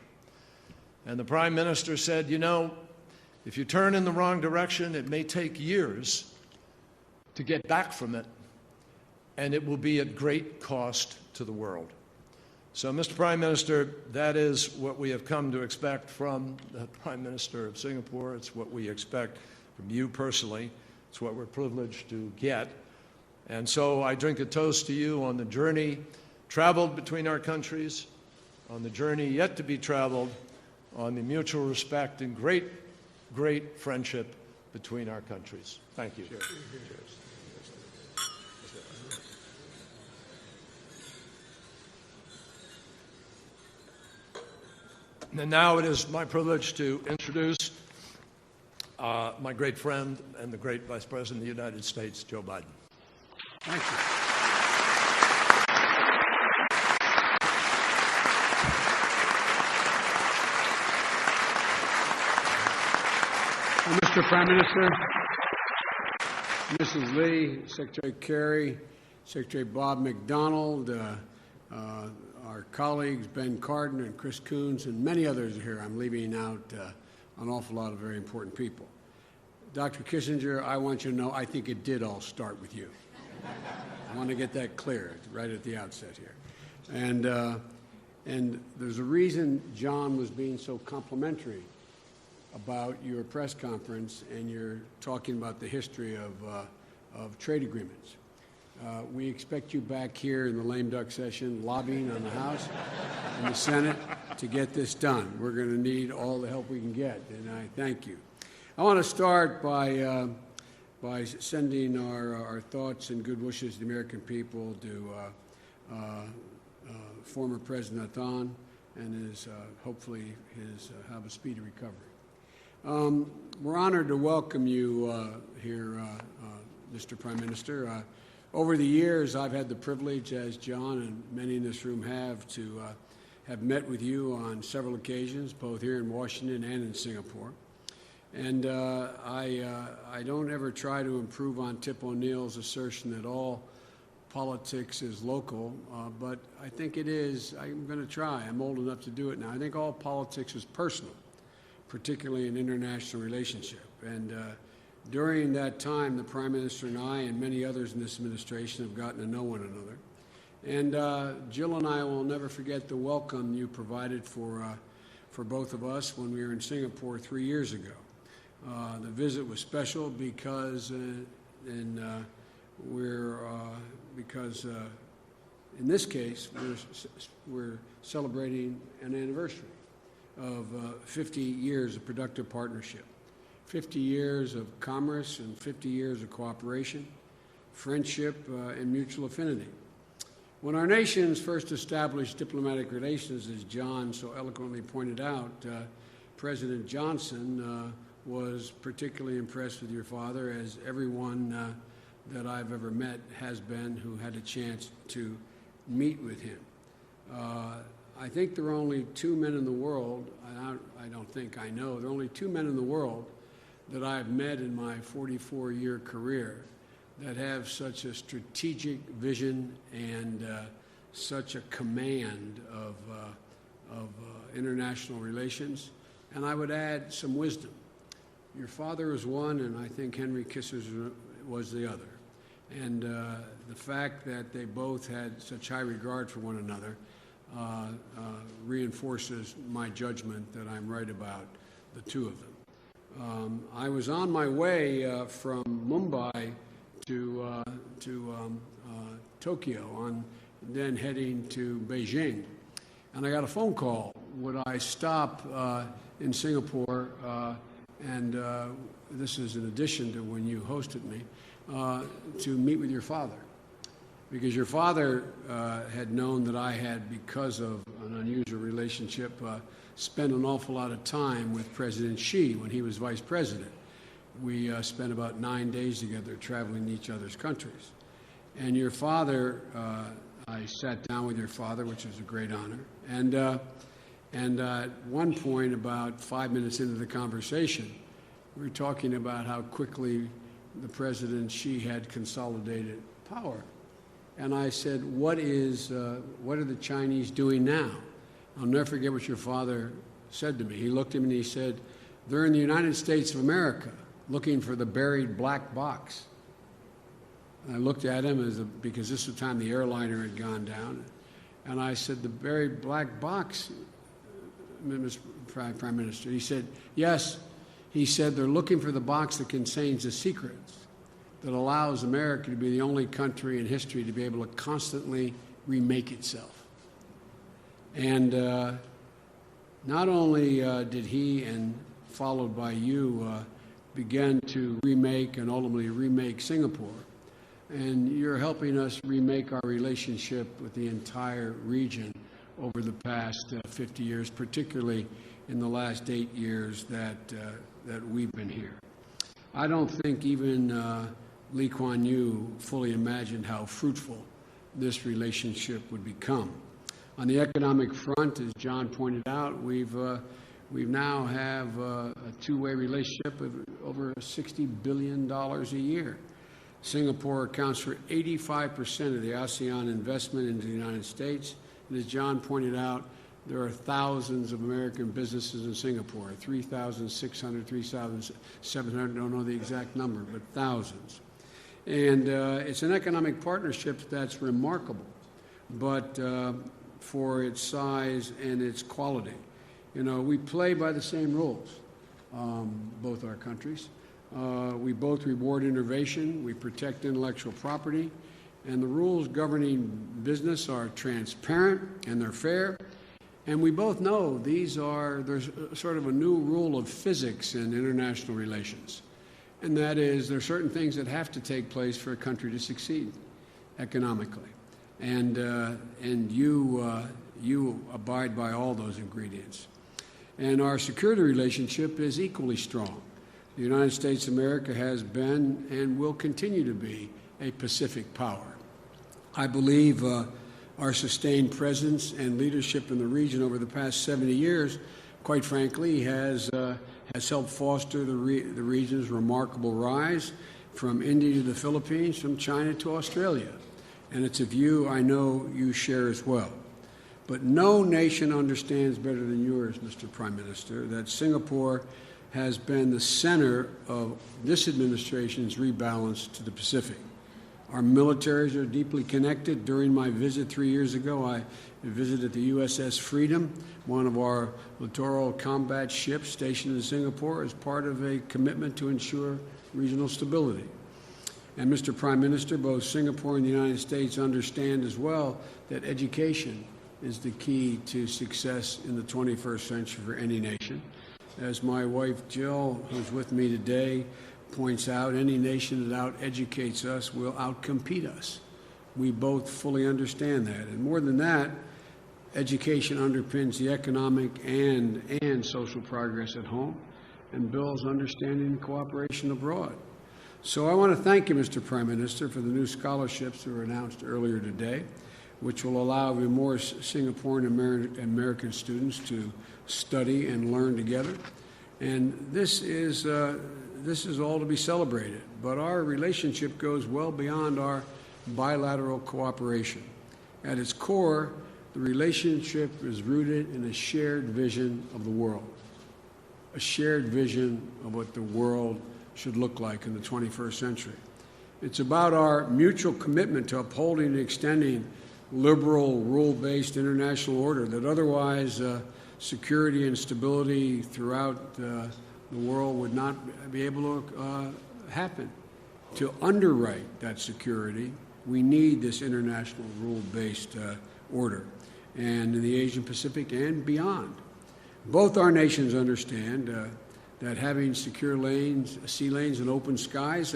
And the Prime Minister said, you know, if you turn in the wrong direction, it may take years to get back from it, and it will be at great cost to the world. So, Mr. Prime Minister, that is what we have come to expect from the Prime Minister of Singapore. It's what we expect from you personally. It's what we're privileged to get. And so I drink a toast to you on the journey traveled between our countries, on the journey yet to be traveled, on the mutual respect and great, great friendship between our countries. Thank you. Cheers. And now it is my privilege to introduce my great friend and the great Vice President of the United States, Joe Biden. Thank you. Mr. Prime Minister, Mrs. Lee, Secretary Kerry, Secretary Bob McDonald, our colleagues Ben Cardin and Chris Coons, and many others are here. I'm leaving out an awful lot of very important people. Dr. Kissinger, I want you to know I think it did all start with you. I want to get that clear right at the outset here. And there's a reason John was being so complimentary about your press conference and you're talking about the history of trade agreements. We expect you back here in the lame duck session lobbying on the House and the Senate to get this done. We're going to need all the help we can get, and I thank you. I want to start by sending our thoughts and good wishes to the American people to former President Athan and hopefully have a speedy recovery. We're honored to welcome you here, Mr. Prime Minister. Over the years, I've had the privilege, as John and many in this room have met with you on several occasions, both here in Washington and in Singapore. And I don't ever try to improve on Tip O'Neill's assertion that all politics is local, but I think it is. I'm going to try. I'm old enough to do it now. I think all politics is personal, particularly in international relationship. And during that time, the Prime Minister and I and many others in this administration have gotten to know one another. And Jill and I will never forget the welcome you provided for both of us when we were in Singapore 3 years ago. The visit was special because in this case, we're celebrating an anniversary of 50 years of productive partnership, 50 years of commerce and 50 years of cooperation, friendship, and mutual affinity. When our nations first established diplomatic relations, as John so eloquently pointed out, President Johnson was particularly impressed with your father, as everyone that I've ever met has been who had a chance to meet with him. I think there are only two men in the world, I don't think I know, there are only two men in the world that I've met in my 44-year career that have such a strategic vision and such a command of international relations. And I would add some wisdom. Your father was one, and I think Henry Kissinger was the other. And the fact that they both had such high regard for one another reinforces my judgment that I'm right about the two of them. I was on my way from Mumbai to Tokyo, then heading to Beijing, and I got a phone call. Would I stop in Singapore, and this is in addition to when you hosted me, to meet with your father? Because your father had known that I had, because of an unusual relationship, spent an awful lot of time with President Xi when he was vice president. We spent about 9 days together traveling to each other's countries. And your father, I sat down with your father, which was a great honor. And at one point, about 5 minutes into the conversation, we were talking about how quickly the President Xi had consolidated power. And I said, what are the Chinese doing now? I'll never forget what your father said to me. He looked at me and he said, they're in the United States of America looking for the buried black box. And I looked at him because this was the time the airliner had gone down. And I said, the buried black box, Mr. Prime Minister? He said, yes. He said, they're looking for the box that contains the secrets that allows America to be the only country in history to be able to constantly remake itself. And not only did he, and followed by you, begin to remake and ultimately remake Singapore, and you're helping us remake our relationship with the entire region over the past 50 years, particularly in the last 8 years that we've been here. I don't think even Lee Kuan Yew fully imagined how fruitful this relationship would become. On the economic front, as John pointed out, we now have a two-way relationship of over $60 billion a year. Singapore accounts for 85% of the ASEAN investment into the United States. And as John pointed out, there are thousands of American businesses in Singapore, 3,600, 3,700, don't know the exact number, but thousands. And it's an economic partnership that's remarkable, but for its size and its quality. You know, we play by the same rules, both our countries. We both reward innovation, we protect intellectual property, and the rules governing business are transparent and they're fair. And we both know there's sort of a new rule of physics in international relations. And that is, there are certain things that have to take place for a country to succeed economically. And you abide by all those ingredients. And our security relationship is equally strong. The United States of America has been and will continue to be a Pacific power. I believe our sustained presence and leadership in the region over the past 70 years, quite frankly, has helped foster the region's remarkable rise from India to the Philippines, from China to Australia. And it's a view I know you share as well. But no nation understands better than yours, Mr. Prime Minister, that Singapore has been the center of this administration's rebalance to the Pacific. Our militaries are deeply connected. During my visit 3 years ago, I visited the USS Freedom, one of our littoral combat ships stationed in Singapore, as part of a commitment to ensure regional stability. And Mr. Prime Minister, both Singapore and the United States understand as well that education is the key to success in the 21st century for any nation. As my wife Jill, who's with me today, points out, any nation that out-educates us will out-compete us. We both fully understand that. And more than that, education underpins the economic and social progress at home and builds understanding and cooperation abroad. So I want to thank you, Mr. Prime Minister, for the new scholarships that were announced earlier today, which will allow even more Singaporean and American students to study and learn together. And this is all to be celebrated. But our relationship goes well beyond our bilateral cooperation. At its core, the relationship is rooted in a shared vision of the world, a shared vision of what the world should look like in the 21st century. It's about our mutual commitment to upholding and extending liberal, rule-based international order that otherwise security and stability throughout the world would not be able to happen. To underwrite that security, we need this international rule-based order, and in the Asian Pacific and beyond. Both our nations understand that having secure lanes, sea lanes, and open skies,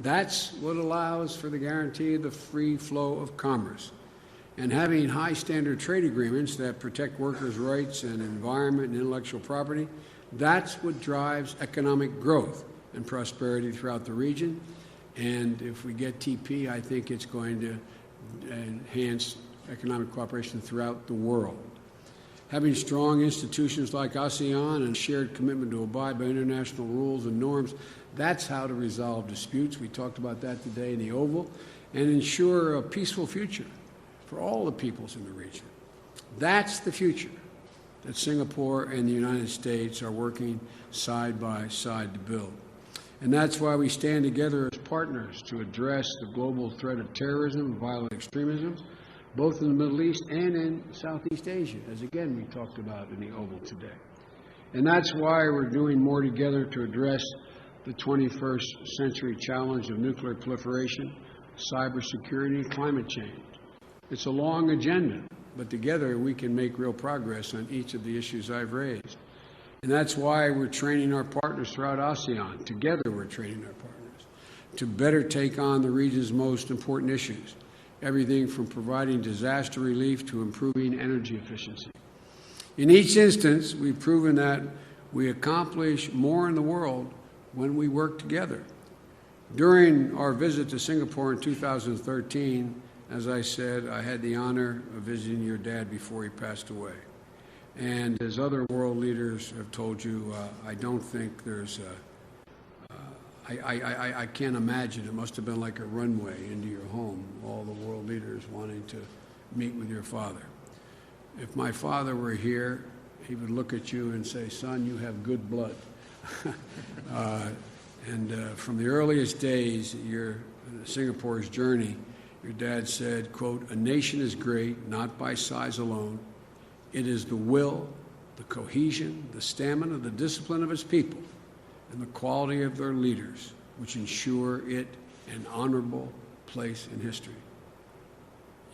that's what allows for the guarantee of the free flow of commerce. And having high standard trade agreements that protect workers' rights and environment and intellectual property, that's what drives economic growth and prosperity throughout the region. And if we get TP, I think it's going to enhance economic cooperation throughout the world. Having strong institutions like ASEAN and shared commitment to abide by international rules and norms, that's how to resolve disputes. We talked about that today in the Oval, and ensure a peaceful future for all the peoples in the region. That's the future that Singapore and the United States are working side by side to build. And that's why we stand together as partners to address the global threat of terrorism and violent extremism, both in the Middle East and in Southeast Asia, as again we talked about in the Oval today. And that's why we're doing more together to address the 21st century challenge of nuclear proliferation, cybersecurity, and climate change. It's a long agenda, but together we can make real progress on each of the issues I've raised. And that's why we're training our partners throughout ASEAN. Together we're training our partners to better take on the region's most important issues, everything from providing disaster relief to improving energy efficiency. In each instance, we've proven that we accomplish more in the world when we work together. During our visit to Singapore in 2013, as I said, I had the honor of visiting your dad before he passed away. And as other world leaders have told you, I don't think there's I can't imagine. It must have been like a runway into your home, all the world leaders wanting to meet with your father. If my father were here, he would look at you and say, son, you have good blood. From the earliest days, Singapore's journey, your dad said, quote, a nation is great not by size alone. It is the will, the cohesion, the stamina, the discipline of its people, and the quality of their leaders, which ensure it an honorable place in history.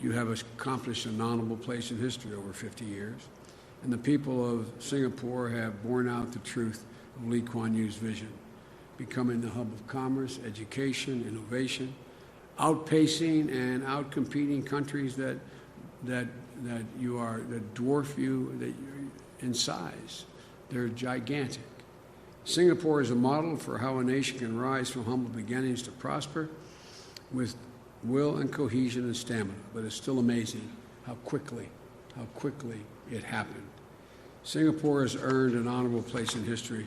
You have accomplished an honorable place in history over 50 years, and the people of Singapore have borne out the truth of Lee Kuan Yew's vision, becoming the hub of commerce, education, innovation, outpacing and outcompeting countries that dwarf you in size. They're gigantic. Singapore is a model for how a nation can rise from humble beginnings to prosper with will and cohesion and stamina. But it's still amazing how quickly it happened. Singapore has earned an honorable place in history,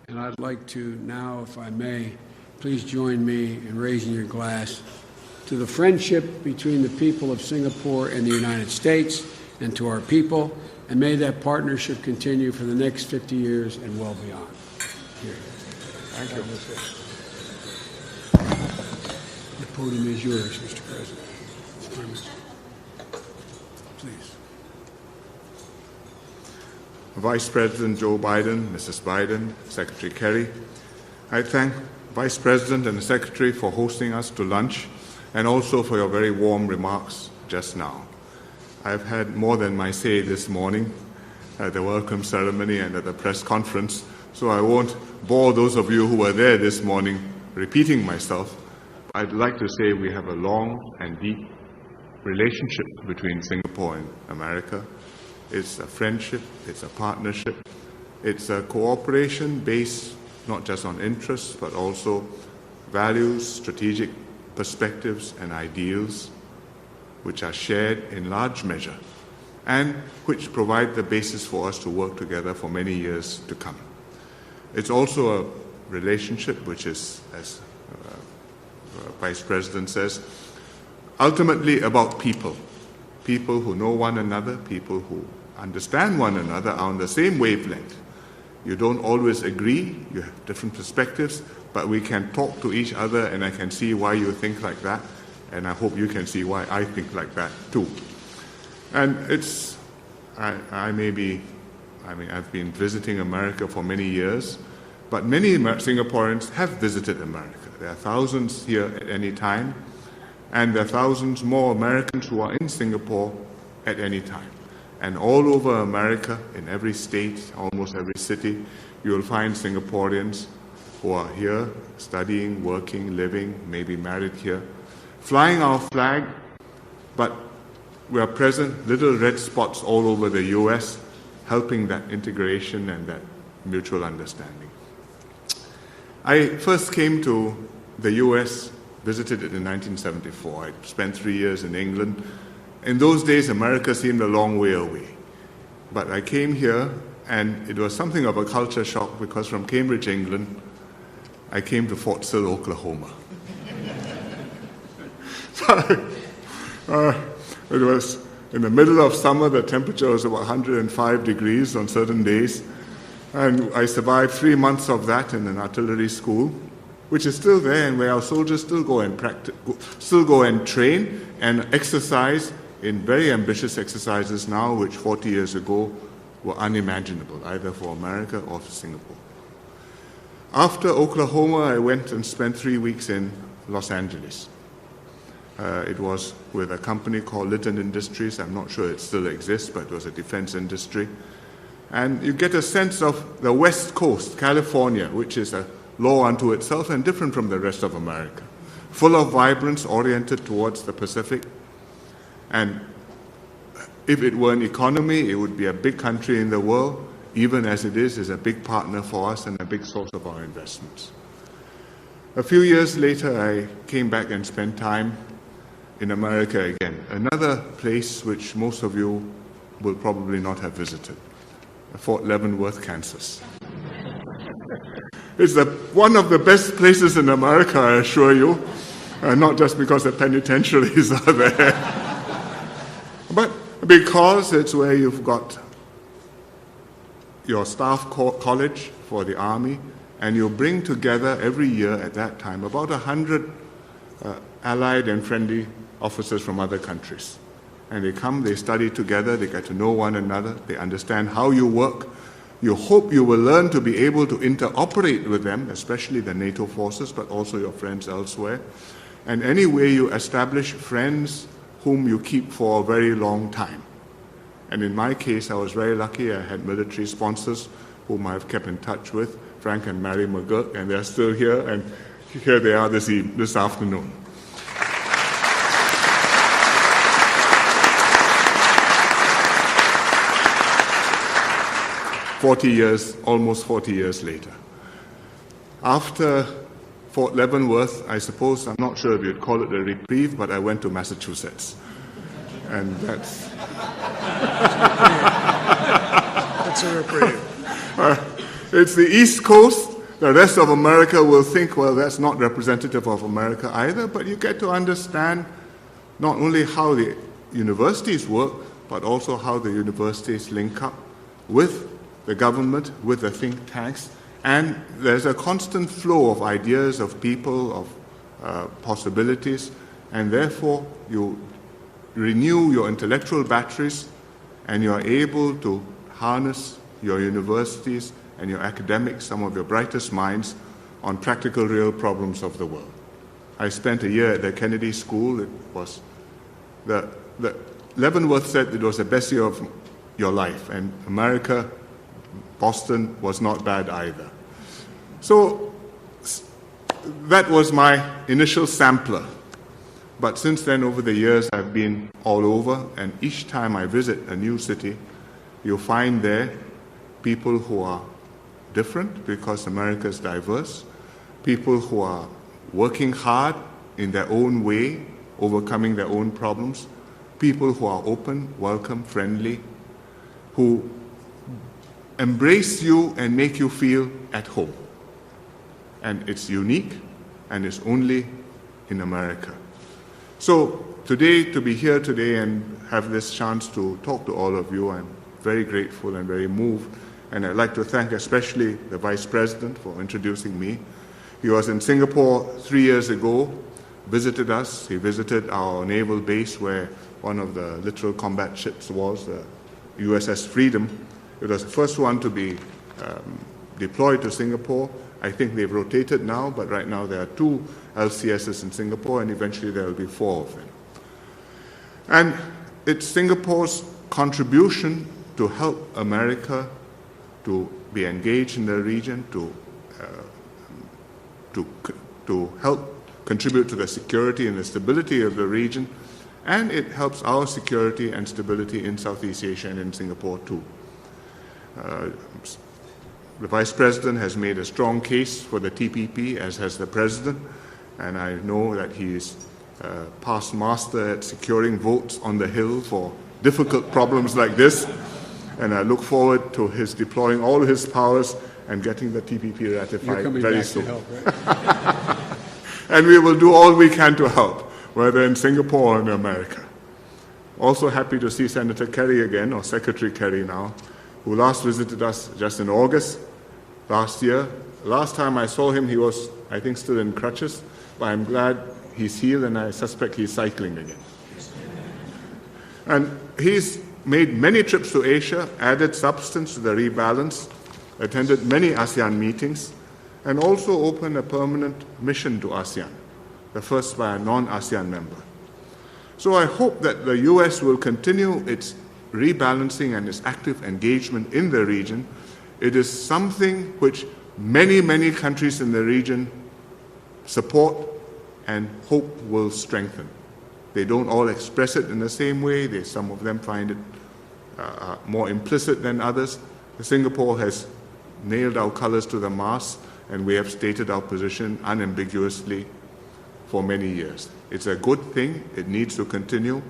and I'd like to now, if I may, please join me in raising your glass to the friendship between the people of Singapore and the United States, and to our people, and may that partnership continue for the next 50 years and well beyond. Here. Thank you. podium is yours, Mr. President. Prime Minister. Please. Vice President Joe Biden, Mrs. Biden, Secretary Kerry, I thank Vice President and the Secretary for hosting us to lunch and also for your very warm remarks just now. I've had more than my say this morning at the welcome ceremony and at the press conference, so I won't bore those of you who were there this morning repeating myself. I'd like to say we have a long and deep relationship between Singapore and America. It's a friendship, it's a partnership, it's a cooperation based not just on interests, but also values, strategic perspectives, and ideals which are shared in large measure and which provide the basis for us to work together for many years to come. It's also a relationship which is, as Vice President says, ultimately about people. People who know one another, people who understand one another, are on the same wavelength. You don't always agree, you have different perspectives, but we can talk to each other and I can see why you think like that, and I hope you can see why I think like that too. And it's, I've been visiting America for many years, but many Singaporeans have visited America. There are thousands here at any time, and there are thousands more Americans who are in Singapore at any time. And all over America, in every state, almost every city, you will find Singaporeans who are here studying, working, living, maybe married here, flying our flag, but we are present little red spots all over the US, helping that integration and that mutual understanding. I first came to the US, visited it in 1974. I spent 3 years in England. In those days, America seemed a long way away. But I came here, and it was something of a culture shock because from Cambridge, England, I came to Fort Sill, Oklahoma. It was in the middle of summer. The temperature was about 105 degrees on certain days. And I survived 3 months of that in an artillery school, which is still there and where our soldiers still go and practice, still go and train and exercise in very ambitious exercises now, which 40 years ago were unimaginable, either for America or for Singapore. After Oklahoma, I went and spent 3 weeks in Los Angeles. It was with a company called Litton Industries. I'm not sure it still exists, but it was a defense industry. And you get a sense of the West Coast, California, which is a law unto itself and different from the rest of America, full of vibrance, oriented towards the Pacific. And if it were an economy, it would be a big country in the world, even as it is a big partner for us and a big source of our investments. A few years later, I came back and spent time in America again, another place which most of you will probably not have visited, Fort Leavenworth, Kansas. It's one of the best places in America, I assure you, not just because the penitentiaries are there, but because it's where you've got your staff college for the Army, and you bring together every year at that time about 100 allied and friendly officers from other countries. And they come, they study together, they get to know one another, they understand how you work. You hope you will learn to be able to interoperate with them, especially the NATO forces, but also your friends elsewhere. And anyway, you establish friends whom you keep for a very long time. And in my case, I was very lucky. I had military sponsors whom I've kept in touch with, Frank and Mary McGurk, and they're still here, and here they are this afternoon. Almost 40 years later. After Fort Leavenworth, I suppose, I'm not sure if you'd call it a reprieve, but I went to Massachusetts. And that's... That's a reprieve. It's the East Coast. The rest of America will think, well, that's not representative of America either, but you get to understand not only how the universities work, but also how the universities link up with the government, with the think tanks, and there's a constant flow of ideas, of people, of possibilities, and therefore you renew your intellectual batteries and you are able to harness your universities and your academics, some of your brightest minds, on practical, real problems of the world. I spent a year at the Kennedy School. It was Leavenworth said it was the best year of your life, and America, Boston, was not bad either. So that was my initial sampler. But since then, over the years, I've been all over, and each time I visit a new city, you'll find there people who are different because America is diverse, people who are working hard in their own way, overcoming their own problems, people who are open, welcome, friendly, who embrace you and make you feel at home. And it's unique, and it's only in America. So today, to be here today and have this chance to talk to all of you, I'm very grateful and very moved. And I'd like to thank especially the Vice President for introducing me. He was in Singapore 3 years ago, visited us. He visited our naval base where one of the littoral combat ships was, the USS Freedom. It was the first one to be deployed to Singapore. I think they've rotated now, but right now there are 2 LCSs in Singapore, and eventually there will be 4 of them. And it's Singapore's contribution to help America to be engaged in the region, to help contribute to the security and the stability of the region, and it helps our security and stability in Southeast Asia and in Singapore too. The Vice President has made a strong case for the TPP, as has the President, and I know that he is past master at securing votes on the Hill for difficult problems like this, and I look forward to his deploying all his powers and getting the TPP ratified very soon. You're coming back to help, right? And we will do all we can to help, whether in Singapore or in America. Also happy to see Senator Kerry again, or Secretary Kerry now, who last visited us just in August last year. Last time I saw him, he was, I think, still in crutches, but I'm glad he's healed, and I suspect he's cycling again. And he's made many trips to Asia, added substance to the rebalance, attended many ASEAN meetings, and also opened a permanent mission to ASEAN, the first by a non-ASEAN member. So I hope that the US will continue its rebalancing and its active engagement in the region. It is something which many, many countries in the region support and hope will strengthen. They don't all express it in the same way. Some of them find it more implicit than others. Singapore has nailed our colors to the mast, and we have stated our position unambiguously for many years. It's a good thing. It needs to continue.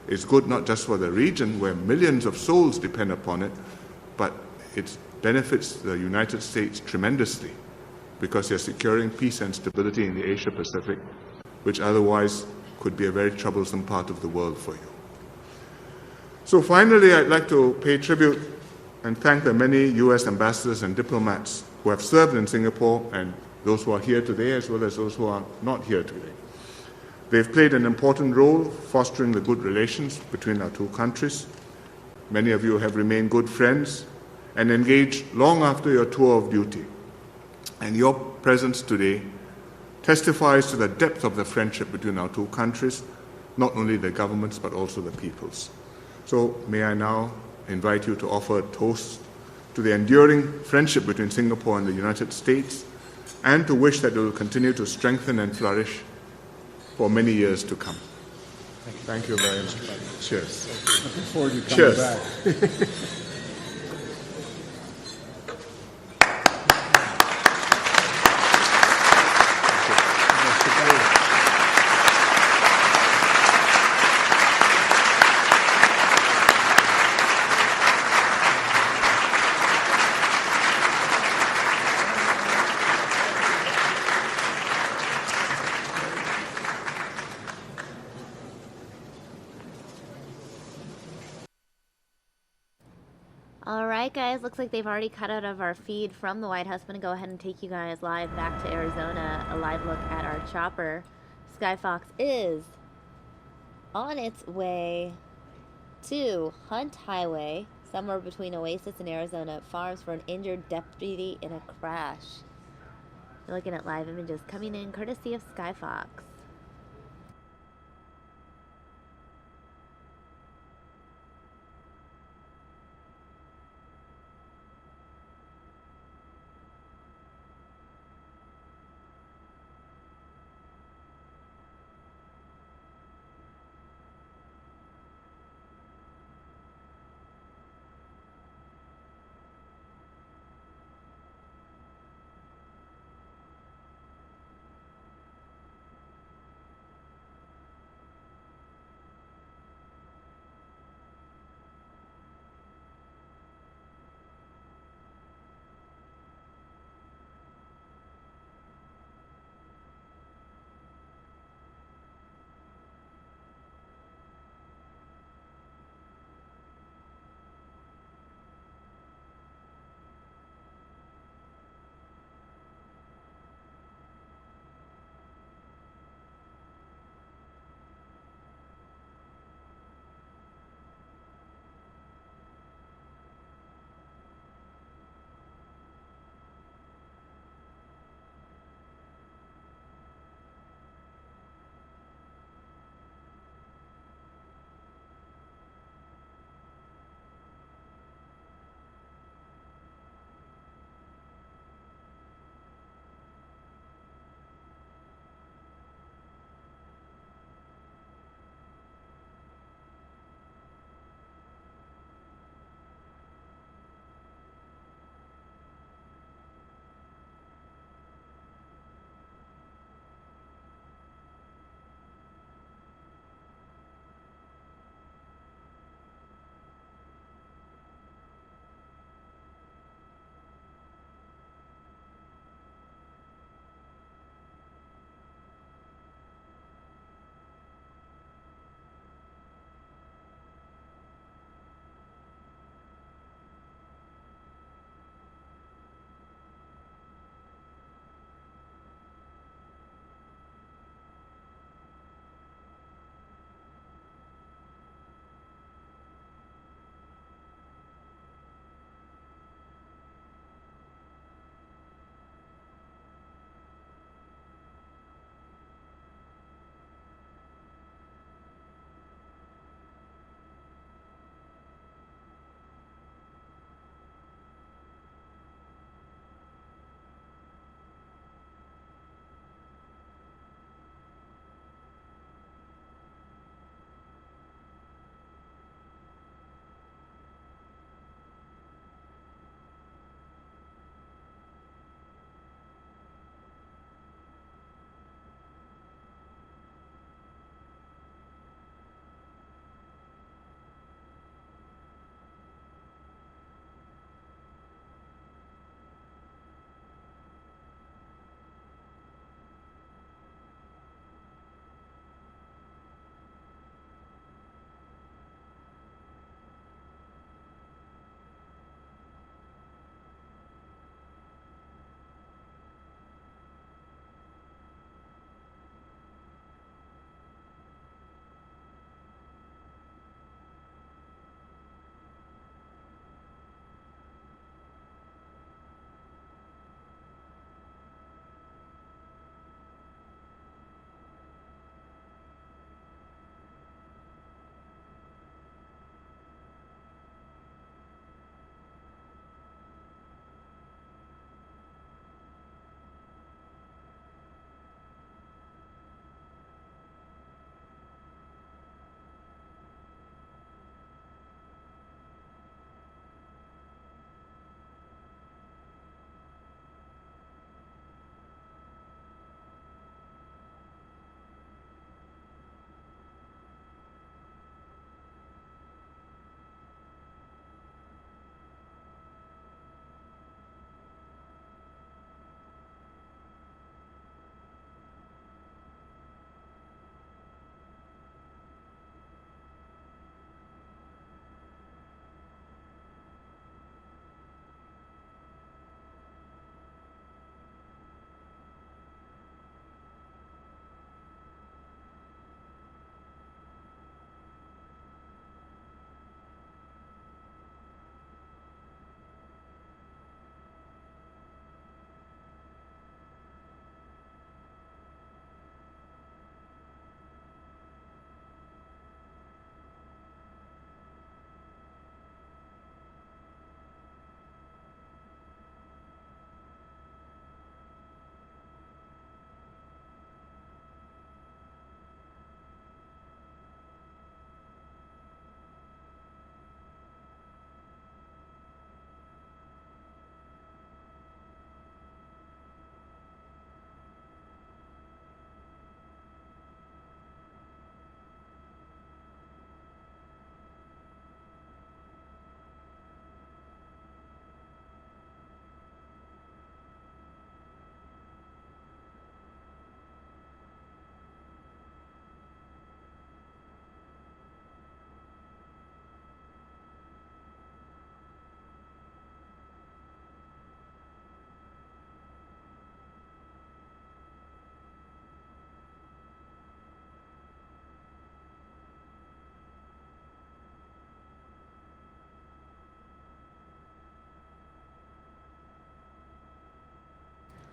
It's good not just for the region, where millions of souls depend upon it, but it benefits the United States tremendously, because they're securing peace and stability in the Asia-Pacific, which otherwise could be a very troublesome part of the world for you. So finally, I'd like to pay tribute and thank the many U.S. ambassadors and diplomats who have served in Singapore, and those who are here today as well as those who are not here today. They've played an important role fostering the good relations between our two countries. Many of you have remained good friends and engaged long after your tour of duty. And your presence today testifies to the depth of the friendship between our two countries, not only the governments but also the peoples. So may I now invite you to offer a toast to the enduring friendship between Singapore and the United States, and to wish that it will continue to strengthen and flourish for many years to come. Thank you very much. Cheers. Looking forward to coming Cheers. back. All right, guys, looks like they've already cut out of our feed from the White House. I'm going to go ahead and take you guys live back to Arizona, a live look at our chopper Skyfox is on its way to Hunt Highway, somewhere between Oasis and Arizona Farms, for an injured deputy in a crash. You're looking at live images coming in courtesy of Skyfox.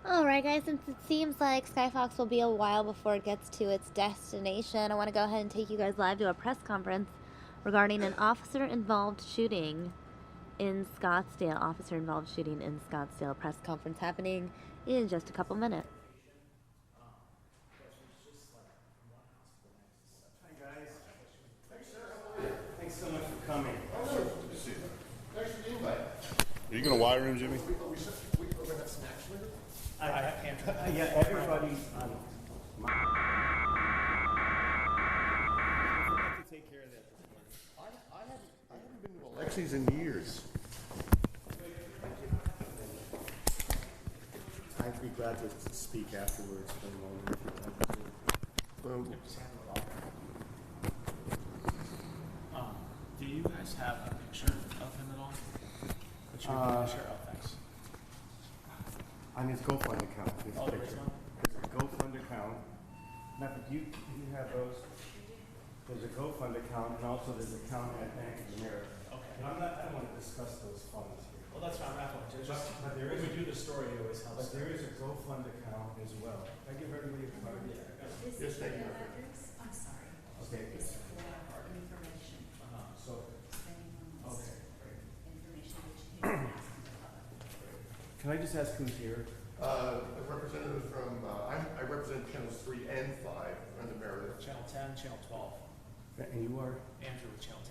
Alright guys, since it seems like Skyfox will be a while before it gets to its destination, I want to go ahead and take you guys live to a press conference regarding an officer-involved shooting in Scottsdale. Officer-involved shooting in Scottsdale. Press conference happening in just a couple minutes. Hi guys. Thanks so much for coming. Thanks for the invite. Are you going to wire him, Jimmy? We're going to have snacks later? Yeah, everybody. I have to take care of that this morning. I haven't been to Alexi's in years. I'd be glad to speak afterwards for a moment if you'd like to. Do you guys have a picture of him at all? What's your picture? Oh, thanks. On his GoFund account. Oh, there is one? There's a GoFund account. Now, do you have those? There's a GoFund account, and also there's an account at Bank of America. Okay. But I don't want to discuss those funds here. Well, that's fine. I'm not going to. But there is, when we do the story, it always helps. But there is a GoFund account as well. I give everybody a card. Yes, thank you. I'm sorry. Okay. It's for information. So, okay. Information which you can ask the public. Can I just ask who's here? A representative from, I represent channels 3 and 5 under Meredith. Channel 10, Channel 12. And you are? Andrew with Channel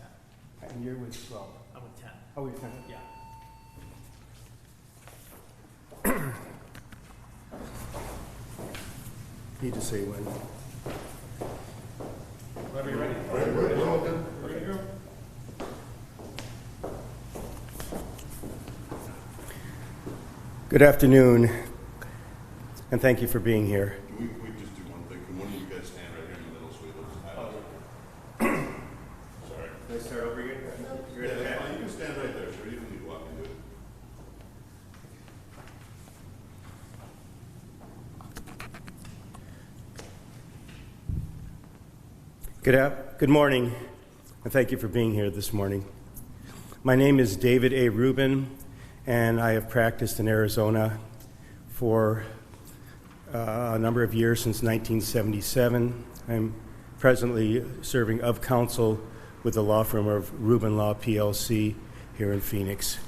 10. And you're with 12? I'm with 10. Oh, with 10? Yeah. Need to say when. Whenever you're ready. We're all good. Ready to go? Good afternoon, and thank you for being here. Can we just do one thing? Can one of you guys stand right here in the middle so we look? Sorry. Can I start over again? You're Yeah, at the that's back. fine. You can stand right there, sir. You don't need to walk into it. Good morning, and thank you for being here this morning. My name is David A. Rubin, and I have practiced in Arizona for a number of years, since 1977. I'm presently serving of counsel with the law firm of Rubin Law PLC here in Phoenix.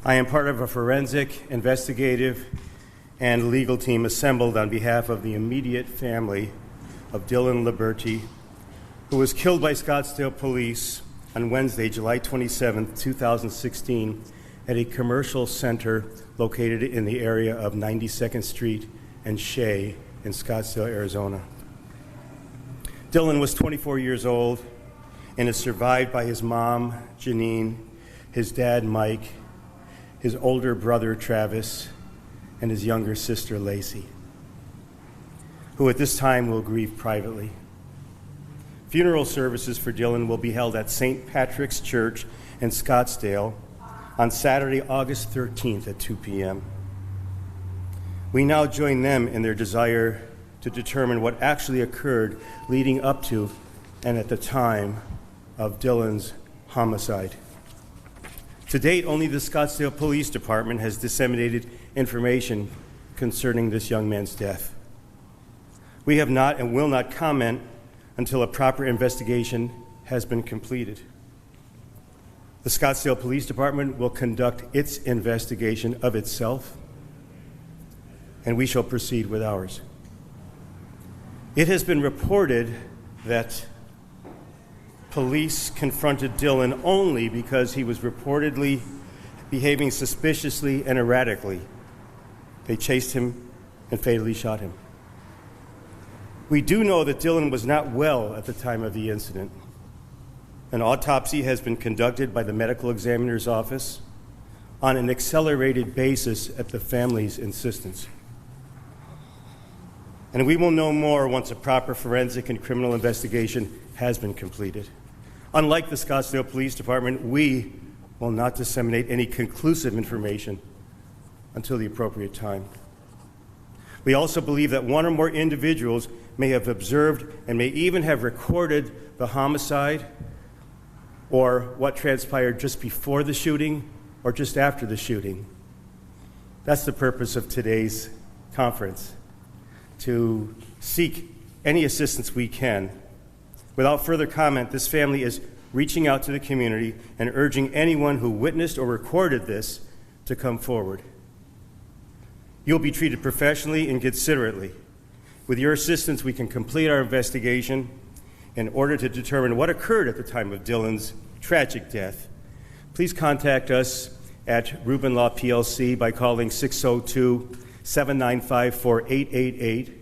I am part of a forensic, investigative, and legal team assembled on behalf of the immediate family of Dylan Liberty, who was killed by Scottsdale police on Wednesday, July 27, 2016, at a commercial center located in the area of 92nd Street and Shea in Scottsdale, Arizona. Dylan was 24 years old and is survived by his mom, Janine, his dad, Mike, his older brother, Travis, and his younger sister, Lacey, who at this time will grieve privately. Funeral services for Dylan will be held at St. Patrick's Church in Scottsdale on Saturday, August 13th at 2 p.m. We now join them in their desire to determine what actually occurred leading up to and at the time of Dylan's homicide. To date, only the Scottsdale Police Department has disseminated information concerning this young man's death. We have not and will not comment until a proper investigation has been completed. The Scottsdale Police Department will conduct its investigation of itself, and we shall proceed with ours. It has been reported that police confronted Dylan only because he was reportedly behaving suspiciously and erratically. They chased him and fatally shot him. We do know that Dylan was not well at the time of the incident. An autopsy has been conducted by the medical examiner's office on an accelerated basis at the family's insistence. And we will know more once a proper forensic and criminal investigation has been completed. Unlike the Scottsdale Police Department, we will not disseminate any conclusive information until the appropriate time. We also believe that one or more individuals may have observed and may even have recorded the homicide or what transpired just before the shooting or just after the shooting. That's the purpose of today's conference, to seek any assistance we can. Without further comment, this family is reaching out to the community and urging anyone who witnessed or recorded this to come forward. You'll be treated professionally and considerately. With your assistance, we can complete our investigation in order to determine what occurred at the time of Dylan's tragic death. Please contact us at Rubin Law PLC by calling 602-795-4888,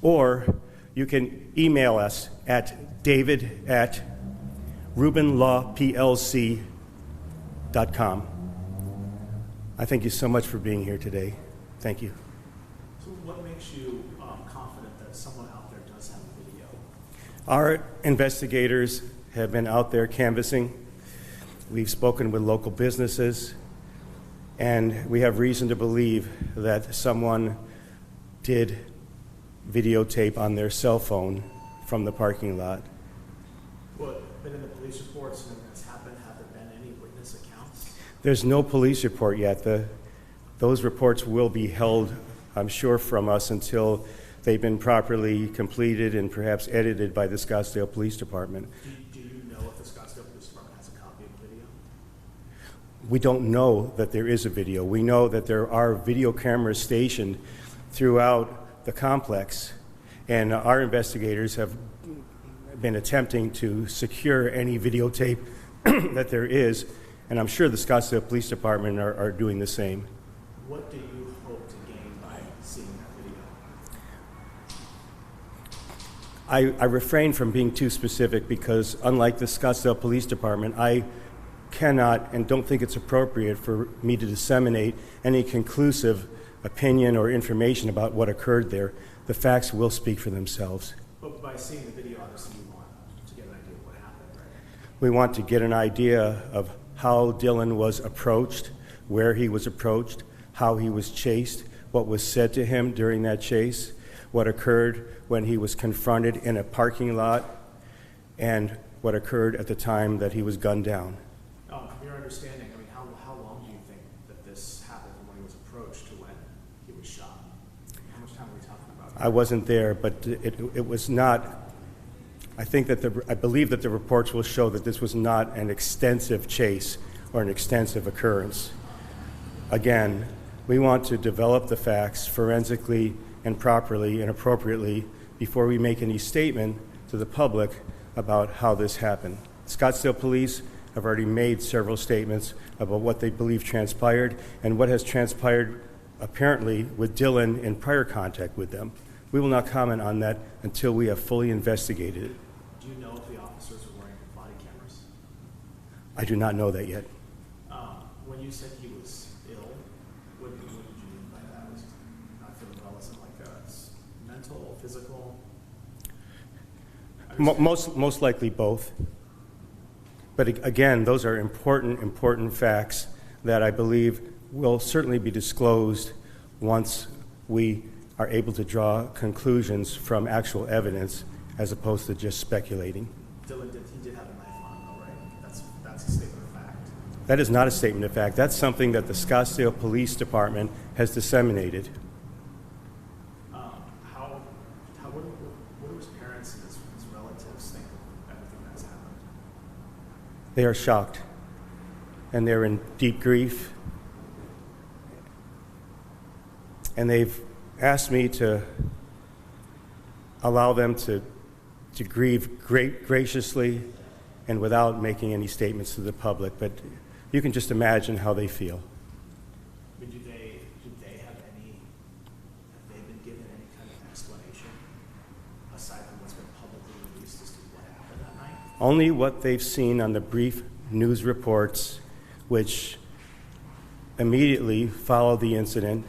or you can email us at david@rubinlawplc.com. I thank you so much for being here today. Thank you. So what makes you confident that someone out there does have a video? Our investigators have been out there canvassing. We've spoken with local businesses, and we have reason to believe that someone did videotape on their cell phone from the parking lot. Well, but in the police reports when this happened, have there been any witness accounts? There's no police report yet. Those reports will be held, I'm sure, from us until they've been properly completed and perhaps edited by the Scottsdale Police Department. Do you know if the Scottsdale Police Department has a copy of the video? We don't know that there is a video. We know that there are video cameras stationed throughout the complex, and our investigators have been attempting to secure any videotape that there is, and I'm sure the Scottsdale Police Department are doing the same. What do you hope to gain by seeing that video? I refrain from being too specific because, unlike the Scottsdale Police Department, I cannot and don't think it's appropriate for me to disseminate any conclusive opinion or information about what occurred there. The facts will speak for themselves. But by seeing the video, obviously you want to get an idea of what happened, right? We want to get an idea of how Dylan was approached, where he was approached, how he was chased, what was said to him during that chase, what occurred when he was confronted in a parking lot, and what occurred at the time that he was gunned down. From your understanding, I mean, how long do you think that this happened from when he was approached to when he was shot? How much time are we talking about? I wasn't there, but it was not. I believe that the reports will show that this was not an extensive chase or an extensive occurrence. Again, we want to develop the facts forensically and properly and appropriately before we make any statement to the public about how this happened. Scottsdale Police have already made several statements about what they believe transpired and what has transpired apparently with Dylan in prior contact with them. We will not comment on that until we have fully investigated it. Do you know if the officers were wearing body cameras? I do not know that yet. When you said he was ill, what did you mean by that? Was he not feeling well? Was it like mental, physical? Most likely both. But again, those are important facts that I believe will certainly be disclosed once we are able to draw conclusions from actual evidence as opposed to just speculating. Dylan did have a knife on him, though, right? That's a statement of fact. That is not a statement of fact. That's something that the Scottsdale Police Department has disseminated. What do his parents and his relatives think of everything that's happened? They are shocked, and they're in deep grief. And they've asked me to allow them to grieve graciously and without making any statements to the public. But you can just imagine how they feel. But have they been given any kind of explanation aside from what's been publicly released as to what happened that night? Only what they've seen on the brief news reports, which immediately followed the incident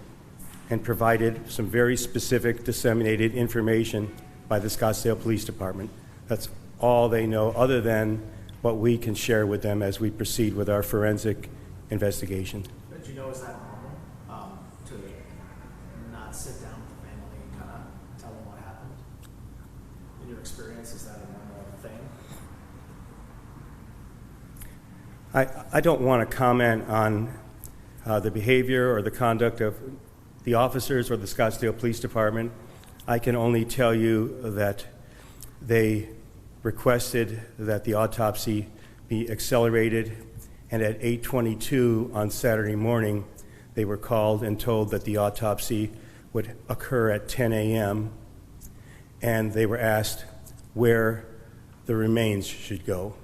and provided some very specific disseminated information by the Scottsdale Police Department. That's all they know, other than what we can share with them as we proceed with our forensic investigation. But do you know, is that normal to not sit down with the family and kind of tell them what happened? In your experience, is that a normal thing? I don't want to comment on the behavior or the conduct of the officers or the Scottsdale Police Department. I can only tell you that they requested that the autopsy be accelerated, and at 8:22 on Saturday morning, they were called and told that the autopsy would occur at 10 a.m., and they were asked where the remains should go.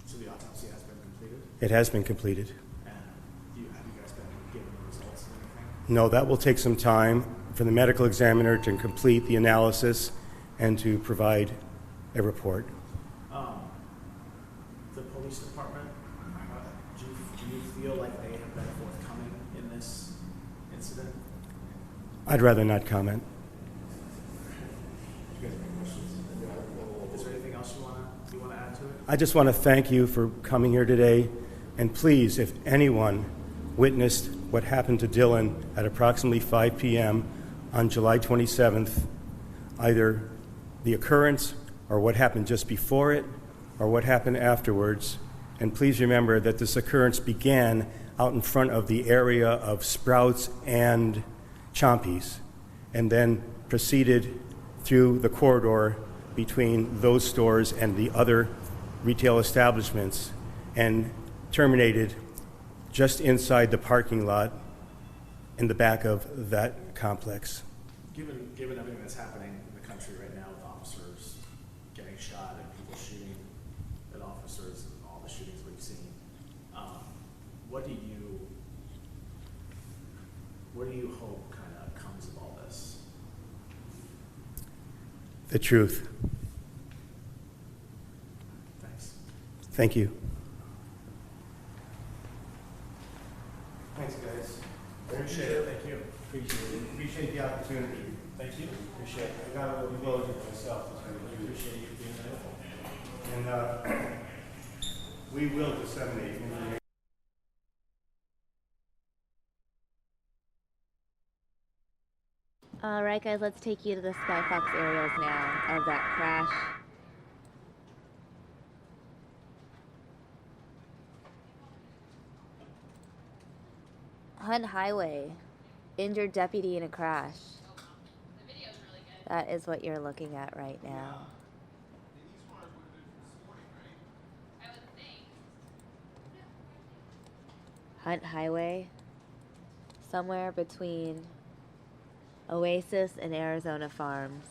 So the autopsy has been completed? It has been completed. And have you guys been given the results and anything? No, that will take some time for the medical examiner to complete the analysis and to provide a report. The police department, do you feel like they have been forthcoming in this incident? I'd rather not comment. Do you guys have any questions? Is there anything else you want to add to it? I just want to thank you for coming here today, and please, if anyone witnessed what happened to Dylan at approximately 5 p.m. on July 27th, either the occurrence or what happened just before it or what happened afterwards, and please remember that this occurrence began out in front of the area of Sprouts and Chompy's, and then proceeded through the corridor between those stores and the other retail establishments, and terminated just inside the parking lot in the back of that complex. Given everything that's happening in the country right now with officers getting shot and people shooting at officers and all the shootings we've seen, what do you hope kind of comes of all this? The truth. Thanks. Thank you. Thanks, guys. Appreciate it. Thank you. Appreciate the opportunity. Thank you. Appreciate it. I got a little devoted myself. Appreciate you being available. And we will disseminate information. All right, guys, let's take you to the Skyfox aerials now of that crash. Hunt Highway, injured deputy in a crash. That is what you're looking at right now. Hunt Highway, somewhere between Oasis and Arizona Farms.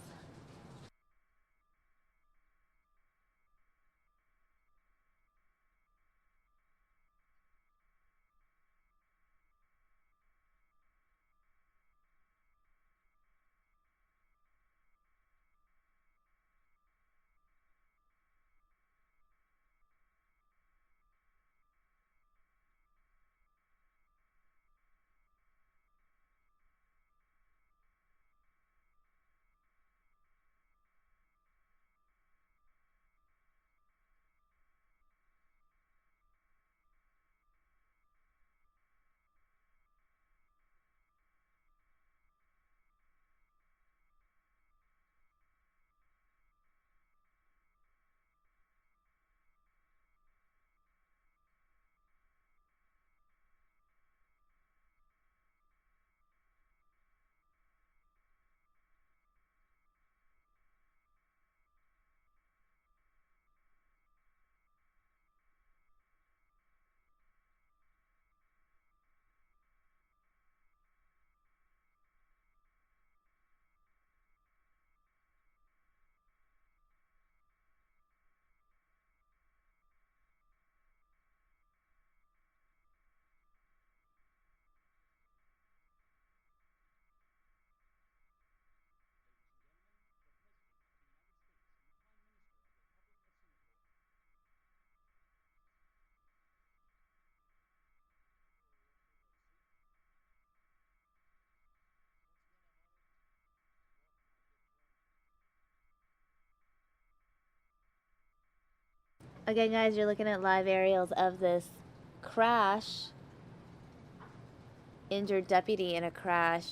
Again, guys, you're looking at live aerials of this crash. Injured deputy in a crash.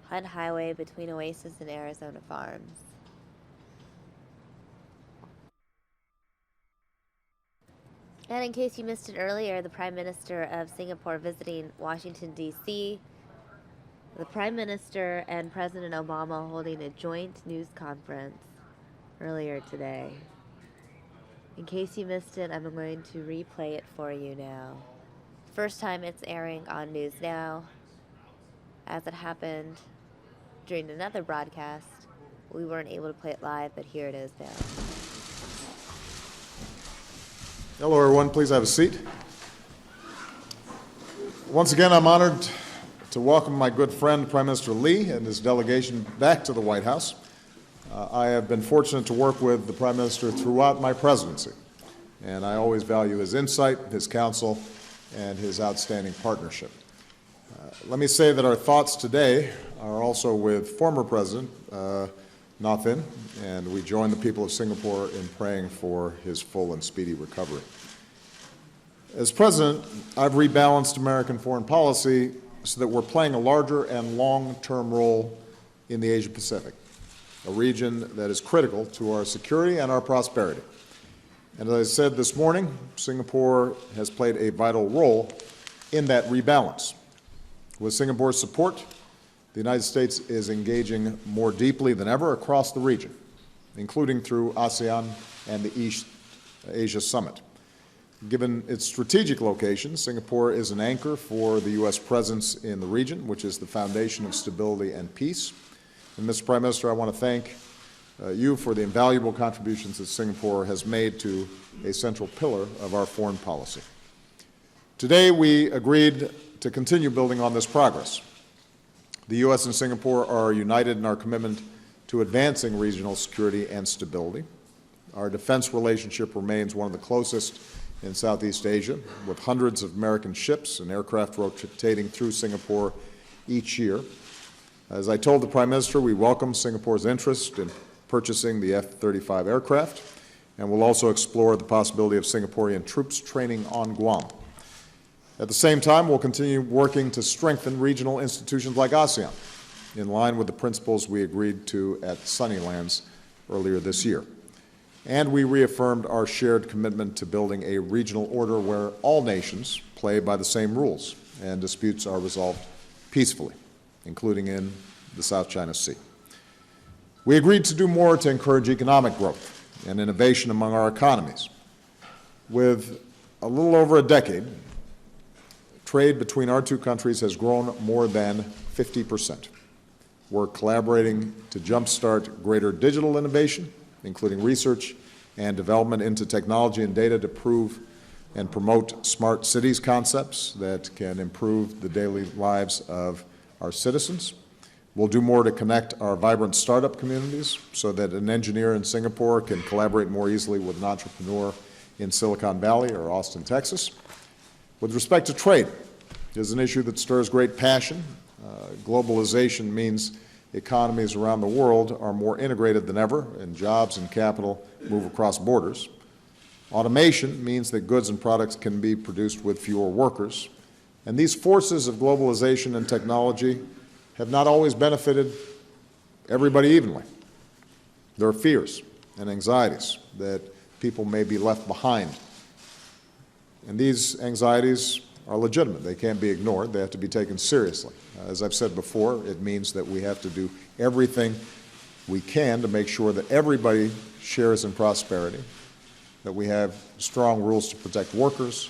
Hunt Highway between Oasis and Arizona Farms. And in case you missed it earlier, the Prime Minister of Singapore visiting Washington, D.C., the Prime Minister and President Obama holding a joint news conference earlier today. In case you missed it, I'm going to replay it for you now. First time it's airing on News Now. As it happened during another broadcast, we weren't able to play it live, but here it is now. Hello, everyone. Please have a seat. Once again, I'm honored to welcome my good friend, Prime Minister Lee, and his delegation back to the White House. I have been fortunate to work with the Prime Minister throughout my presidency, and I always value his insight, his counsel, and his outstanding partnership. Let me say that our thoughts today are also with former President Nothin, and we join the people of Singapore in praying for his full and speedy recovery. As President, I've rebalanced American foreign policy so that we're playing a larger and long-term role in the Asia-Pacific, a region that is critical to our security and our prosperity. And as I said this morning, Singapore has played a vital role in that rebalance. With Singapore's support, the United States is engaging more deeply than ever across the region, including through ASEAN and the East Asia Summit. Given its strategic location, Singapore is an anchor for the U.S. presence in the region, which is the foundation of stability and peace. And Mr. Prime Minister, I want to thank you for the invaluable contributions that Singapore has made to a central pillar of our foreign policy. Today, we agreed to continue building on this progress. The U.S. and Singapore are united in our commitment to advancing regional security and stability. Our defense relationship remains one of the closest in Southeast Asia, with hundreds of American ships and aircraft rotating through Singapore each year. As I told the Prime Minister, we welcome Singapore's interest in purchasing the F-35 aircraft, and will also explore the possibility of Singaporean troops training on Guam. At the same time, we'll continue working to strengthen regional institutions like ASEAN, in line with the principles we agreed to at Sunnylands earlier this year. And we reaffirmed our shared commitment to building a regional order where all nations play by the same rules and disputes are resolved peacefully, including in the South China Sea. We agreed to do more to encourage economic growth and innovation among our economies. With a little over a decade, trade between our two countries has grown more than 50%. We're collaborating to jumpstart greater digital innovation, including research and development into technology and data to prove and promote smart cities concepts that can improve the daily lives of our citizens. We'll do more to connect our vibrant startup communities so that an engineer in Singapore can collaborate more easily with an entrepreneur in Silicon Valley or Austin, Texas. With respect to trade, it is an issue that stirs great passion. Globalization means economies around the world are more integrated than ever, and jobs and capital move across borders. Automation means that goods and products can be produced with fewer workers. And these forces of globalization and technology have not always benefited everybody evenly. There are fears and anxieties that people may be left behind. And these anxieties are legitimate. They can't be ignored. They have to be taken seriously. As I've said before, it means that we have to do everything we can to make sure that everybody shares in prosperity, that we have strong rules to protect workers,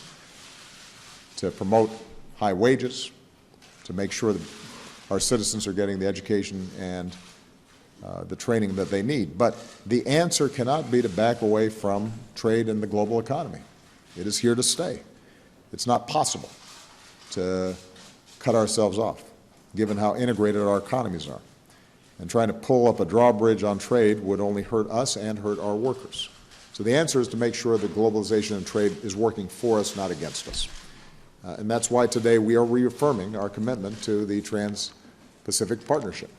to promote high wages, to make sure that our citizens are getting the education and the training that they need. But the answer cannot be to back away from trade in the global economy. It is here to stay. It's not possible to cut ourselves off, given how integrated our economies are. And trying to pull up a drawbridge on trade would only hurt us and hurt our workers. So the answer is to make sure that globalization and trade is working for us, not against us. And that's why today we are reaffirming our commitment to the Trans-Pacific Partnership.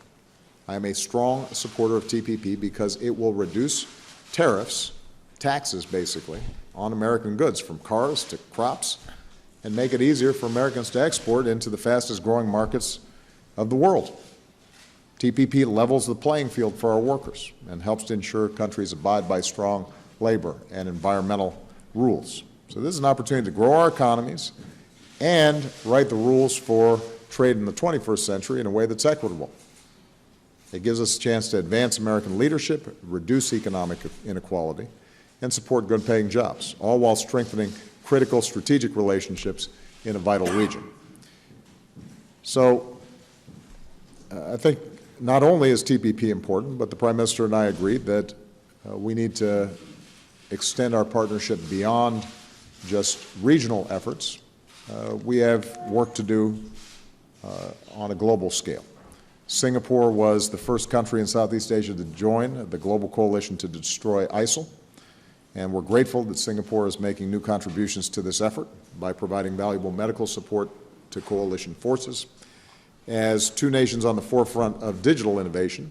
I am a strong supporter of TPP because it will reduce tariffs, taxes basically, on American goods, from cars to crops, and make it easier for Americans to export into the fastest growing markets of the world. TPP levels the playing field for our workers and helps to ensure countries abide by strong labor and environmental rules So this is an opportunity to grow our economies and write the rules for trade in the 21st century in a way that's equitable. It gives us a chance to advance American leadership, reduce economic inequality, and support good-paying jobs, all while strengthening critical strategic relationships in a vital region. So I think not only is TPP important, but the Prime Minister and I agreed that we need to extend our partnership beyond just regional efforts. We have work to do on a global scale. Singapore was the first country in Southeast Asia to join the global coalition to destroy ISIL, and we're grateful that Singapore is making new contributions to this effort by providing valuable medical support to coalition forces. As two nations on the forefront of digital innovation,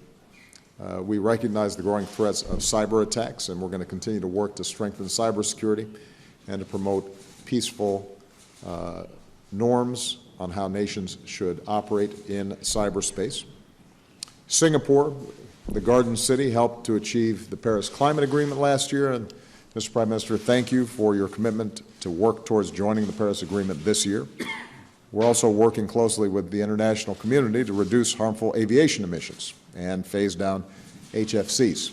we recognize the growing threats of cyber attacks, and we're going to continue to work to strengthen cybersecurity and to promote peaceful norms on how nations should operate in cyberspace. Singapore, the Garden City, helped to achieve the Paris Climate Agreement last year, and Mr. Prime Minister, thank you for your commitment to work towards joining the Paris Agreement this year. We're also working closely with the international community to reduce harmful aviation emissions and phase down HFCs.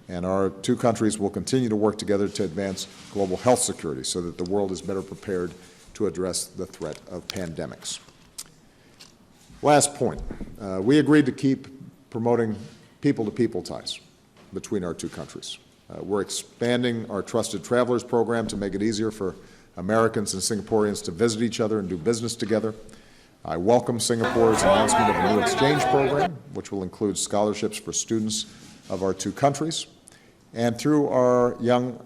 And our two countries will continue to work together to advance global health security so that the world is better prepared to address the threat of pandemics. Last point, we agreed to keep promoting people-to-people ties between our two countries. We're expanding our Trusted Travelers program to make it easier for Americans and Singaporeans to visit each other and do business together. I welcome Singapore's announcement of a new exchange program, which will include scholarships for students of our two countries. And through our Young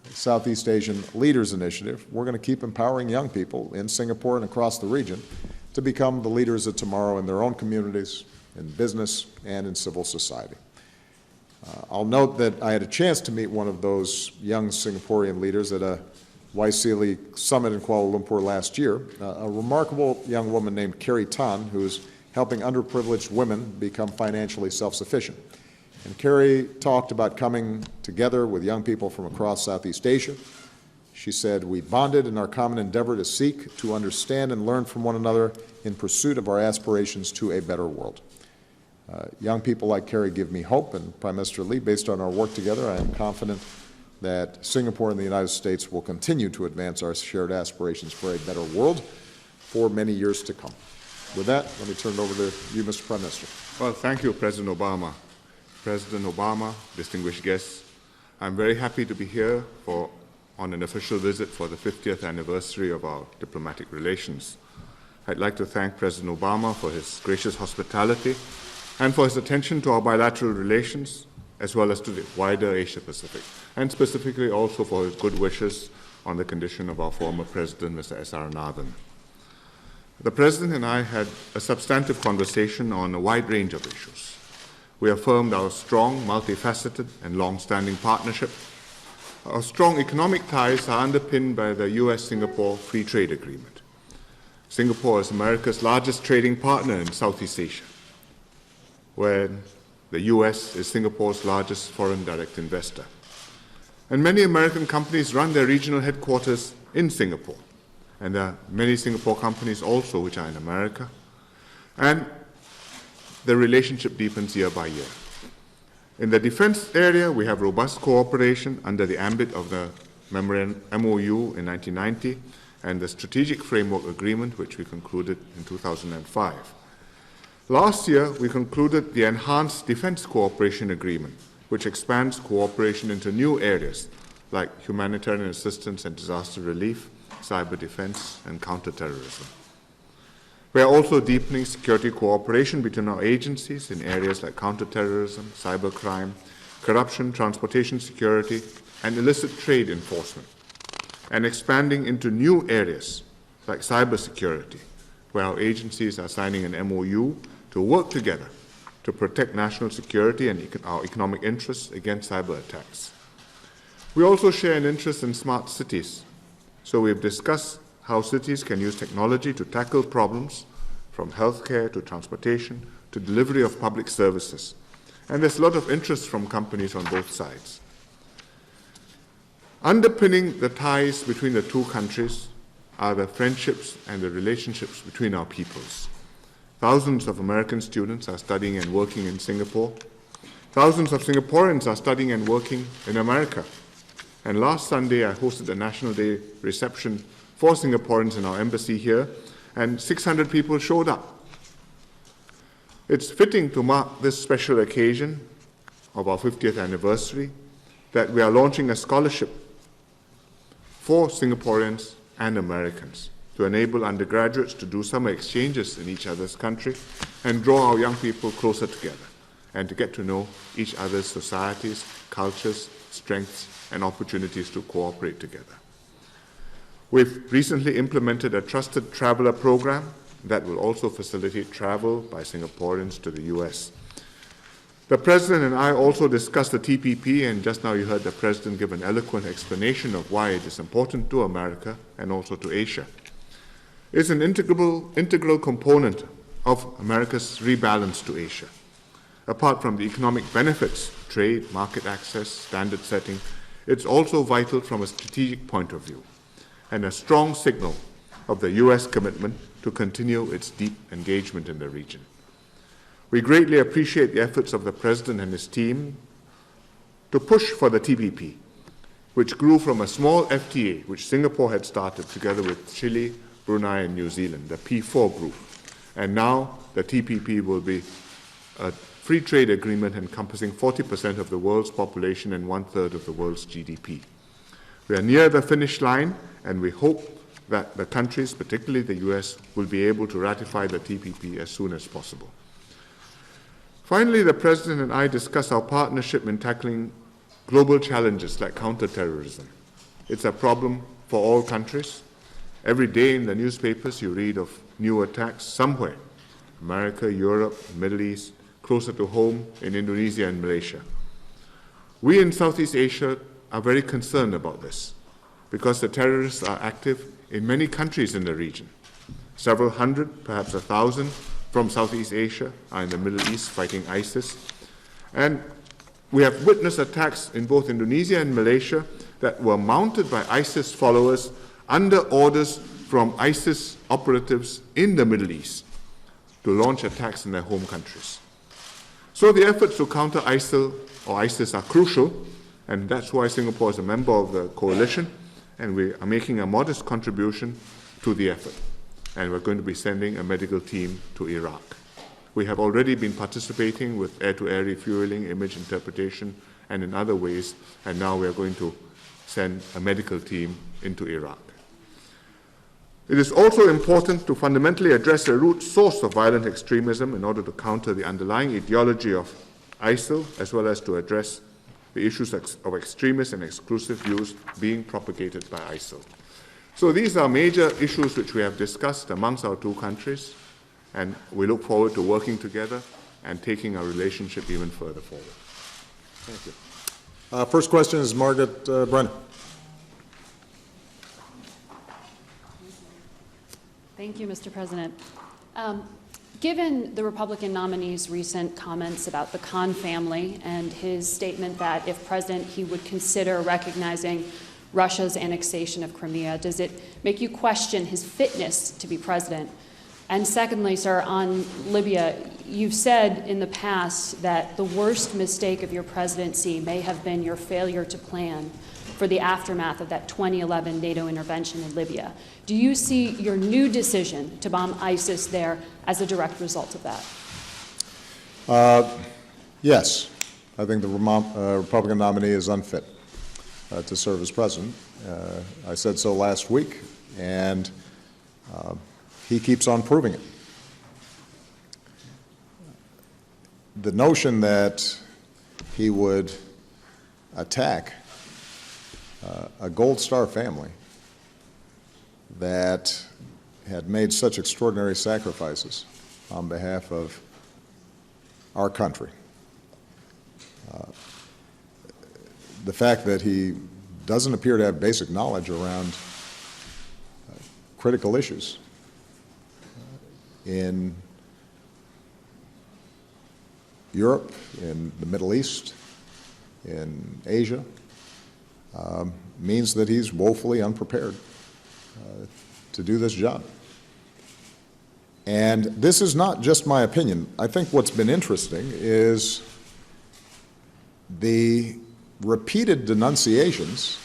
Southeast Asian Leaders Initiative, we're going to keep empowering young people in Singapore and across the region to become the leaders of tomorrow in their own communities, in business, and in civil society. I'll note that I had a chance to meet one of those young Singaporean leaders at a YSEALI summit in Kuala Lumpur last year, a remarkable young woman named Carrie Tan, who is helping underprivileged women become financially self-sufficient. And Carrie talked about coming together with young people from across Southeast Asia. She said, "We bonded in our common endeavor to seek to understand and learn from one another in pursuit of our aspirations to a better world." Young people like Carrie give me hope, and Prime Minister Lee, based on our work together, I am confident that Singapore and the United States will continue to advance our shared aspirations for a better world for many years to come. With that, let me turn it over to you, Mr. Prime Minister. Well, thank you, President Obama. President Obama, distinguished guests, I'm very happy to be here on an official visit for the 50th anniversary of our diplomatic relations. I'd like to thank President Obama for his gracious hospitality and for his attention to our bilateral relations, as well as to the wider Asia-Pacific, and specifically also for his good wishes on the condition of our former President, Mr. S.R. Nathan. The President and I had a substantive conversation on a wide range of issues. We affirmed our strong, multifaceted, and long-standing partnership. Our strong economic ties are underpinned by the U.S.-Singapore Free Trade Agreement. Singapore is America's largest trading partner in Southeast Asia, where the U.S. is Singapore's largest foreign direct investor. And many American companies run their regional headquarters in Singapore. And there are many Singapore companies also which are in America. And the relationship deepens year by year. In the defense area, we have robust cooperation under the ambit of the MOU in 1990 and the Strategic Framework Agreement, which we concluded in 2005. Last year, we concluded the Enhanced Defense Cooperation Agreement, which expands cooperation into new areas like humanitarian assistance and disaster relief, cyber defense, and counterterrorism. We are also deepening security cooperation between our agencies in areas like counterterrorism, cybercrime, corruption, transportation security, and illicit trade enforcement, and expanding into new areas like cybersecurity, where our agencies are signing an MOU to work together to protect national security and our economic interests against cyber attacks. We also share an interest in smart cities, so we've discussed how cities can use technology to tackle problems from healthcare to transportation to delivery of public services. And there's a lot of interest from companies on both sides. Underpinning the ties between the two countries are the friendships and the relationships between our peoples. Thousands of American students are studying and working in Singapore. Thousands of Singaporeans are studying and working in America. And last Sunday, I hosted a National Day reception for Singaporeans in our embassy here, and 600 people showed up. It's fitting to mark this special occasion of our 50th anniversary that we are launching a scholarship for Singaporeans and Americans to enable undergraduates to do summer exchanges in each other's country and draw our young people closer together and to get to know each other's societies, cultures, strengths, and opportunities to cooperate together. We've recently implemented a trusted traveler program that will also facilitate travel by Singaporeans to the US. The President and I also discussed the TPP, and just now you heard the President give an eloquent explanation of why it is important to America and also to Asia. It's an integral component of America's rebalance to Asia. Apart from the economic benefits, trade, market access, standard setting, it's also vital from a strategic point of view and a strong signal of the U.S. commitment to continue its deep engagement in the region. We greatly appreciate the efforts of the President and his team to push for the TPP, which grew from a small FTA, which Singapore had started together with Chile, Brunei, and New Zealand, the P4 group. And now the TPP will be a free trade agreement encompassing 40% of the world's population and 1/3 of the world's GDP. We are near the finish line, and we hope that the countries, particularly the US, will be able to ratify the TPP as soon as possible. Finally, the President and I discussed our partnership in tackling global challenges like counterterrorism. It's a problem for all countries. Every day in the newspapers you read of new attacks somewhere, America, Europe, Middle East, closer to home in Indonesia and Malaysia. We in Southeast Asia are very concerned about this because the terrorists are active in many countries in the region. Several hundred, perhaps 1,000 from Southeast Asia are in the Middle East fighting ISIS. And we have witnessed attacks in both Indonesia and Malaysia that were mounted by ISIS followers under orders from ISIS operatives in the Middle East to launch attacks in their home countries. So the efforts to counter ISIL or ISIS are crucial, and that's why Singapore is a member of the coalition, and we are making a modest contribution to the effort. And we're going to be sending a medical team to Iraq. We have already been participating with air-to-air refueling, image interpretation, and in other ways, and now we are going to send a medical team into Iraq. It is also important to fundamentally address the root source of violent extremism in order to counter the underlying ideology of ISIL, as well as to address the issues of extremist and exclusive views being propagated by ISIL. So these are major issues which we have discussed amongst our two countries, and we look forward to working together and taking our relationship even further forward. Thank you. First question is Margaret Brennan. Thank you, Mr. President. Given the Republican nominee's recent comments about the Khan family and his statement that if president, he would consider recognizing Russia's annexation of Crimea, does it make you question his fitness to be president? And secondly, sir, on Libya, you've said in the past that the worst mistake of your presidency may have been your failure to plan for the aftermath of that 2011 NATO intervention in Libya. Do you see your new decision to bomb ISIS there as a direct result of that? Yes. I think the Republican nominee is unfit to serve as president. I said so last week, and he keeps on proving it. The notion that he would attack a Gold Star family that had made such extraordinary sacrifices on behalf of our country. The fact that he doesn't appear to have basic knowledge around critical issues in Europe, in the Middle East, in Asia, means that he's woefully unprepared to do this job. And this is not just my opinion. I think what's been interesting is the repeated denunciations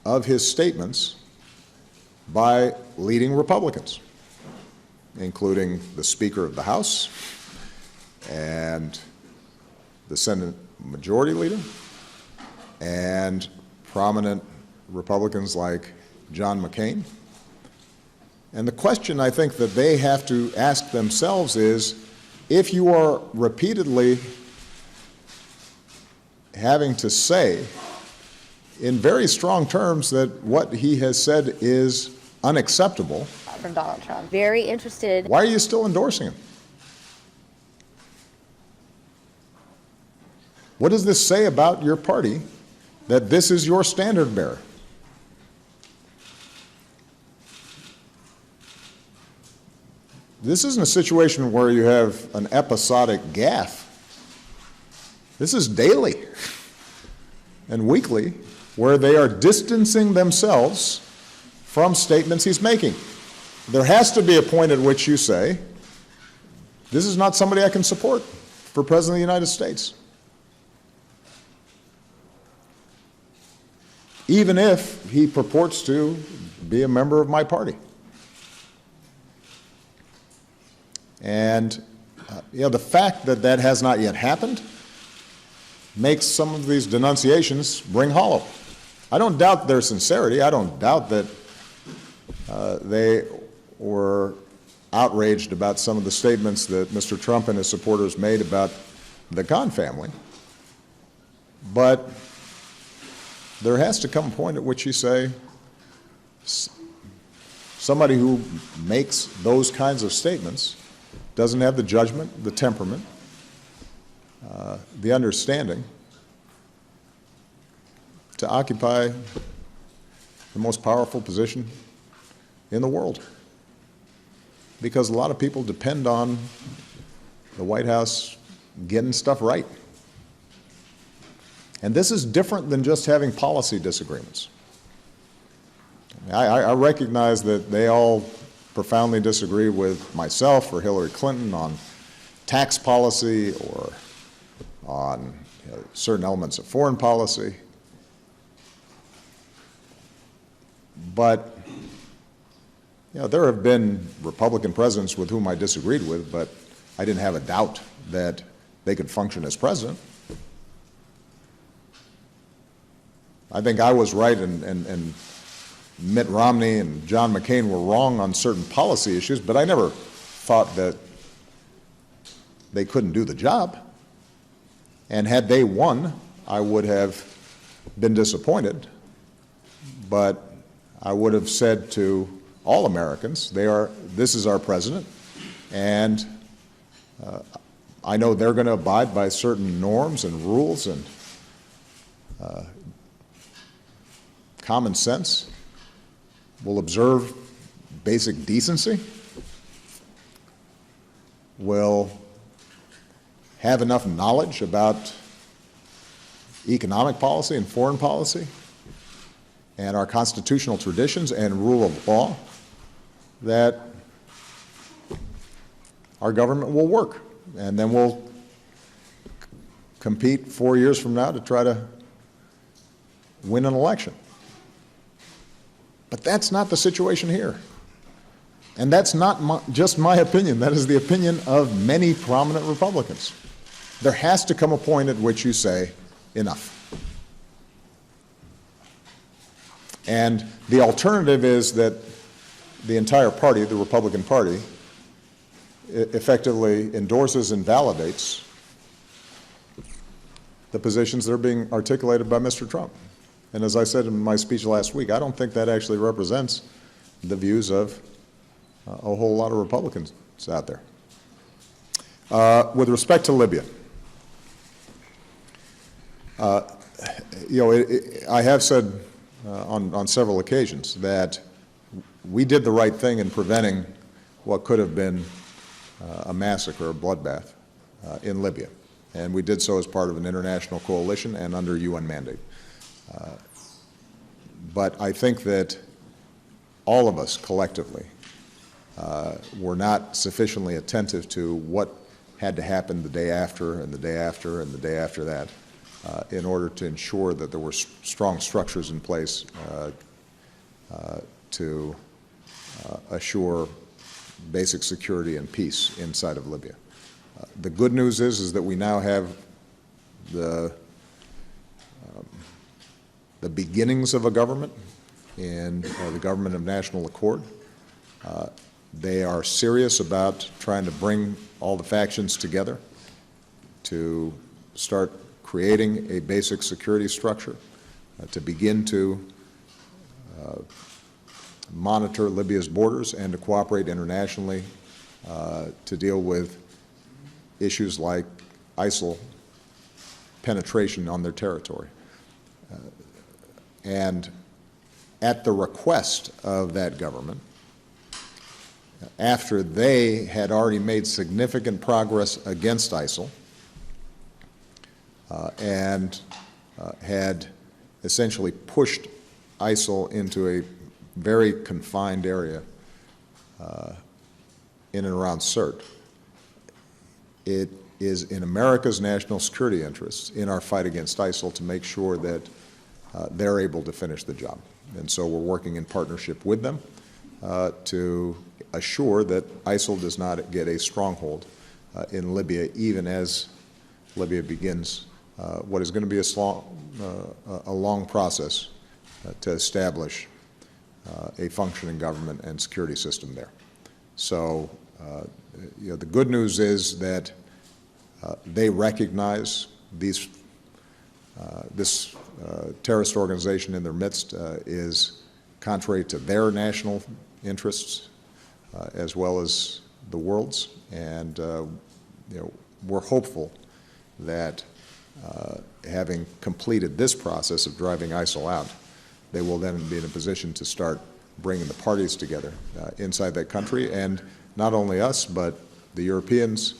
of his statements by leading Republicans, including the Speaker of the House and the Senate Majority Leader and prominent Republicans like John McCain. And the question I think that they have to ask themselves is, if you are repeatedly having to say in very strong terms that what he has said is unacceptable, from Donald Trump. Very interested. why are you still endorsing him? What does this say about your party that this is your standard bearer? This isn't a situation where you have an episodic gaffe. This is daily and weekly, where they are distancing themselves from statements he's making. There has to be a point at which you say, this is not somebody I can support for President of the United States. Even if he purports to be a member of my party. And the fact that that has not yet happened makes some of these denunciations ring hollow. I don't doubt their sincerity. I don't doubt that they were outraged about some of the statements that Mr. Trump and his supporters made about the Khan family. But there has to come a point at which you say, somebody who makes those kinds of statements doesn't have the judgment, the temperament, the understanding to occupy the most powerful position in the world. Because a lot of people depend on the White House getting stuff right. And this is different than just having policy disagreements. I recognize that they all profoundly disagree with myself or Hillary Clinton on tax policy or on certain elements of foreign policy. But there have been Republican presidents with whom I disagreed with, but I didn't have a doubt that they could function as president. I think I was right and Mitt Romney and John McCain were wrong on certain policy issues, but I never thought that they couldn't do the job. And had they won, I would have been disappointed. But I would have said to all Americans, this is our president, and I know they're going to abide by certain norms and rules and common sense, will observe basic decency, will have enough knowledge about economic policy and foreign policy and our constitutional traditions and rule of law that our government will work. And then we'll compete 4 years from now to try to win an election. But that's not the situation here. And that's not just my opinion. That is the opinion of many prominent Republicans. There has to come a point at which you say, enough. And the alternative is that the entire party, the Republican Party, effectively endorses and validates the positions that are being articulated by Mr. Trump. And as I said in my speech last week, I don't think that actually represents the views of a whole lot of Republicans out there. With respect to Libya, I have said on several occasions that we did the right thing in preventing what could have been a massacre, a bloodbath in Libya. And we did so as part of an international coalition and under UN mandate. But I think that all of us collectively were not sufficiently attentive to what had to happen the day after and the day after and the day after that in order to ensure that there were strong structures in place to assure basic security and peace inside of Libya. The good news is that we now have the beginnings of a government in the government of national accord. They are serious about trying to bring all the factions together to start creating a basic security structure, to begin to monitor Libya's borders and to cooperate internationally to deal with issues like ISIL penetration on their territory. And at the request of that government, after they had already made significant progress against ISIL and had essentially pushed ISIL into a very confined area in and around Sirte, it is in America's national security interests in our fight against ISIL to make sure that they're able to finish the job. And so we're working in partnership with them to assure that ISIL does not get a stronghold in Libya, even as Libya begins what is going to be a long process to establish a functioning government and security system there. So the good news is that they recognize this terrorist organization in their midst is contrary to their national interests as well as the world's, and we're hopeful that having completed this process of driving ISIL out, they will then be in a position to start bringing the parties together inside that country, and not only us, but the Europeans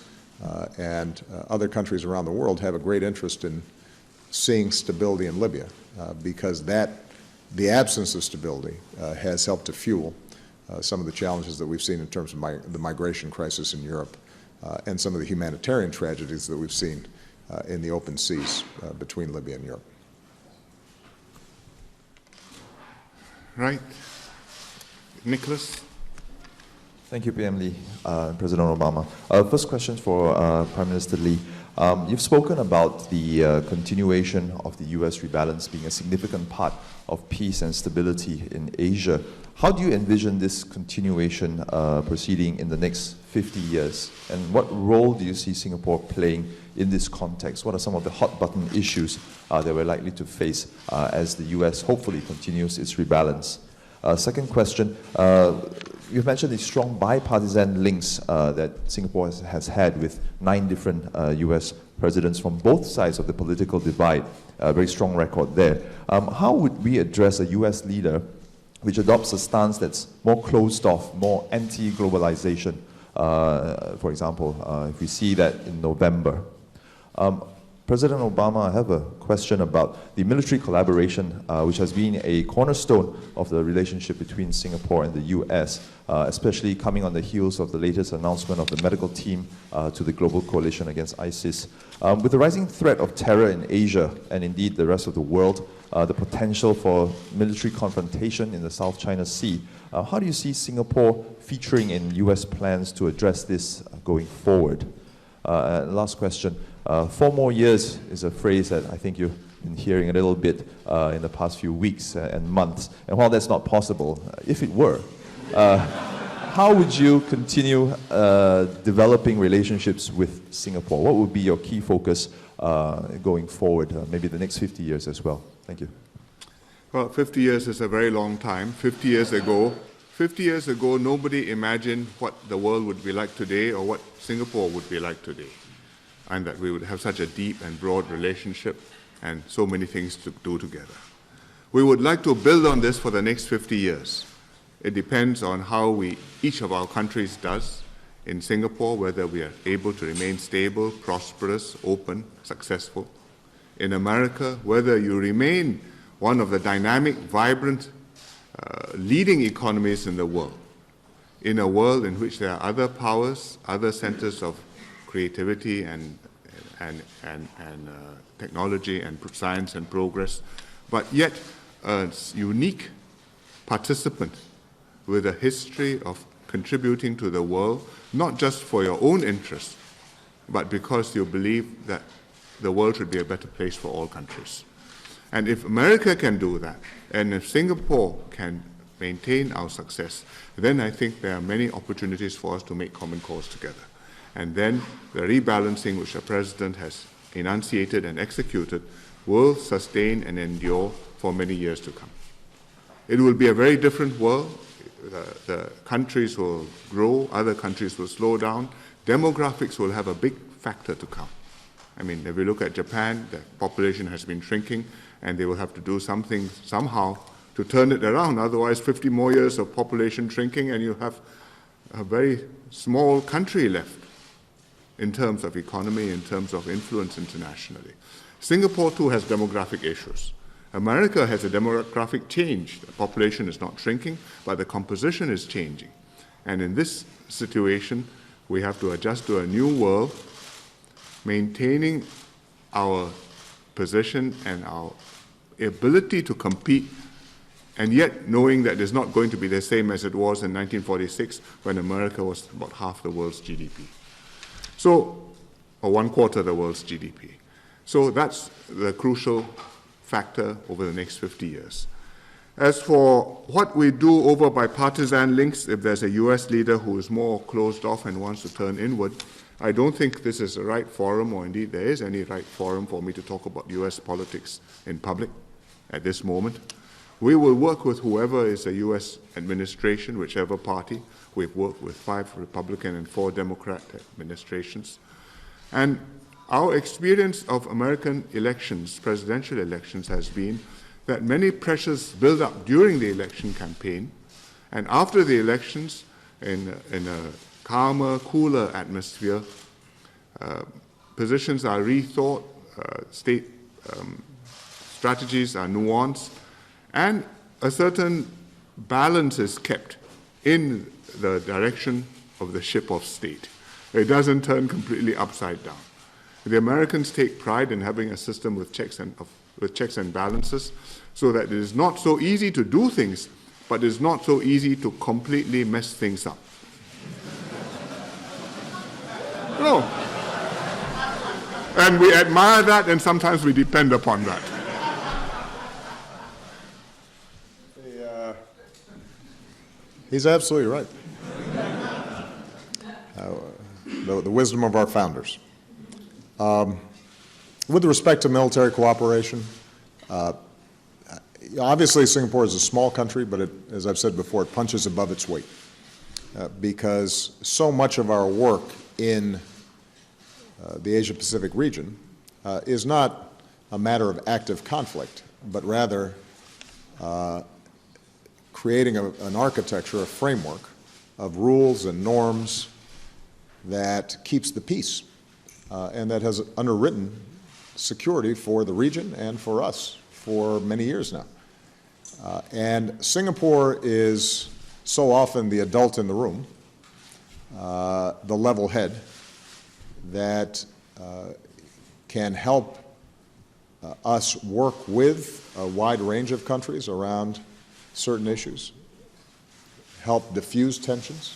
and other countries around the world have a great interest in seeing stability in Libya because the absence of stability has helped to fuel some of the challenges that we've seen in terms of the migration crisis in Europe and some of the humanitarian tragedies that we've seen in the open seas between Libya and Europe. Right. Nicholas? Thank you, PM Lee, President Obama. First question for Prime Minister Lee. You've spoken about the continuation of the U.S. rebalance being a significant part of peace and stability in Asia. How do you envision this continuation proceeding in the next 50 years? And what role do you see Singapore playing in this context? What are some of the hot-button issues that we're likely to face as the U.S. hopefully continues its rebalance? Second question, you've mentioned the strong bipartisan links that Singapore has had with 9 different U.S. presidents from both sides of the political divide, a very strong record there. How would we address a U.S. leader which adopts a stance that's more closed off, more anti-globalization? For example, if we see that in November. President Obama, I have a question about the military collaboration, which has been a cornerstone of the relationship between Singapore and the U.S., especially coming on the heels of the latest announcement of the medical team to the global coalition against ISIS. With the rising threat of terror in Asia and indeed the rest of the world, the potential for military confrontation in the South China Sea, how do you see Singapore featuring in U.S. plans to address this going forward? Last question. 4 more years is a phrase that I think you've been hearing a little bit in the past few weeks and months. And while that's not possible, if it were, how would you continue developing relationships with Singapore? What would be your key focus going forward, maybe the next 50 years as well? Thank you. Well, 50 years is a very long time. 50 years ago, nobody imagined what the world would be like today or what Singapore would be like today, and that we would have such a deep and broad relationship and so many things to do together. We would like to build on this for the next 50 years. It depends on how each of our countries does. In Singapore, whether we are able to remain stable, prosperous, open, successful. In America, whether you remain one of the dynamic, vibrant, leading economies in the world, in a world in which there are other powers, other centers of creativity and technology and science and progress, but yet a unique participant with a history of contributing to the world, not just for your own interest, but because you believe that the world should be a better place for all countries. And if America can do that, and if Singapore can maintain our success, then I think there are many opportunities for us to make common cause together. And then the rebalancing which the President has enunciated and executed will sustain and endure for many years to come. It will be a very different world. The countries will grow, other countries will slow down. Demographics will have a big factor to come. I mean, if we look at Japan, the population has been shrinking, and they will have to do something somehow to turn it around. Otherwise, 50 more years of population shrinking, and you have a very small country left in terms of economy, in terms of influence internationally. Singapore, too, has demographic issues. America has a demographic change. The population is not shrinking, but the composition is changing. And in this situation, we have to adjust to a new world, maintaining our position and our ability to compete, and yet knowing that it's not going to be the same as it was in 1946 when America was about half the world's GDP. So, or 1/4 of the world's GDP. So that's the crucial factor over the next 50 years. As for what we do over bipartisan links, if there's a US leader who is more closed off and wants to turn inward, I don't think this is the right forum, or indeed there is any right forum for me to talk about US politics in public at this moment. We will work with whoever is a US administration, whichever party. We've worked with 5 Republican and 4 Democrat administrations. And our experience of American elections, presidential elections, has been that many pressures build up during the election campaign, and after the elections, in a calmer, cooler atmosphere, positions are rethought, state strategies are nuanced, and a certain balance is kept in the direction of the ship of state. It doesn't turn completely upside down. The Americans take pride in having a system with checks and balances, so that it is not so easy to do things, but it's not so easy to completely mess things up. No. And we admire that, and sometimes we depend upon that. He's absolutely right. The wisdom of our founders. With respect to military cooperation, obviously Singapore is a small country, but as I've said before, it punches above its weight because so much of our work in the Asia-Pacific region is not a matter of active conflict, but rather creating an architecture, a framework of rules and norms that keeps the peace and that has underwritten security for the region and for us for many years now. And Singapore is so often the adult in the room, the level head that can help us work with a wide range of countries around certain issues, help diffuse tensions.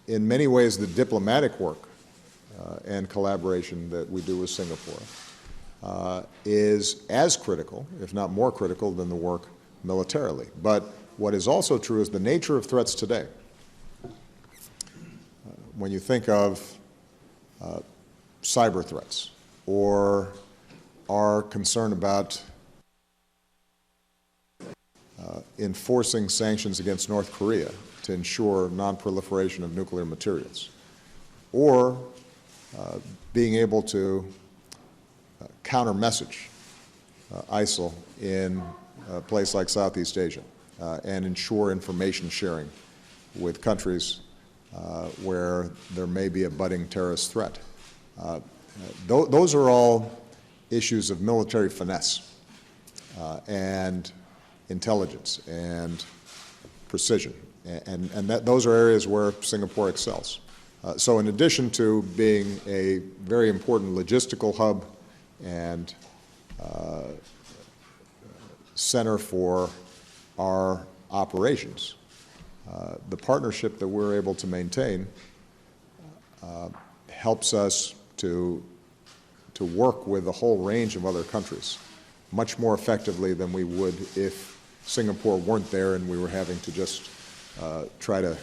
In many ways, the diplomatic work and collaboration that we do with Singapore is as critical, if not more critical, than the work militarily. But what is also true is the nature of threats today. When you think of cyber threats or our concern about enforcing sanctions against North Korea to ensure non-proliferation of nuclear materials, or being able to counter-message ISIL in a place like Southeast Asia and ensure information sharing with countries where there may be a budding terrorist threat. Those are all issues of military finesse and intelligence and precision. And those are areas where Singapore excels. So in addition to being a very important logistical hub and center for our operations, the partnership that we're able to maintain helps us to work with a whole range of other countries much more effectively than we would if Singapore weren't there and we were having to just try to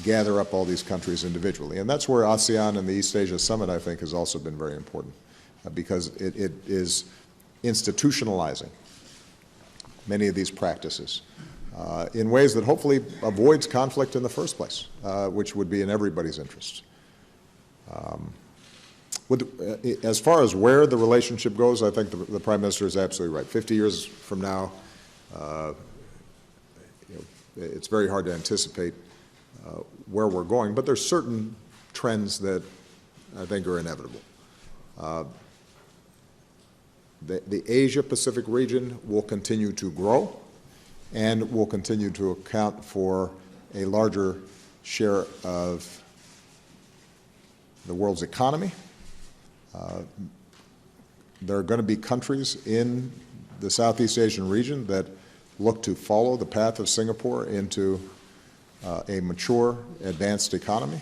gather up all these countries individually. And that's where ASEAN and the East Asia Summit, I think, has also been very important because it is institutionalizing many of these practices in ways that hopefully avoids conflict in the first place, which would be in everybody's interest. As far as where the relationship goes, I think the Prime Minister is absolutely right. 50 years from now, it's very hard to anticipate where we're going, but there's certain trends that I think are inevitable. The Asia-Pacific region will continue to grow and will continue to account for a larger share of the world's economy. There are going to be countries in the Southeast Asian region that look to follow the path of Singapore into a mature, advanced economy.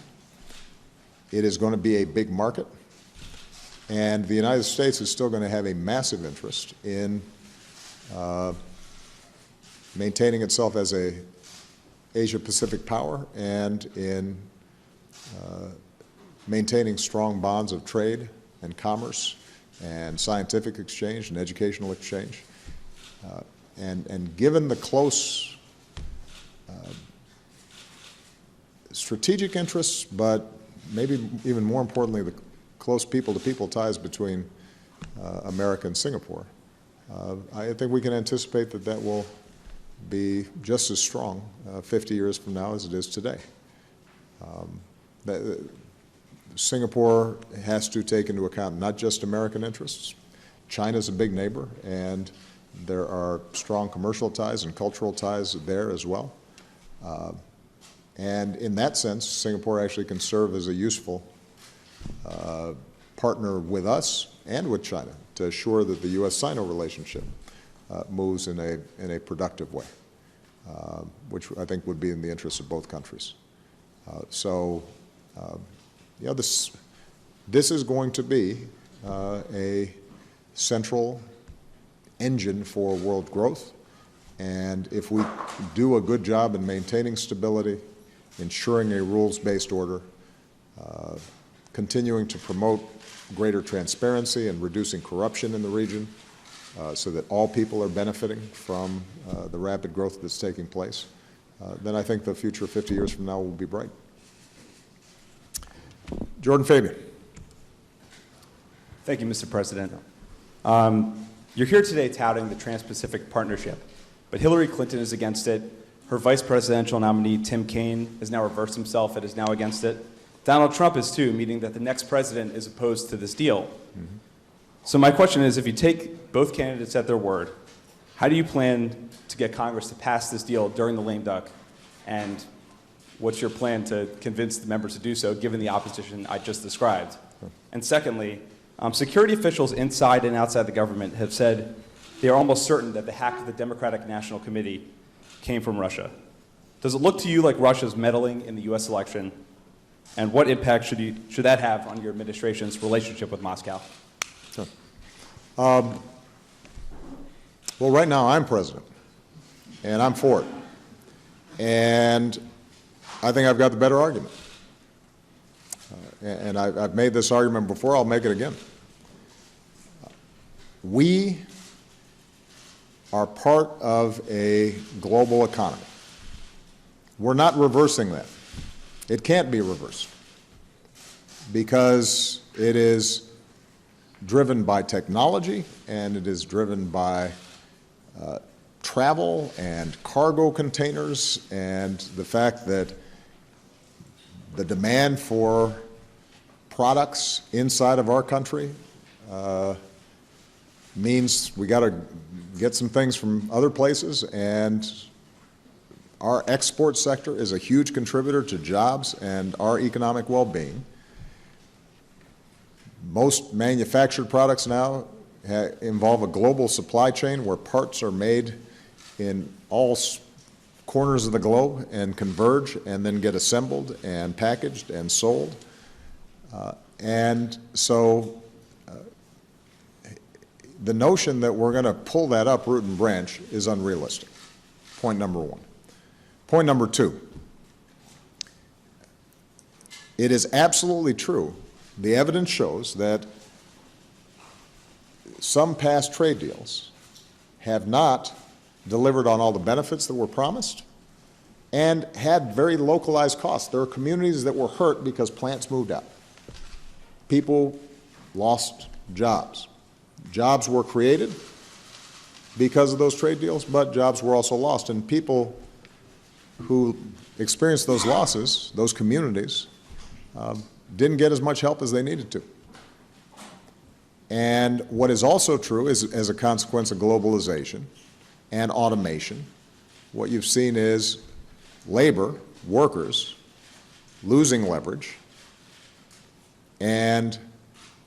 It is going to be a big market, and the United States is still going to have a massive interest in maintaining itself as a Asia-Pacific power and in maintaining strong bonds of trade and commerce and scientific exchange and educational exchange. And given the close strategic interests, but maybe even more importantly, the close people-to-people ties between America and Singapore, I think we can anticipate that that will be just as strong 50 years from now as it is today. Singapore has to take into account not just American interests. China's a big neighbor, and there are strong commercial ties and cultural ties there as well. And in that sense, Singapore actually can serve as a useful partner with us and with China to assure that the U.S.-Sino relationship moves in a productive way, which I think would be in the interest of both countries. This is going to be a central engine for world growth, and if we do a good job in maintaining stability, ensuring a rules-based order, continuing to promote greater transparency and reducing corruption in the region so that all people are benefiting from the rapid growth that's taking place, then I think the future 50 years from now will be bright. Jordan Fabian. Thank you, Mr. President. You're here today touting the Trans-Pacific Partnership, but Hillary Clinton is against it. Her vice presidential nominee, Tim Kaine, has now reversed himself and is now against it. Donald Trump is too, meaning that the next president is opposed to this deal. Mm-hmm. So my question is, if you take both candidates at their word, how do you plan to get Congress to pass this deal during the lame duck? And what's your plan to convince the members to do so, given the opposition I just described? And secondly, security officials inside and outside the government have said they are almost certain that the hack of the Democratic National Committee came from Russia. Does it look to you like Russia's meddling in the U.S. election? And what impact should that have on your administration's relationship with Moscow? Sure. Well, right now I'm president, and I'm for it. And I think I've got the better argument. And I've made this argument before, I'll make it again. We are part of a global economy. We're not reversing that. It can't be reversed because it is driven by technology and it is driven by travel and cargo containers and the fact that the demand for products inside of our country means we got to get some things from other places, and our export sector is a huge contributor to jobs and our economic well-being. Most manufactured products now involve a global supply chain where parts are made in all corners of the globe and converge and then get assembled and packaged and sold. And so the notion that we're going to pull that up root and branch is unrealistic. Point number one. Point number two, it is absolutely true. The evidence shows that some past trade deals have not delivered on all the benefits that were promised and had very localized costs. There are communities that were hurt because plants moved out. People lost jobs. Jobs were created because of those trade deals, but jobs were also lost. And people who experienced those losses, those communities, didn't get as much help as they needed to. And what is also true is, as a consequence of globalization and automation, what you've seen is labor, workers, losing leverage, and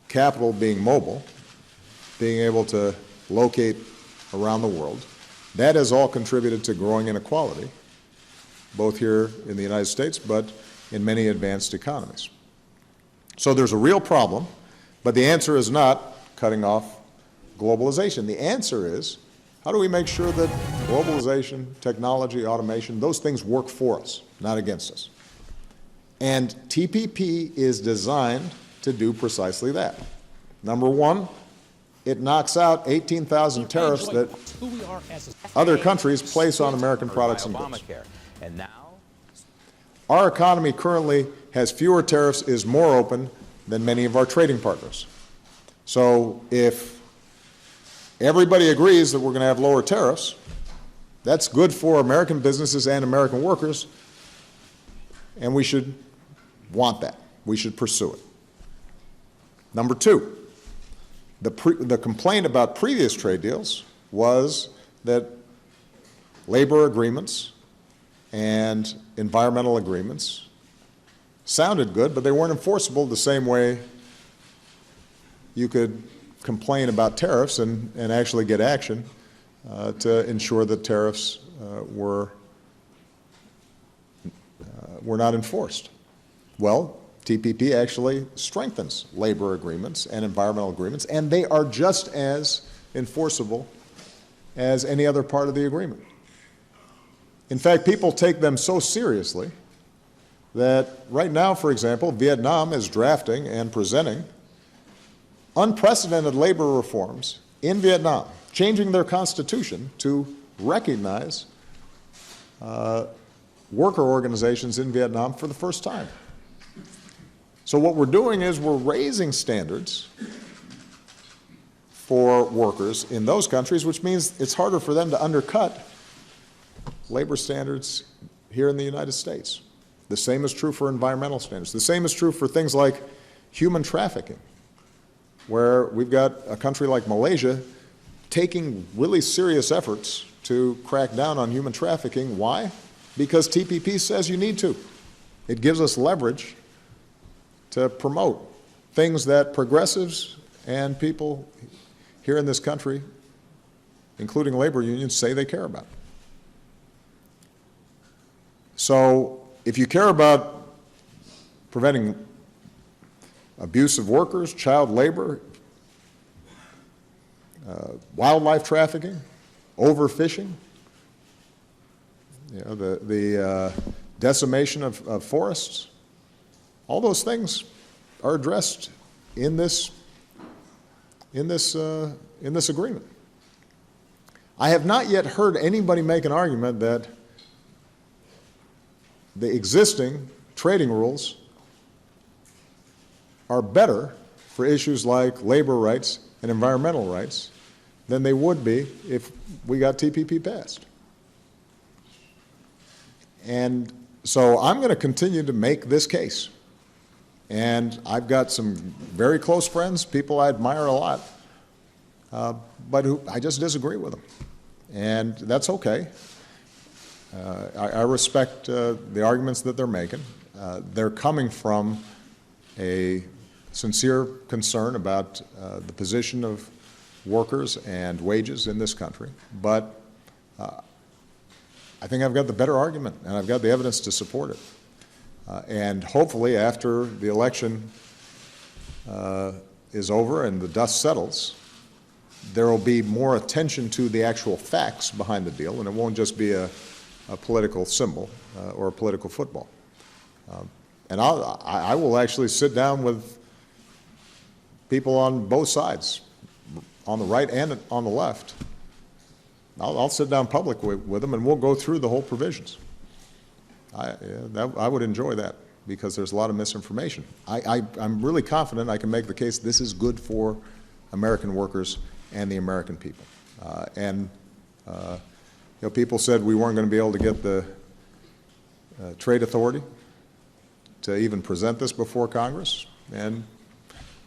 capital being mobile, being able to locate around the world. That has all contributed to growing inequality, both here in the United States, but in many advanced economies. So there's a real problem, but the answer is not cutting off globalization. The answer is, how do we make sure that globalization, technology, automation, those things work for us, not against us? And TPP is designed to do precisely that. Number one, it knocks out 18,000 tariffs that other countries place on American products and goods. And now, our economy currently has fewer tariffs, is more open than many of our trading partners. So if everybody agrees that we're going to have lower tariffs, that's good for American businesses and American workers, and we should want that. We should pursue it. Number two, the complaint about previous trade deals was that labor agreements and environmental agreements sounded good, but they weren't enforceable the same way you could complain about tariffs and actually get action to ensure that tariffs were not enforced. Well, TPP actually strengthens labor agreements and environmental agreements, and they are just as enforceable as any other part of the agreement. In fact, people take them so seriously that right now, for example, Vietnam is drafting and presenting unprecedented labor reforms in Vietnam, changing their constitution to recognize worker organizations in Vietnam for the first time. So what we're doing is we're raising standards for workers in those countries, which means it's harder for them to undercut labor standards here in the United States. The same is true for environmental standards. The same is true for things like human trafficking, where we've got a country like Malaysia taking really serious efforts to crack down on human trafficking. Why? Because TPP says you need to. It gives us leverage to promote things that progressives and people here in this country, including labor unions, say they care about. So if you care about preventing abuse of workers, child labor, wildlife trafficking, overfishing, you know, the decimation of forests, all those things are addressed in this agreement. I have not yet heard anybody make an argument that the existing trading rules are better for issues like labor rights and environmental rights than they would be if we got TPP passed. And so I'm going to continue to make this case. And I've got some very close friends, people I admire a lot, but who I just disagree with them. And that's okay. I respect the arguments that they're making. They're coming from a sincere concern about the position of workers and wages in this country, but I think I've got the better argument, and I've got the evidence to support it. And hopefully, after the election is over and the dust settles, there will be more attention to the actual facts behind the deal, and it won't just be a political symbol or a political football. And I will actually sit down with people on both sides, on the right and on the left. I'll sit down publicly with them, and we'll go through the whole provisions. I would enjoy that, because there's a lot of misinformation. I'm really confident I can make the case this is good for American workers and the American people. People said we weren't going to be able to get the trade authority to even present this before Congress, and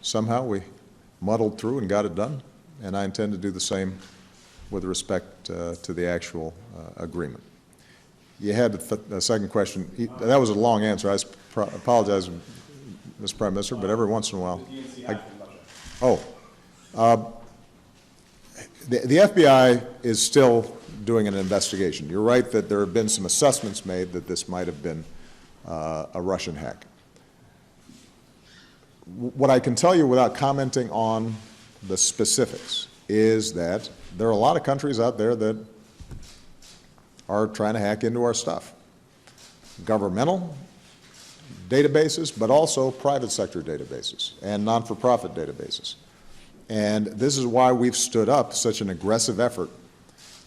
somehow we muddled through and got it done, and I intend to do the same with respect to the actual agreement. You had the second question. That was a long answer. I apologize, Mr. Prime Minister, but every once in a while. The FBI is still doing an investigation. You're right that there have been some assessments made that this might have been a Russian hack. What I can tell you without commenting on the specifics is that there are a lot of countries out there that are trying to hack into our stuff. Governmental databases, but also private sector databases and non-for-profit databases. And this is why we've stood up such an aggressive effort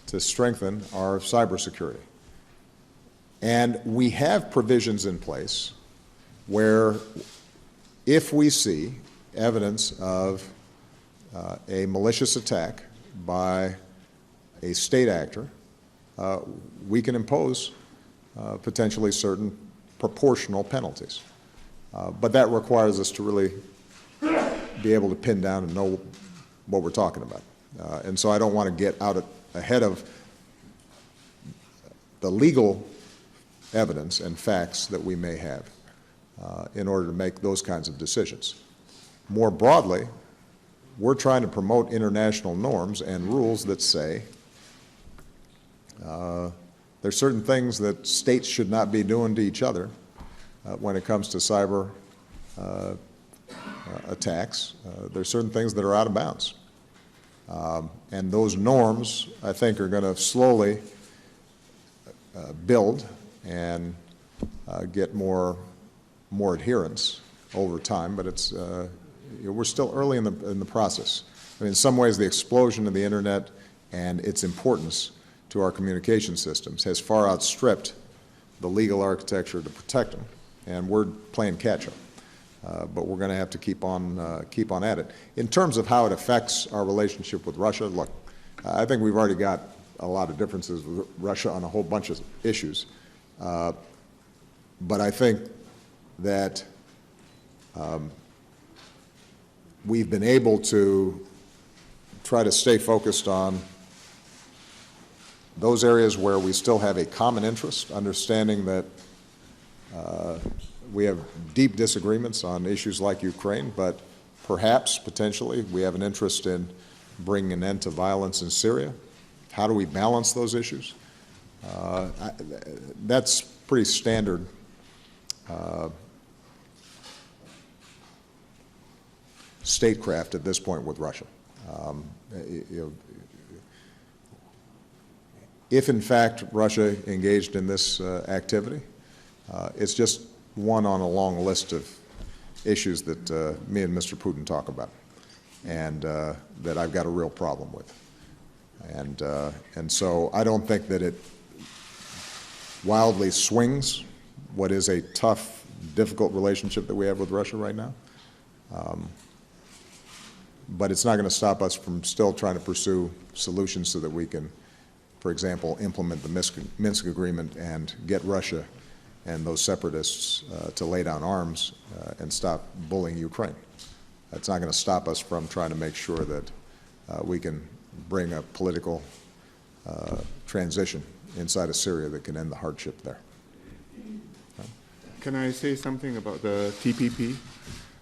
to strengthen our cybersecurity. And we have provisions in place where if we see evidence of a malicious attack by a state actor, we can impose potentially certain proportional penalties. But that requires us to really be able to pin down and know what we're talking about. And so I don't want to get out ahead of the legal evidence and facts that we may have in order to make those kinds of decisions. More broadly, we're trying to promote international norms and rules that say there's certain things that states should not be doing to each other when it comes to cyber attacks. There's certain things that are out of bounds. And those norms, I think, are going to slowly build and get more adherence over time, but it's we're still early in the process. I mean, in some ways, the explosion of the internet and its importance to our communication systems has far outstripped the legal architecture to protect them, and we're playing catch-up. But we're going to have to keep on at it. In terms of how it affects our relationship with Russia, look, I think we've already got a lot of differences with Russia on a whole bunch of issues. But I think that we've been able to try to stay focused on those areas where we still have a common interest, understanding that we have deep disagreements on issues like Ukraine, but perhaps, potentially, we have an interest in bringing an end to violence in Syria. How do we balance those issues? That's pretty standard statecraft at this point with Russia. If, in fact, Russia engaged in this activity, it's just one on a long list of issues that me and Mr. Putin talk about, and that I've got a real problem with. And so I don't think that it wildly swings what is a tough, difficult relationship that we have with Russia right now. But it's not going to stop us from still trying to pursue solutions so that we can, for example, implement the Minsk agreement and get Russia and those separatists to lay down arms and stop bullying Ukraine. That's not going to stop us from trying to make sure that we can bring a political transition inside of Syria that can end the hardship there. Can I say something about the TPP?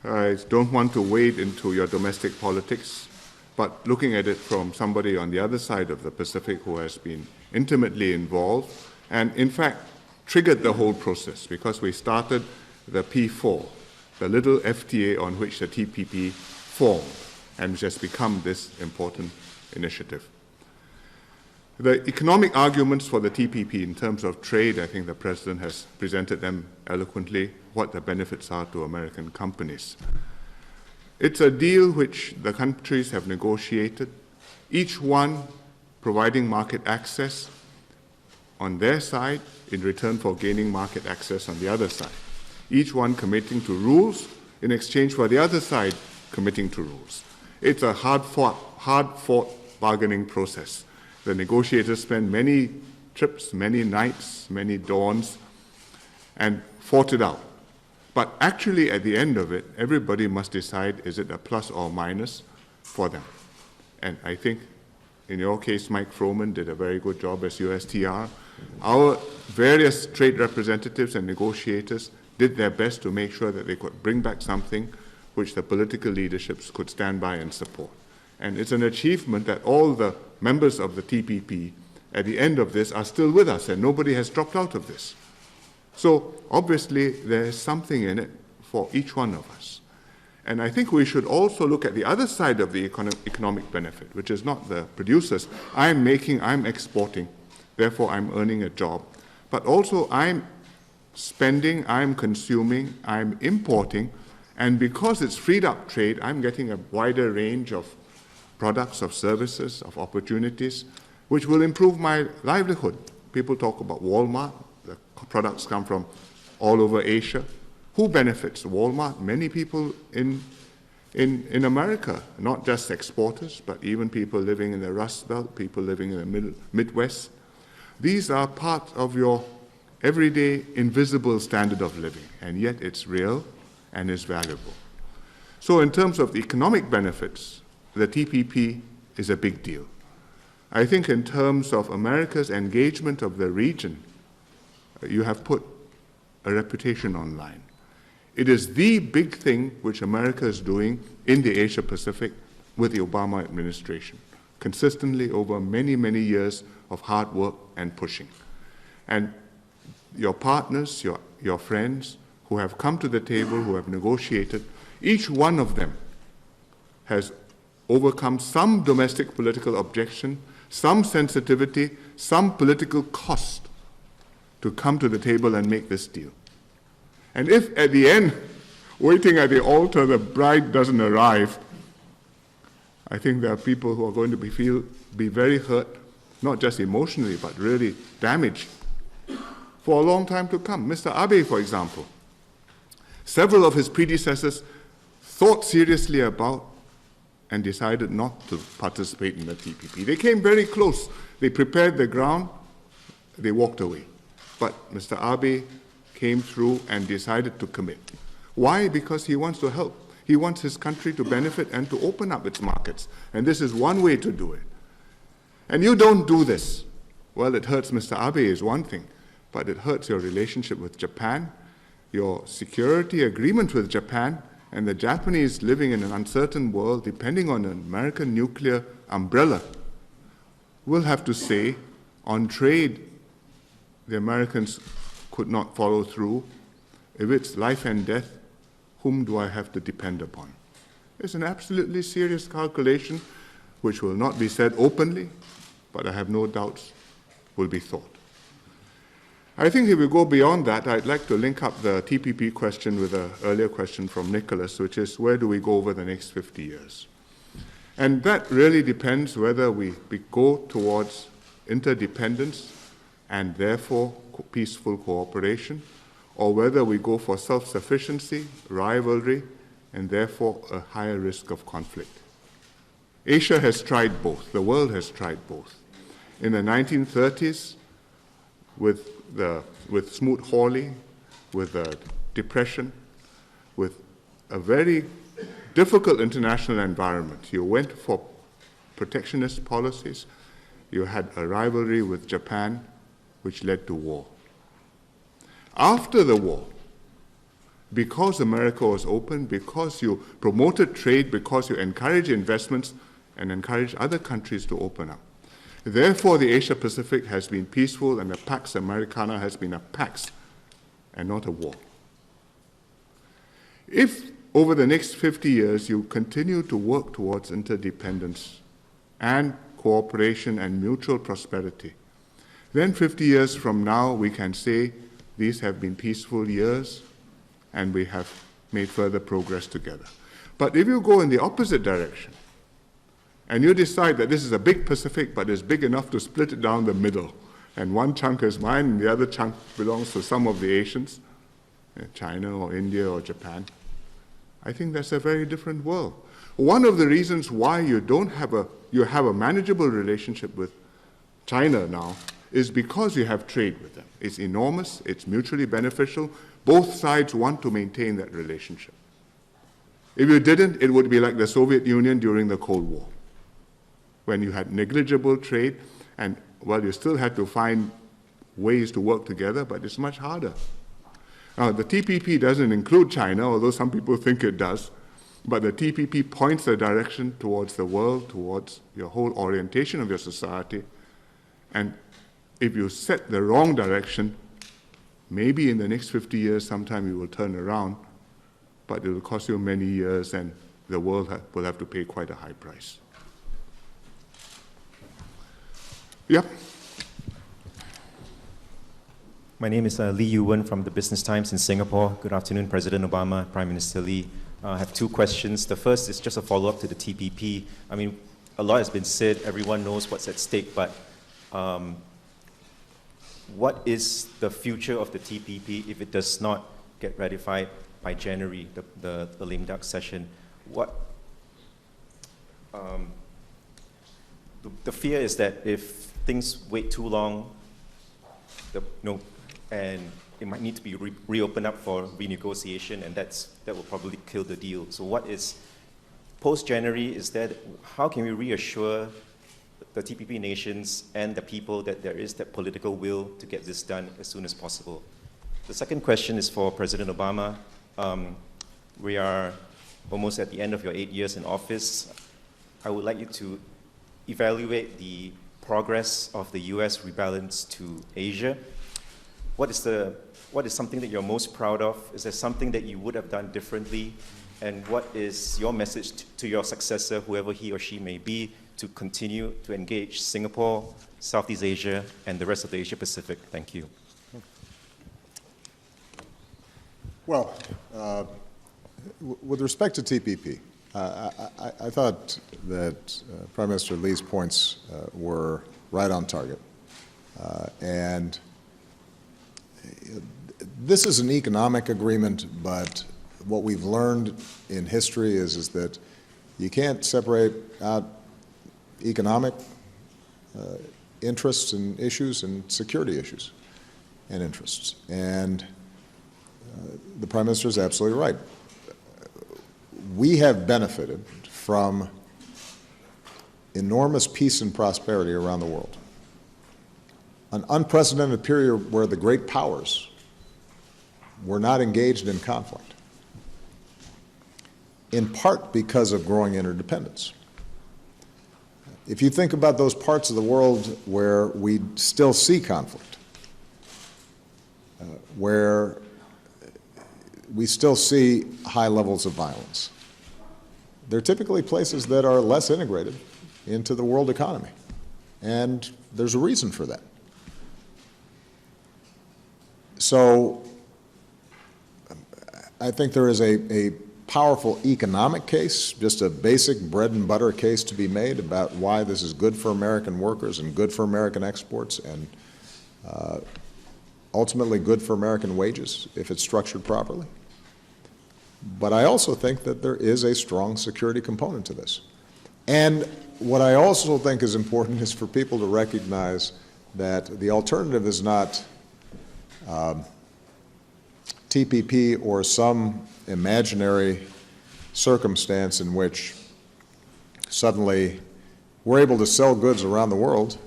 I don't want to wade into your domestic politics, but looking at it from somebody on the other side of the Pacific who has been intimately involved and, in fact, triggered the whole process because we started the P4, the little FTA on which the TPP formed and which has become this important initiative. The economic arguments for the TPP in terms of trade, I think the President has presented them eloquently, what the benefits are to American companies. It's a deal which the countries have negotiated, each one providing market access on their side in return for gaining market access on the other side, each one committing to rules in exchange for the other side committing to rules. It's a hard-fought bargaining process. The negotiators spent many trips, many nights, many dawns, and fought it out. But actually, at the end of it, everybody must decide, is it a plus or minus for them? And I think, in your case, Mike Froman did a very good job as USTR. Our various trade representatives and negotiators did their best to make sure that they could bring back something which the political leaderships could stand by and support. And it's an achievement that all the members of the TPP at the end of this are still with us, and nobody has dropped out of this. So obviously there's something in it for each one of us. And I think we should also look at the other side of the economic benefit, which is not the producers. I'm exporting, therefore I'm earning a job. But also I'm spending, I'm consuming, I'm importing, and because it's freed up trade, I'm getting a wider range of products, of services, of opportunities, which will improve my livelihood. People talk about Walmart. The products come from all over Asia. Who benefits? Walmart. Many people in America, not just exporters, but even people living in the Rust Belt, people living in the Midwest. These are part of your everyday invisible standard of living, and yet it's real and is valuable. So in terms of the economic benefits, the TPP is a big deal. I think in terms of America's engagement of the region, you have put a reputation online. It is the big thing which America is doing in the Asia-Pacific with the Obama administration, consistently over many, many years of hard work and pushing. And your partners, your friends who have come to the table, who have negotiated, each one of them has overcome some domestic political objection, some sensitivity, some political cost to come to the table and make this deal. And if at the end, waiting at the altar, the bride doesn't arrive, I think there are people who are going to be very hurt, not just emotionally, but really damaged for a long time to come. Mr. Abe, for example, several of his predecessors thought seriously about and decided not to participate in the TPP. They came very close. They prepared the ground. They walked away. But Mr. Abe came through and decided to commit. Why? Because he wants to help. He wants his country to benefit and to open up its markets. And this is one way to do it. And you don't do this. Well, it hurts Mr. Abe is one thing, but it hurts your relationship with Japan, your security agreement with Japan, and the Japanese living in an uncertain world, depending on an American nuclear umbrella, will have to say, on trade, the Americans could not follow through. If it's life and death, whom do I have to depend upon? It's an absolutely serious calculation, which will not be said openly, but I have no doubts will be thought. I think if we go beyond that, I'd like to link up the TPP question with an earlier question from Nicholas, which is where do we go over the next 50 years? And that really depends whether we go towards interdependence and therefore peaceful cooperation, or whether we go for self-sufficiency, rivalry, and therefore a higher risk of conflict. Asia has tried both. The world has tried both. In the 1930s, with Smoot-Hawley, with the Depression, with a very difficult international environment, you went for protectionist policies. You had a rivalry with Japan, which led to war. After the war, because America was open, because you promoted trade, because you encouraged investments and encouraged other countries to open up. Therefore, the Asia-Pacific has been peaceful and the Pax Americana has been a pax and not a war. If over the next 50 years you continue to work towards interdependence and cooperation and mutual prosperity, then 50 years from now we can say these have been peaceful years and we have made further progress together. But if you go in the opposite direction and you decide that this is a big Pacific but is big enough to split it down the middle, and one chunk is mine and the other chunk belongs to some of the Asians, China or India or Japan, I think that's a very different world. One of the reasons why you have a manageable relationship with China now is because you have trade with them. It's enormous, it's mutually beneficial. Both sides want to maintain that relationship. If you didn't, it would be like the Soviet Union during the Cold War, when you had negligible trade and, well, you still had to find ways to work together, but it's much harder. Now, the TPP doesn't include China, although some people think it does, but the TPP points the direction towards the world, towards your whole orientation of your society. And if you set the wrong direction, maybe in the next 50 years sometime you will turn around, but it will cost you many years and the world will have to pay quite a high price. Yep. My name is Lee Yu-wen from the Business Times in Singapore. Good afternoon, President Obama, Prime Minister Lee. I have two questions. The first is just a follow-up to the TPP. I mean, a lot has been said, everyone knows what's at stake, but what is the future of the TPP if it does not get ratified by January, the lame duck session? The fear is that if things wait too long, and it might need to be reopened up for renegotiation, and that will probably kill the deal. So what is, post-January, how can we reassure the TPP nations and the people that there is that political will to get this done as soon as possible? The second question is for President Obama. We are almost at the end of your 8 years in office. I would like you to evaluate the progress of the U.S. rebalance to Asia. What is something that you're most proud of? Is there something that you would have done differently? And what is your message to your successor, whoever he or she may be, to continue to engage Singapore, Southeast Asia, and the rest of the Asia Pacific? Thank you. Well, with respect to TPP, I thought that Prime Minister Lee's points were right on target. And this is an economic agreement, but what we've learned in history is that you can't separate out economic interests and issues and security issues and interests. And the Prime Minister is absolutely right. We have benefited from enormous peace and prosperity around the world. An unprecedented period where the great powers were not engaged in conflict, in part because of growing interdependence. If you think about those parts of the world where we still see conflict, where we still see high levels of violence, they're typically places that are less integrated into the world economy. And there's a reason for that. So I think there is a powerful economic case, just a basic bread and butter case to be made about why this is good for American workers and good for American exports and ultimately good for American wages if it's structured properly. But I also think that there is a strong security component to this. And what I also think is important is for people to recognize that the alternative is not TPP or some imaginary circumstance in which suddenly we're able to sell goods around the world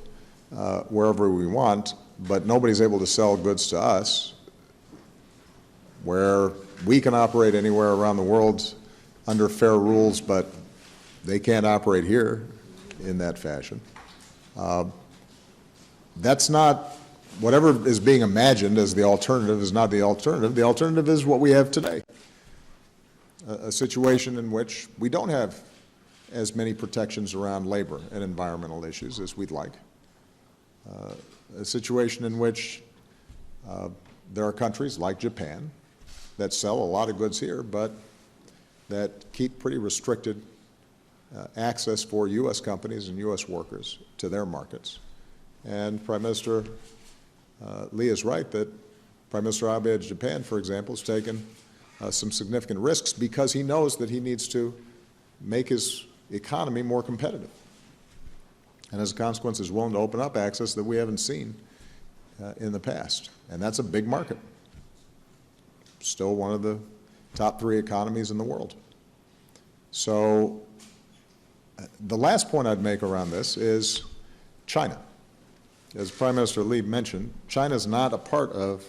wherever we want, but nobody's able to sell goods to us where we can operate anywhere around the world under fair rules, but they can't operate here in that fashion. That's not, whatever is being imagined as the alternative is not the alternative. The alternative is what we have today, a situation in which we don't have as many protections around labor and environmental issues as we'd like, a situation in which there are countries like Japan that sell a lot of goods here, but that keep pretty restricted access for U.S. companies and U.S. workers to their markets. And Prime Minister Lee is right that Prime Minister Abe of Japan, for example, has taken some significant risks because he knows that he needs to make his economy more competitive. And as a consequence is willing to open up access that we haven't seen in the past. And that's a big market. Still one of the top 3 economies in the world. So the last point I'd make around this is China. As Prime Minister Lee mentioned, China is not a part of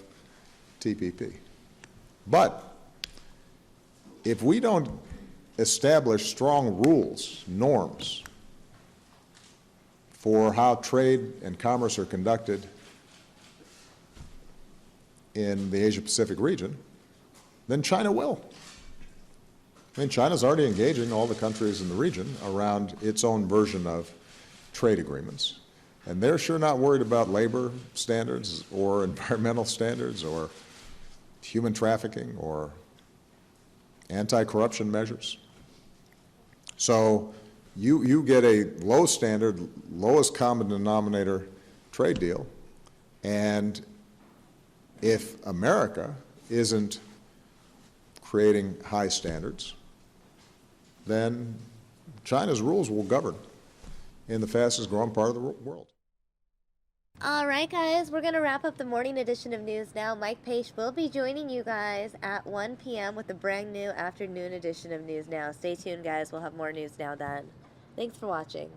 TPP. But if we don't establish strong rules, norms, for how trade and commerce are conducted in the Asia-Pacific region, then China will. I mean, China's already engaging all the countries in the region around its own version of trade agreements. And they're sure not worried about labor standards or environmental standards or human trafficking or anti-corruption measures. So you get a low standard, lowest common denominator trade deal, and if America isn't creating high standards, then China's rules will govern in the fastest growing part of the world. All right, guys, we're going to wrap up the morning edition of News Now. Mike Page will be joining you guys at 1 p.m. with a brand new afternoon edition of News Now. Stay tuned, guys. We'll have more News Now then. Thanks for watching.